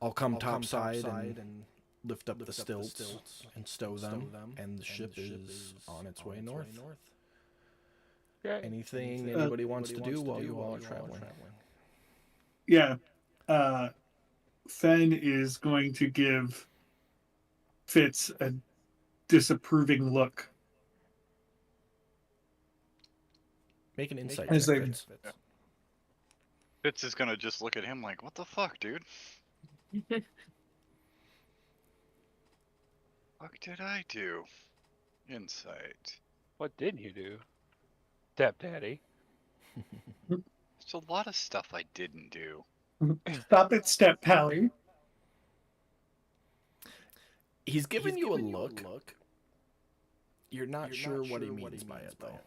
all come topside and lift up the stilts and stow them, and the ship is on its way north. Okay. Anything anybody wants to do while you all are traveling? Yeah. Fen is going to give Fitz a disapproving look. Make an insight As check, they- Fitz. Fitz is gonna just look at him like, what the fuck, dude? Fuck did I do? Insight. What did you do, Stepdaddy? There's a lot of stuff I didn't do. Stop it, Step Pally. He's giving you a look. You're not sure what he means by it, though.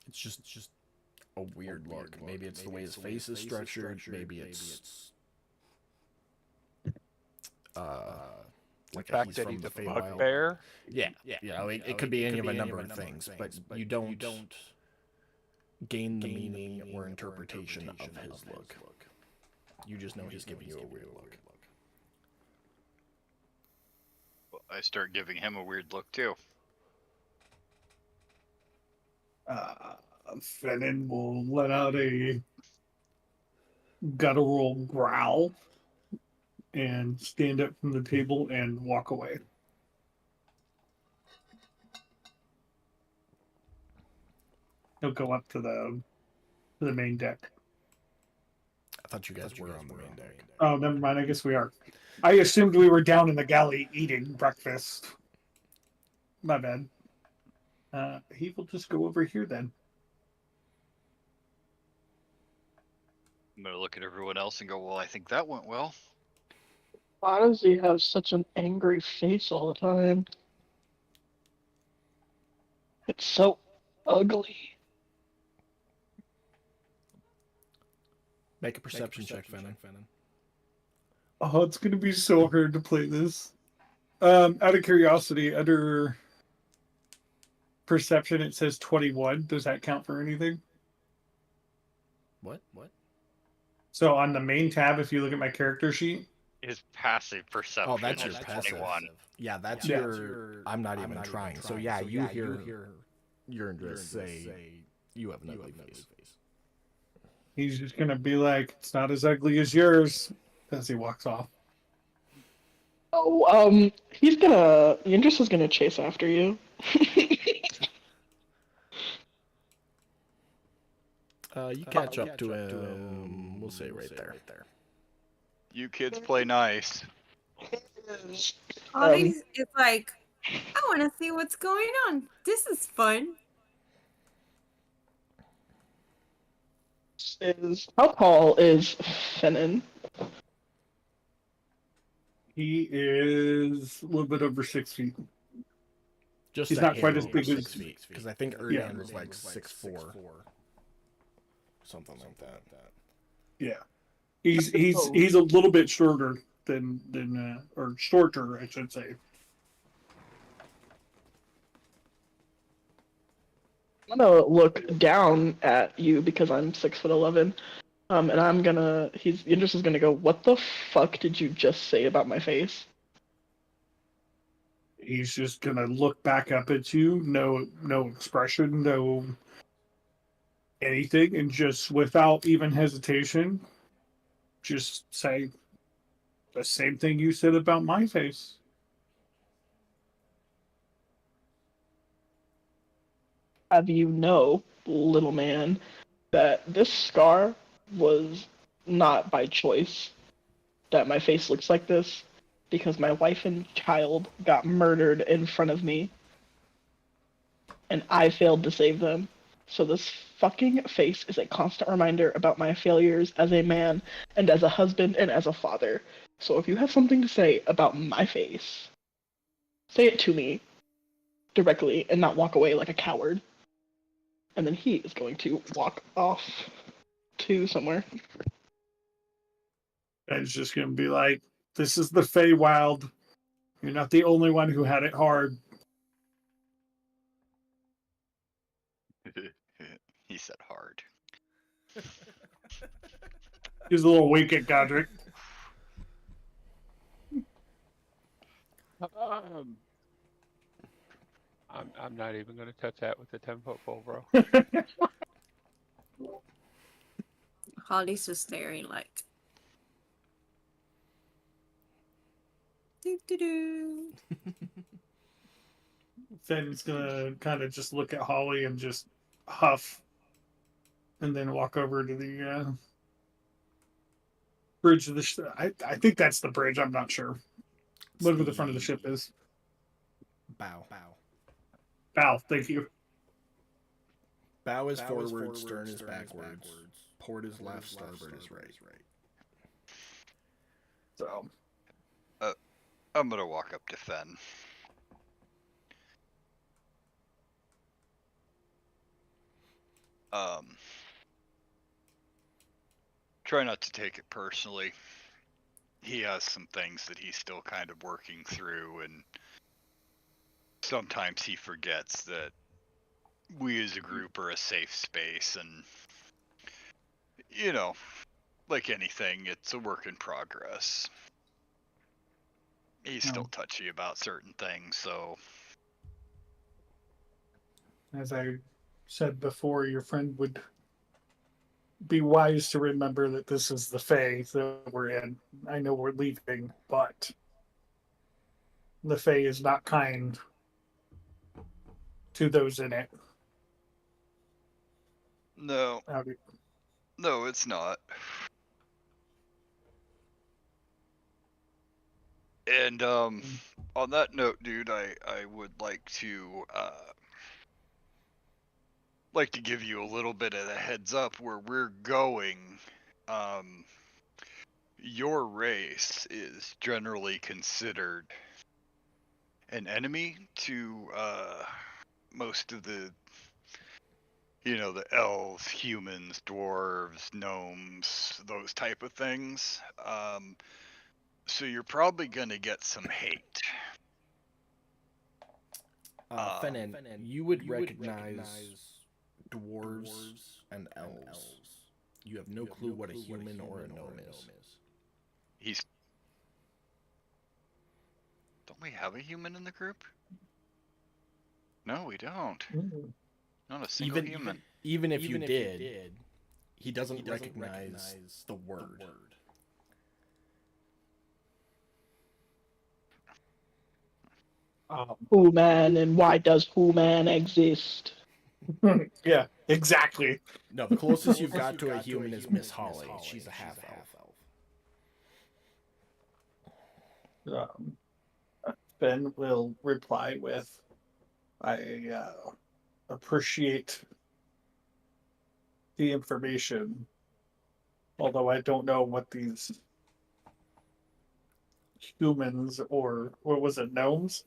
It's just a weird look. Maybe it's the way his face is structured. Maybe it's like The fact he's that from he's the a Feywild. bugbear. Yeah. You know, it could be any of a number of things, but you don't gain the meaning or interpretation of his look. You just know he's giving you a weird look. I start giving him a weird look too. Fennin will let out a guttural growl and stand up from the table and walk away. He'll go up to the main deck. I thought you guys were on the main deck. Oh, never mind. I guess we are. I assumed we were down in the galley eating breakfast. My bad. He will just go over here then. I'm gonna look at everyone else and go, well, I think that went well. Why does he have such an angry face all the time? It's so ugly. Make a perception check, Fennin. Oh, it's gonna be so hard to play this. Out of curiosity, under perception, it says 21. Does that count for anything? What? So on the main tab, if you look at my character sheet, His passive perception Oh, that's your is passive. 21. Yeah, that's Yeah. your. I'm not even trying. So yeah, you hear Yurndris say you have an ugly face. he's just gonna be like, "It's not as ugly as yours," as he walks off. Oh, Yindris is gonna chase after you. You catch up to him. We'll say right there. You kids play nice. Ollie's is like I want to see what's going on. This is fun. Is how tall is Fennon? He is a little bit over 6 feet. Just He's a not hair quite as over big as 6 feet, because I think Yeah. Erdan was like 6'4", something like that. Yeah. He's a little bit shorter than or shorter, I should say. I'm gonna look down at you because I'm 6'11". And I'm gonna. Yindris is gonna go. What the fuck did you just say about my face? He's just gonna look back up at you, no expression, no anything, and just without even hesitation, just say the same thing you said about my face. Have you know, little man, that this scar was not by choice. That my face looks like this because my wife and child got murdered in front of me, and I failed to save them. So this fucking face is a constant reminder about my failures as a man and as a husband and as a father. So if you have something to say about my face, say it to me directly and not walk away like a coward. And then he is going to walk off to somewhere. And it's just gonna be like, this is the Feywild. You're not the only one who had it hard. He said hard. He's a little weak at Godric. I'm not even gonna touch that with a 10-foot pole, bro. Holly's just staring like. Do. Finn's gonna kind of just look at Holly and just huff, and then walk over to the bridge of the. I think that's the bridge. I'm not sure. Whatever the front of the ship is. Bow. Bow. Thank you. Bow is forward, stern is backwards, port is left, starboard is right. So I'm gonna walk up to Fen. Try not to take it personally. He has some things that he's still kind of working through, and sometimes he forgets that we as a group are a safe space, and like anything, it's a work in progress. He's still touchy about certain things, so as I said before, your friend would be wise to remember that this is the Fae that we're in. I know we're leaving, but the Fae is not kind to those in it. no, it's not. And on that note, dude, I would like to give you a little bit of a heads up where we're going. Your race is generally considered an enemy to most of the the elves, humans, dwarves, gnomes, those type of things. So you're probably gonna get some hate. Fennon, you would recognize dwarves and elves. You have no clue what a human or a gnome is. Don't we have a human in the group? No, we don't. Not a single human. Even if you did, he doesn't recognize the word. Who man and why does who man exist? Yeah, exactly. No, the closest you've got to a human is Miss Holly. She's a half-elf. Ben will reply with, I appreciate the information, although I don't know what these humans, or what was it, gnomes?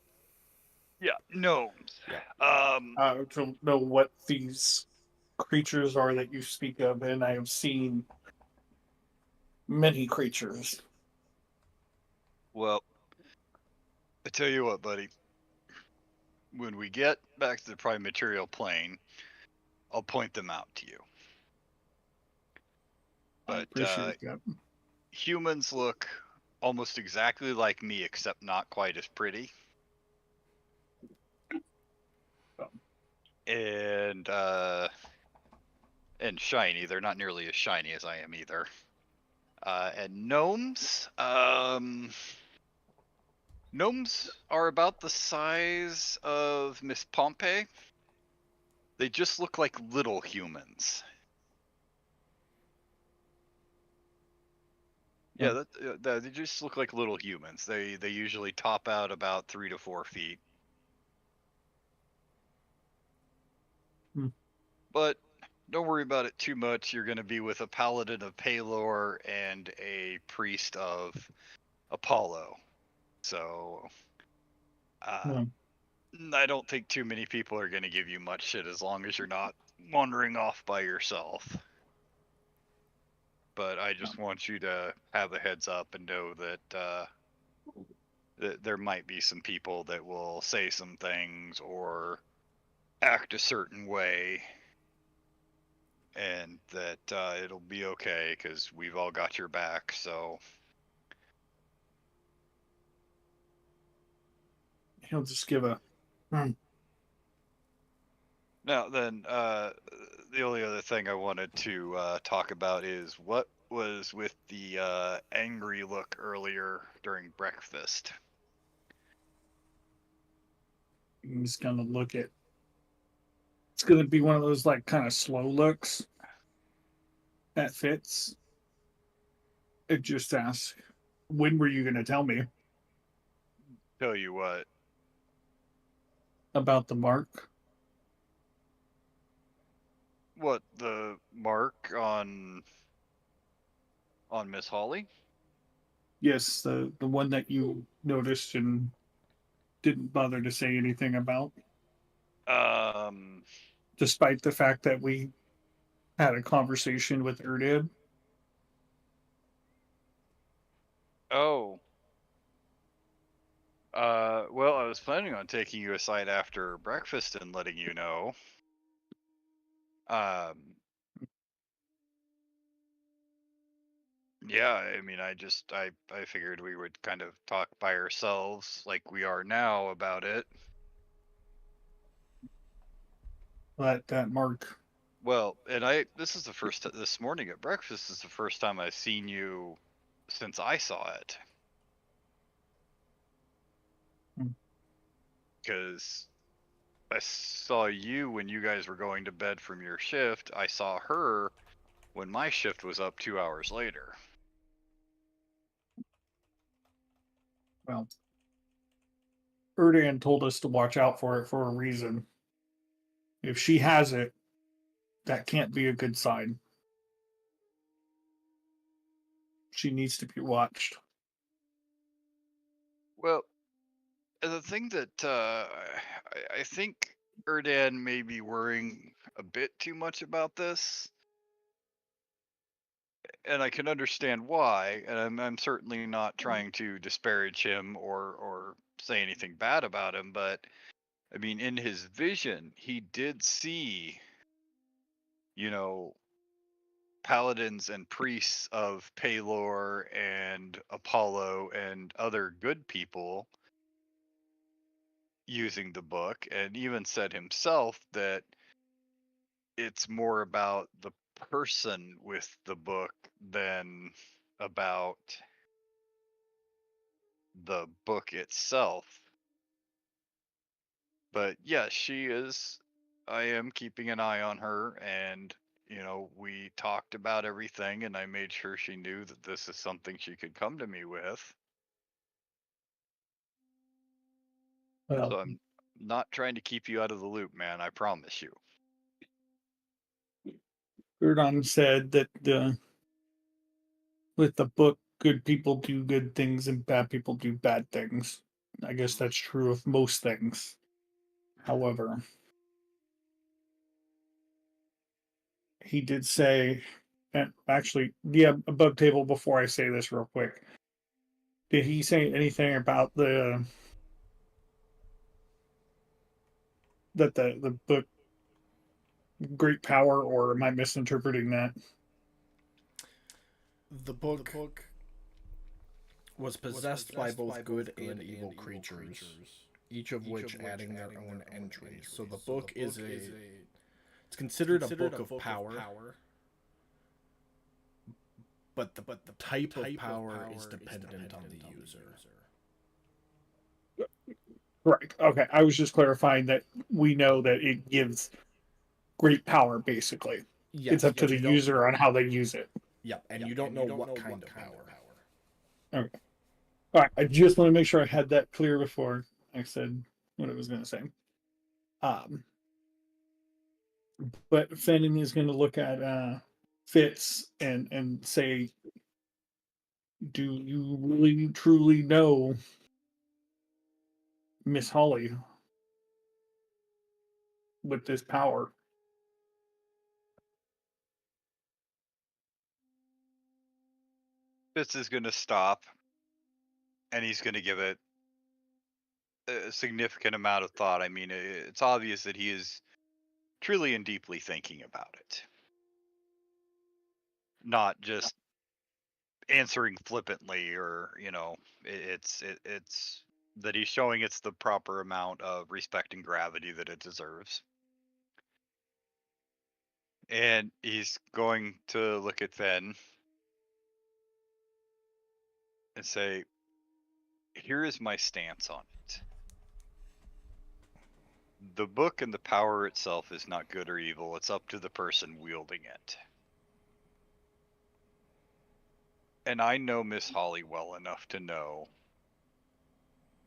Yeah, gnomes. Yeah. I don't know what these creatures are that you speak of, and I have seen many creatures. Well, I tell you what, buddy. When we get back to the prime material plane, I'll point them out to you. I But appreciate that. humans look almost exactly like me, except not quite as pretty. And shiny. They're not nearly as shiny as I am either. And gnomes are about the size of Miss Pompey. They just look like little humans. Yeah, they just look like little humans. They usually top out about 3 to 4 feet. Hmm. But don't worry about it too much. You're going to be with a paladin of Palor and a priest of Apollo. So Yeah. I don't think too many people are going to give you much shit as long as you're not wandering off by yourself. But I just want you to have a heads up and know that that there might be some people that will say some things or act a certain way, and that it'll be okay because we've all got your back. So He'll just give a. Hmm. now then, the only other thing I wanted to talk about is what was with the angry look earlier during breakfast. He's gonna look at. It's gonna be one of those like kind of slow looks that fits. It just asks, "When were you gonna tell me Tell you what, about the mark?" what the mark on Miss Holly? Yes, the one that you noticed and didn't bother to say anything about, Um. despite the fact that we had a conversation with Erdib. Oh. Well, I was planning on taking you aside after breakfast and letting you know. Um. Yeah, I mean, I figured we would kind of talk by ourselves like we are now about it. But that mark, Well, and this is the first this morning at breakfast is the first time I've seen you since I saw it. Hmm. Because I saw you when you guys were going to bed from your shift. I saw her when my shift was up 2 hours later. well, Erdan told us to watch out for it for a reason. If she has it, that can't be a good sign. She needs to be watched. Well, the thing that I think Erdan may be worrying a bit too much about this, and I can understand why. And I'm certainly not trying to disparage him or say anything bad about him, but I mean, in his vision, he did see, you know, paladins and priests of Palor and Apollo and other good people using the book, and even said himself that it's more about the person with the book than about the book itself. But yes, she is. I am keeping an eye on her, and we talked about everything, and I made sure she knew that this is something she could come to me with. Well, So I'm not trying to keep you out of the loop, man. I promise you. Gurdon said that with the book, good people do good things and bad people do bad things. I guess that's true of most things. However, he did say, and actually, yeah, above table, before I say this real quick, did he say anything about the book great power, or am I misinterpreting that? The book was possessed by both good and evil creatures, each of which adding their own entries. So the book is it's considered a book of power, but the type of power is dependent on the user. Right. Okay. I was just clarifying that we know that it gives great power, basically. It's Yes, up to but the you don't. user on how they use it. Yep, and you don't know what kind of power. Okay. All right. I just want to make sure I had that clear before I said what I was going to say. Um, but Fenton is going to look at Fitz and say, "Do you really truly know Miss Holly with this power?" Fitz is going to stop, and he's going to give it a significant amount of thought. I mean, it's obvious that he is truly and deeply thinking about it, not just answering flippantly, or it's that he's showing it's the proper amount of respect and gravity that it deserves. And he's going to look at Fen and say, here is my stance on it. The book and the power itself is not good or evil. It's up to the person wielding it. And I know Miss Holly well enough to know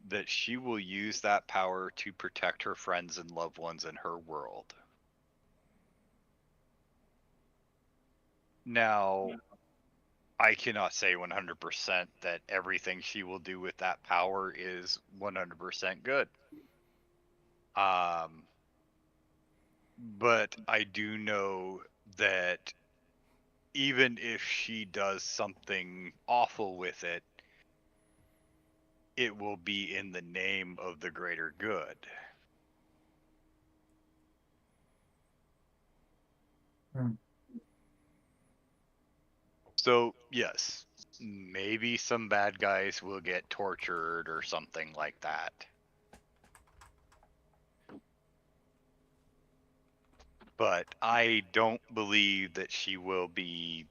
that she will use that power to protect her friends and loved ones in her world. Now, I cannot say 100% that everything she will do with that power is 100% good. But I do know that even if she does something awful with it, it will be in the name of the greater good. Hmm. So, yes, maybe some bad guys will get tortured or something like that. But I don't believe that she will be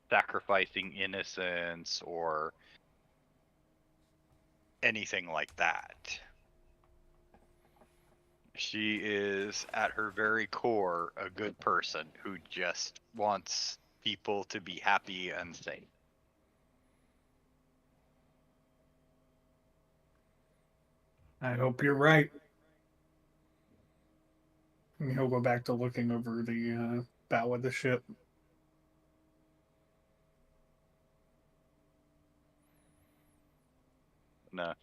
sacrificing innocence or anything like that. She is, at her very core, a good person who just wants people to be happy and safe. I hope you're right. And he'll go back to looking over the bow of the ship. And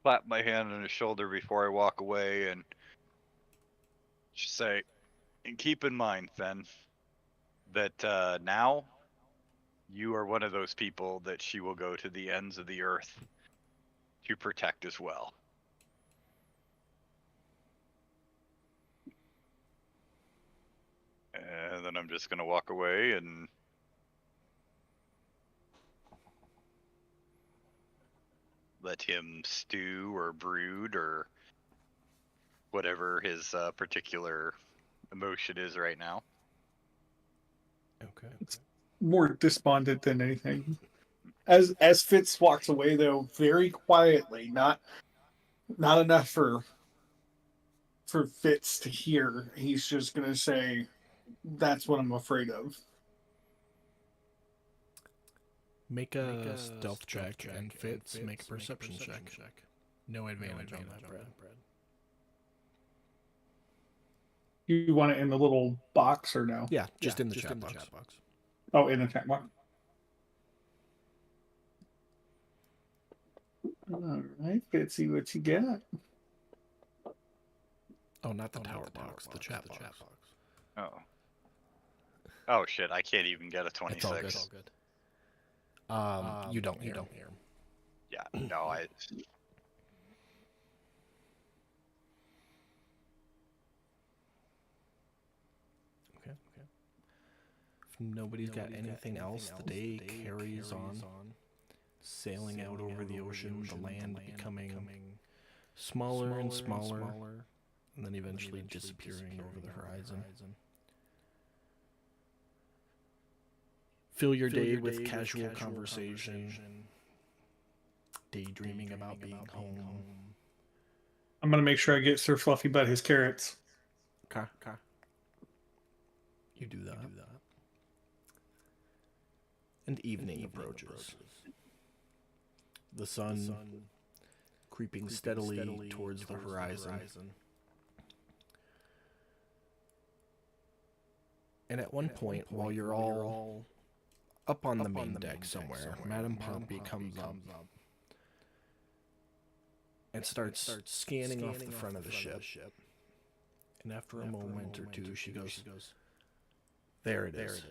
clap my hand on his shoulder before I walk away and just say, and keep in mind, Fen, that now you are one of those people that she will go to the ends of the earth to protect as well. And then I'm just going to walk away and let him stew or brood or whatever his particular emotion is right now. Okay. More despondent than anything. As Fitz walks away, though, very quietly, not enough for Fitz to hear. He's just gonna say, "That's what I'm afraid of." Make a stealth check, and Fitz make a perception check. No advantage on that, Brad. You want it in the little box or no? Yeah, just in the chat box. Oh, in the chat box. All right, let's see what you got. Oh, not the tower box, the chat box. Oh. Oh shit! I can't even get a 26. It's all good. It's all good. You don't hear him. Yeah. No, I. Okay. If nobody's got anything else, the day carries on, sailing out over the ocean, the land becoming smaller and smaller, and then eventually disappearing over the horizon. Fill your day with casual conversation, daydreaming about being home. I'm gonna make sure I get Sir Fluffy Butt his carrots. Okay. You do that. And evening approaches. The sun creeping steadily towards the horizon. And at one point, while you're all up on the main deck somewhere, Madame Pompey comes up and starts scanning off the front of the ship. And after a moment or two, she goes, "There it is."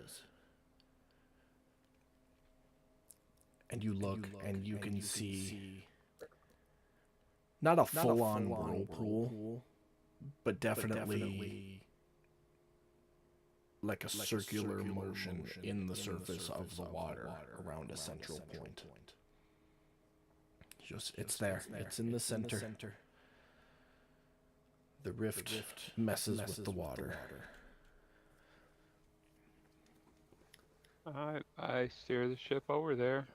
And you look, and you can see not a full-on whirlpool, but definitely like a circular motion in the surface of the water around a central point. It's there. It's in the center. The rift messes with the water. I steer the ship over there.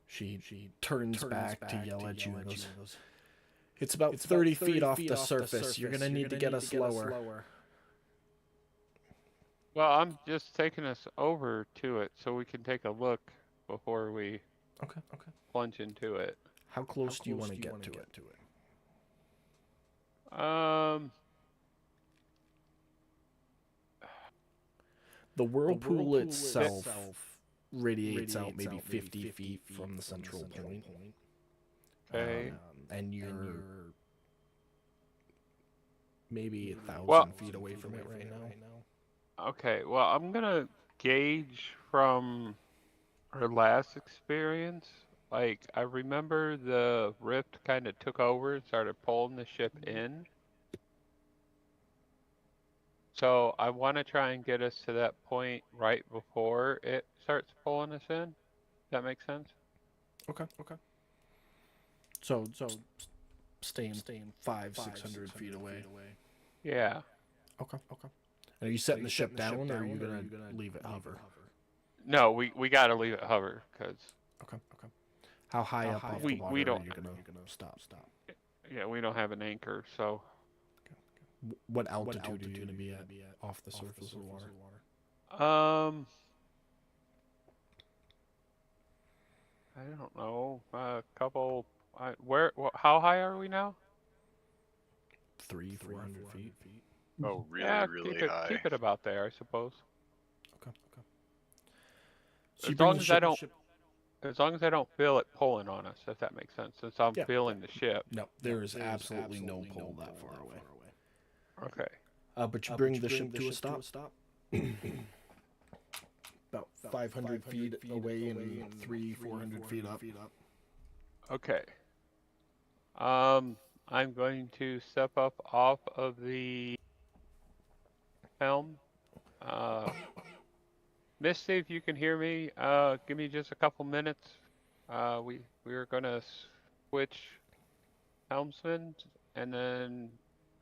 She turns back to yell at you and goes, "It's about 30 feet off the surface. You're gonna need to get us lower." Well, I'm just taking us over to it so we can take a look before we Okay. plunge into it. How close do you want to get to it? The whirlpool itself radiates out maybe 50 feet from the central point. Okay. And you're maybe 1,000 feet away from it right now. Okay, well, I'm gonna gauge from her last experience. Like, I remember the rift kind of took over and started pulling the ship in. So I want to try and get us to that point right before it starts pulling us in. Does that make sense? Okay. So staying 500-600 feet away. Yeah. Okay. Are you setting the ship down, or are you gonna leave it hover? No, we gotta leave it hover, because... Okay. How high up off the water we don't, are you gonna stop? Yeah, we don't have an anchor, so... What altitude are you gonna be at off the surface of the water? I don't know. A couple... how high are we now? 300-400 feet. Oh, really, Yeah, really keep high. keep it about there, I suppose. Okay. So as long as I don't feel it pulling on us, if that makes sense, since I'm feeling the ship. No, there is absolutely no pull that far away. Okay. But you bring the ship to a stop. About 500 feet away and 300-400 feet up. Okay. I'm going to step up off of the helm. Misty, if you can hear me, give me just a couple minutes. We're gonna switch helmsmen and then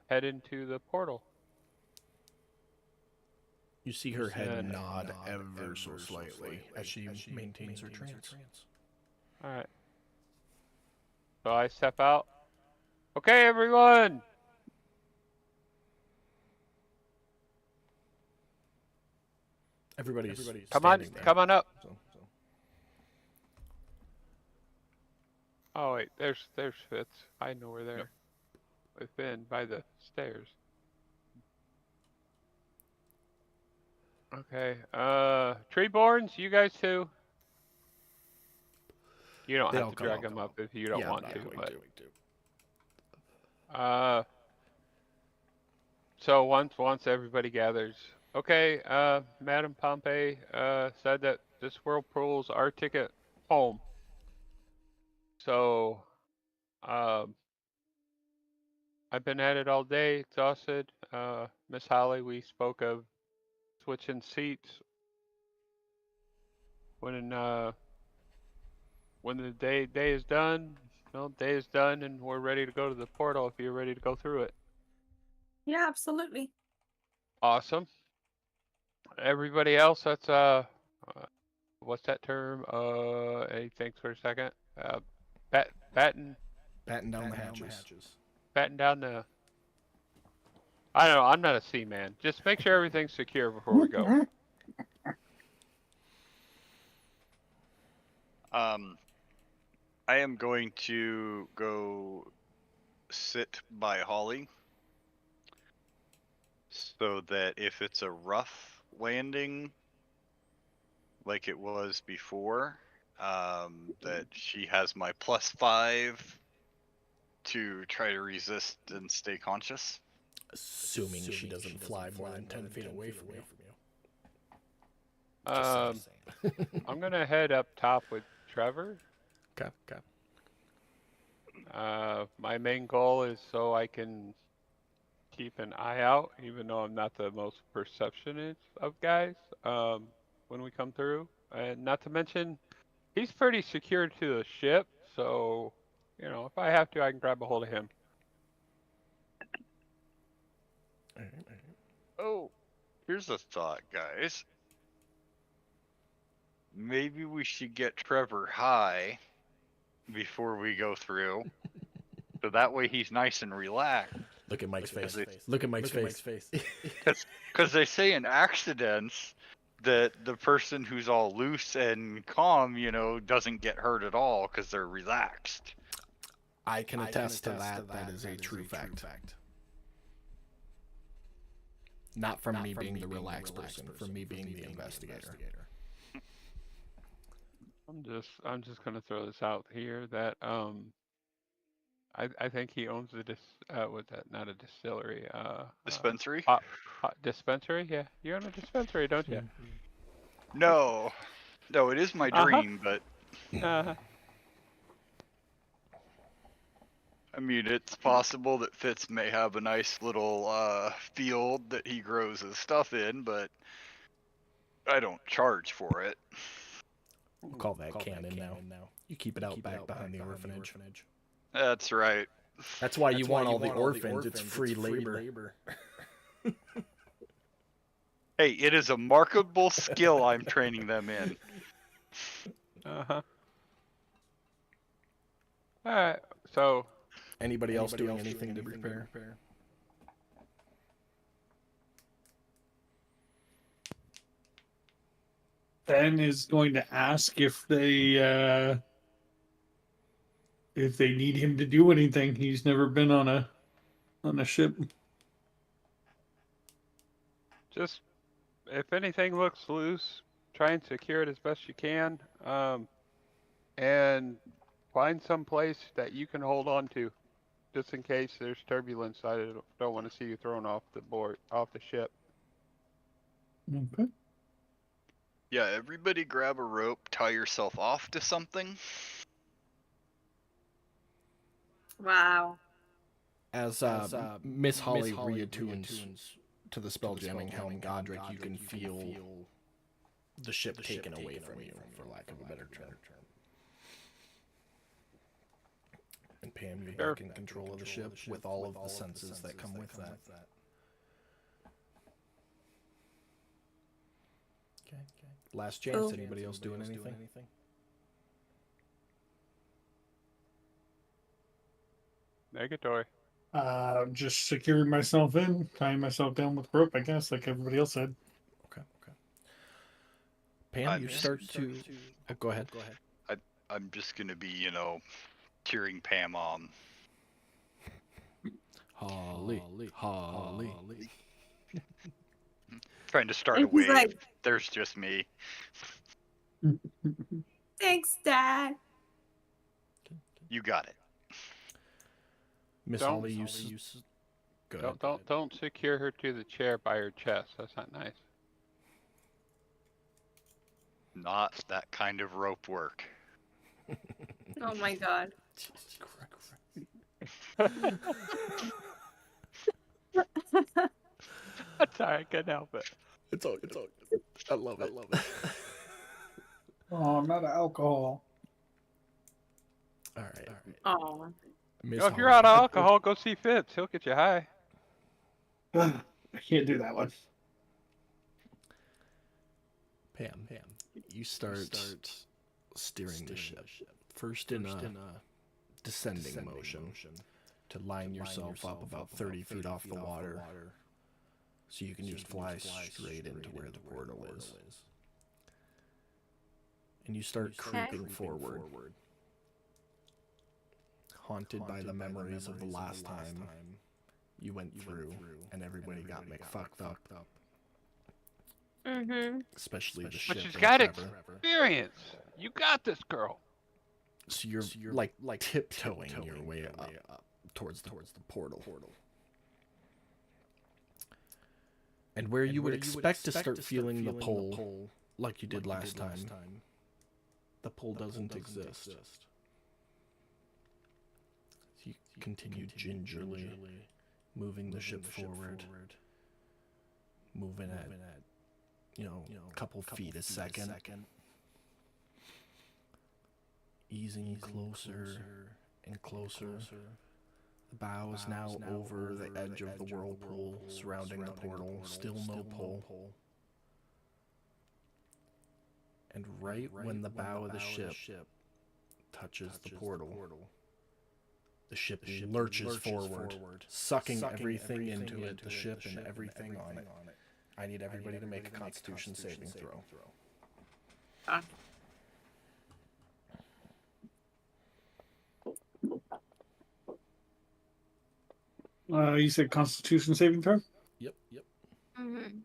head into the portal. You see her head nod ever so slightly as she maintains her trance. All right. So I step out. Okay, everyone. Everybody's come on up. So. Oh wait, there's Fitz. I know we're there. with Finn by the stairs. Okay. Treeborns, you guys too. You don't have to drag them up if you don't want to, but so once everybody gathers. Okay, Madam Pompey said that this whirlpool's our ticket home. So I've been at it all day, exhausted. Miss Holly, we spoke of switching seats when the day is done. Well, day is done, and we're ready to go to the portal. If you're ready to go through it. Yeah, absolutely. Awesome. Everybody else, that's what's that term? Hey, thanks for a second. Batten down the hatches. batten down the. I don't know. I'm not a seaman. Just make sure everything's secure before we go. I am going to go sit by Holly so that if it's a rough landing like it was before, that she has my +5 to try to resist and stay conscious. Assuming she doesn't fly more than 10 feet away from you. I'm gonna head up top with Trevor. Okay. My main goal is so I can keep an eye out, even though I'm not the most perceptionist of guys, when we come through. And not to mention, he's pretty secure to the ship, so, if I have to, I can grab a hold of him. Oh, here's a thought, guys. Maybe we should get Trevor high before we go through, so that way he's nice and relaxed. Look at Mike's face. Look at Mike's face. Because they say in accidents that the person who's all loose and calm, doesn't get hurt at all because they're relaxed. I can attest to that. That is a true fact. Not from me being the relaxed person, from me being the investigator. I'm just gonna throw this out here that I think he owns what's that? Not a distillery. Dispensary? Dispensary? Yeah, you own a dispensary, don't you? No, it is my dream, but I mean, it's possible that Fitz may have a nice little field that he grows his stuff in, but I don't charge for it. We'll call that canon now. You keep it out back behind the orphanage. That's right. That's why you want all the orphans. It's free labor. Hey, it is a marketable skill I'm training them in. Alright, so Anybody else doing anything to prepare? Ben is going to ask if they need him to do anything. He's never been on a ship. just if anything looks loose, try and secure it as best you can, and find some place that you can hold on to, just in case there's turbulence. I don't want to see you thrown off the ship. Okay. Yeah, everybody grab a rope, tie yourself off to something. Wow. As Miss Holly reattunes to the spell jamming helm, Godric, you can feel the ship taken away from you, for lack of a better term. And Pam, you're back in control of the ship with all of the senses that come with that. Okay. Last chance. Anybody else doing anything? Negatory. Just securing myself in, tying myself down with rope, I guess, like everybody else said. Okay. Pam, you start to... Oh, go ahead. I'm just gonna be, cheering Pam on. Holly, Holly. Trying to start a And he's wave. like, There's just me. thanks, Dad. You got it. Miss Don't- Holly, go ahead. Don't secure her to the chair by her chest. That's not nice. Not that kind of rope work. Oh my God. Jesus Christ. I'm sorry, I couldn't help it. It's all good. I love it. Oh, not alcohol. All right. Oh. Miss Yo, if you're Holly. out of alcohol, go see Fitz. He'll get you high. I can't do that one. Pam, you start steering the ship. First in a descending motion to line yourself up about 30 feet off the water so you can just fly straight into where the portal is. And you start creeping forward, haunted by the memories of the last time you went through and everybody got fucked up. Mm-hmm. Especially the ship. But she's and got Trevor. experience. You got this, girl. So you're like tiptoeing your way up towards the portal. And where you would expect to start feeling the pull like you did last time, the pull doesn't exist. So you continue gingerly moving the ship forward, moving at a couple feet a second. Easing closer and closer. The bow is now over the edge of the whirlpool surrounding the portal. Still no pull. And right when the bow of the ship touches the portal, the ship lurches forward, sucking everything into it, the ship and everything on it. I need everybody to make a Constitution saving throw. You said Constitution saving throw? Yep. Mm-hmm.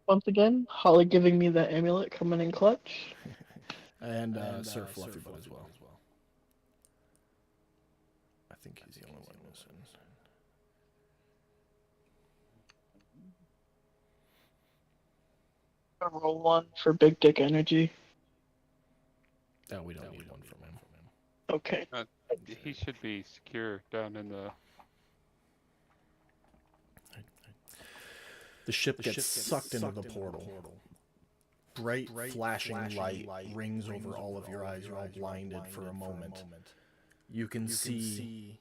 Once again, Holly giving me the amulet coming in clutch. And Sir Fluffybutt as well. I think he's the only one missing. Roll one for big dick energy. No, we don't need one from him. Okay. He should be secure down in the. The ship gets sucked into the portal. Bright flashing light rings over all of your eyes. You're all blinded for a moment. You can see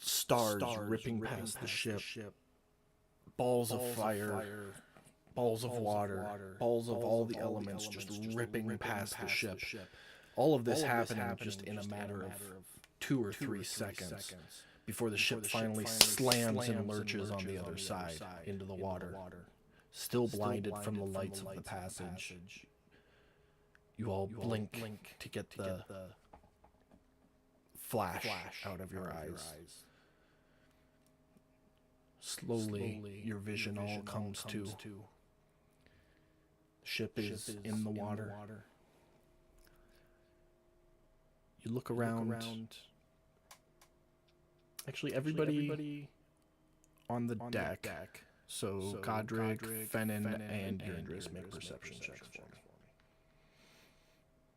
stars ripping past the ship. Balls of fire. Balls of water. Balls of all the elements just ripping past the ship. All of this happening just in a matter of 2 or 3 seconds before the ship finally slams and lurches on the other side into the water. Still blinded from the lights of the passage. You all blink to get the flash out of your eyes. Slowly, your vision all comes to. Ship is in the water. You look around. Actually, everybody on the deck. So Godric, Fennin, and Yundris make perception checks for me.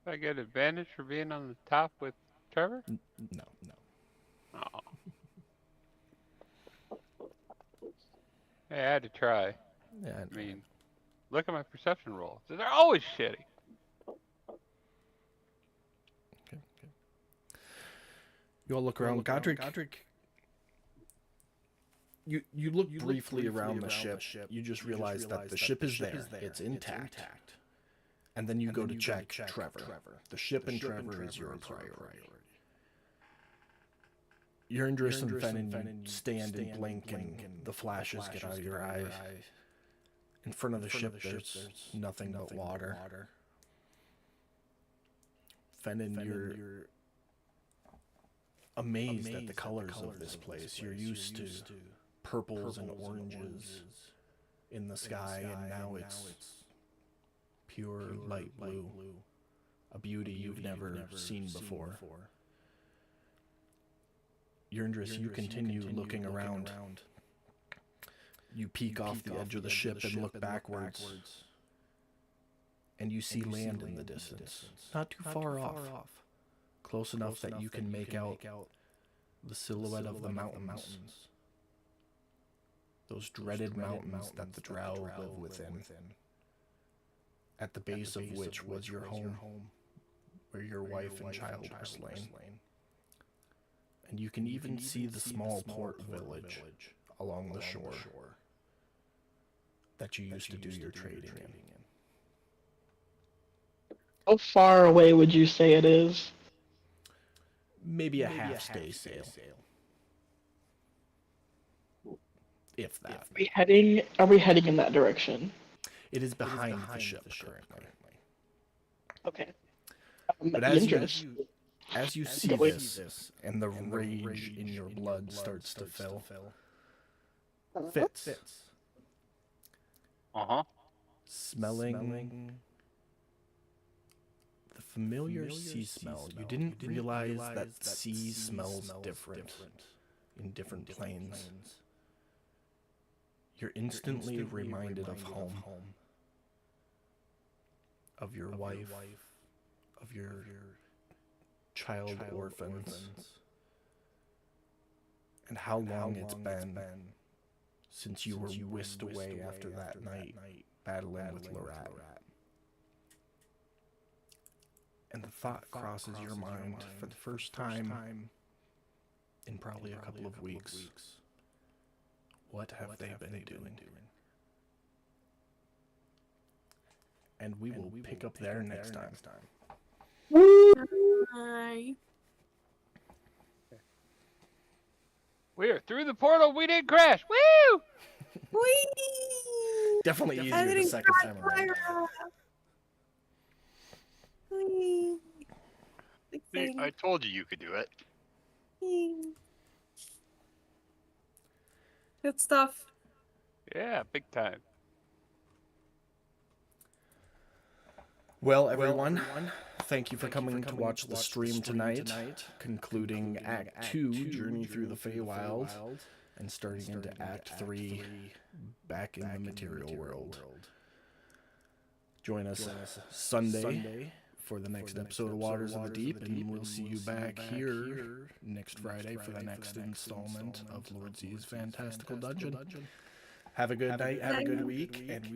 I get advantage for being on the top with Trevor? No. Oh. Hey, I had to try. Yeah, I mean, look at my perception roll. They're always shitty. Okay. You all look around. Godric, you look briefly around the ship. You just realize that the ship is there. It's intact. And then you go to check Trevor. The ship and Trevor is your priority. You're in Driss and Fenn stand and blink, and the flashes get out of your eye. In front of the ship, there's nothing but water. Fenn, you're amazed at the colors of this place. You're used to purples and oranges in the sky, and now it's pure light blue. A beauty you've never seen before. Yurndris, you continue looking around. You peek off the edge of the ship and look backwards, and you see land in the distance, not too far off, close enough that you can make out the silhouette of the mountains, those dreaded mountains that the Drow live within, at the base of which was your home, where your wife and child were slain. And you can even see the small port village along the shore that you used to do your trading in. How far away would you say it is? Maybe a half-day sail. If that. Are we heading in that direction? It is behind the ship currently. Okay. But as you see this, and the rage in your blood starts to fill, Fitz, smelling the familiar sea smell. You didn't realize that sea smells different in different planes. You're instantly reminded of home, of your wife, of your child orphans, and how long it's been since you were whisked away after that night battling with Lorat. And the thought crosses your mind for the first time in probably a couple of weeks. What have they been doing? And we will pick up there next time. Bye. We are through the portal. We didn't crash. Woo! Whee! Definitely I easier the didn't second cry time around. Whee! See, Exciting. I told you could do it. Whee! Good stuff. Yeah, big time. Well, everyone, thank you for coming to watch the stream tonight, concluding Act 2, Journey Through the Feywild, and starting into Act 3, back in the material world. Join us Sunday for the next episode of Waters of the Deep, and we'll see you back here next Friday for the next installment of Lord Z's Fantastical Dungeon. Have a good night, have a good week, and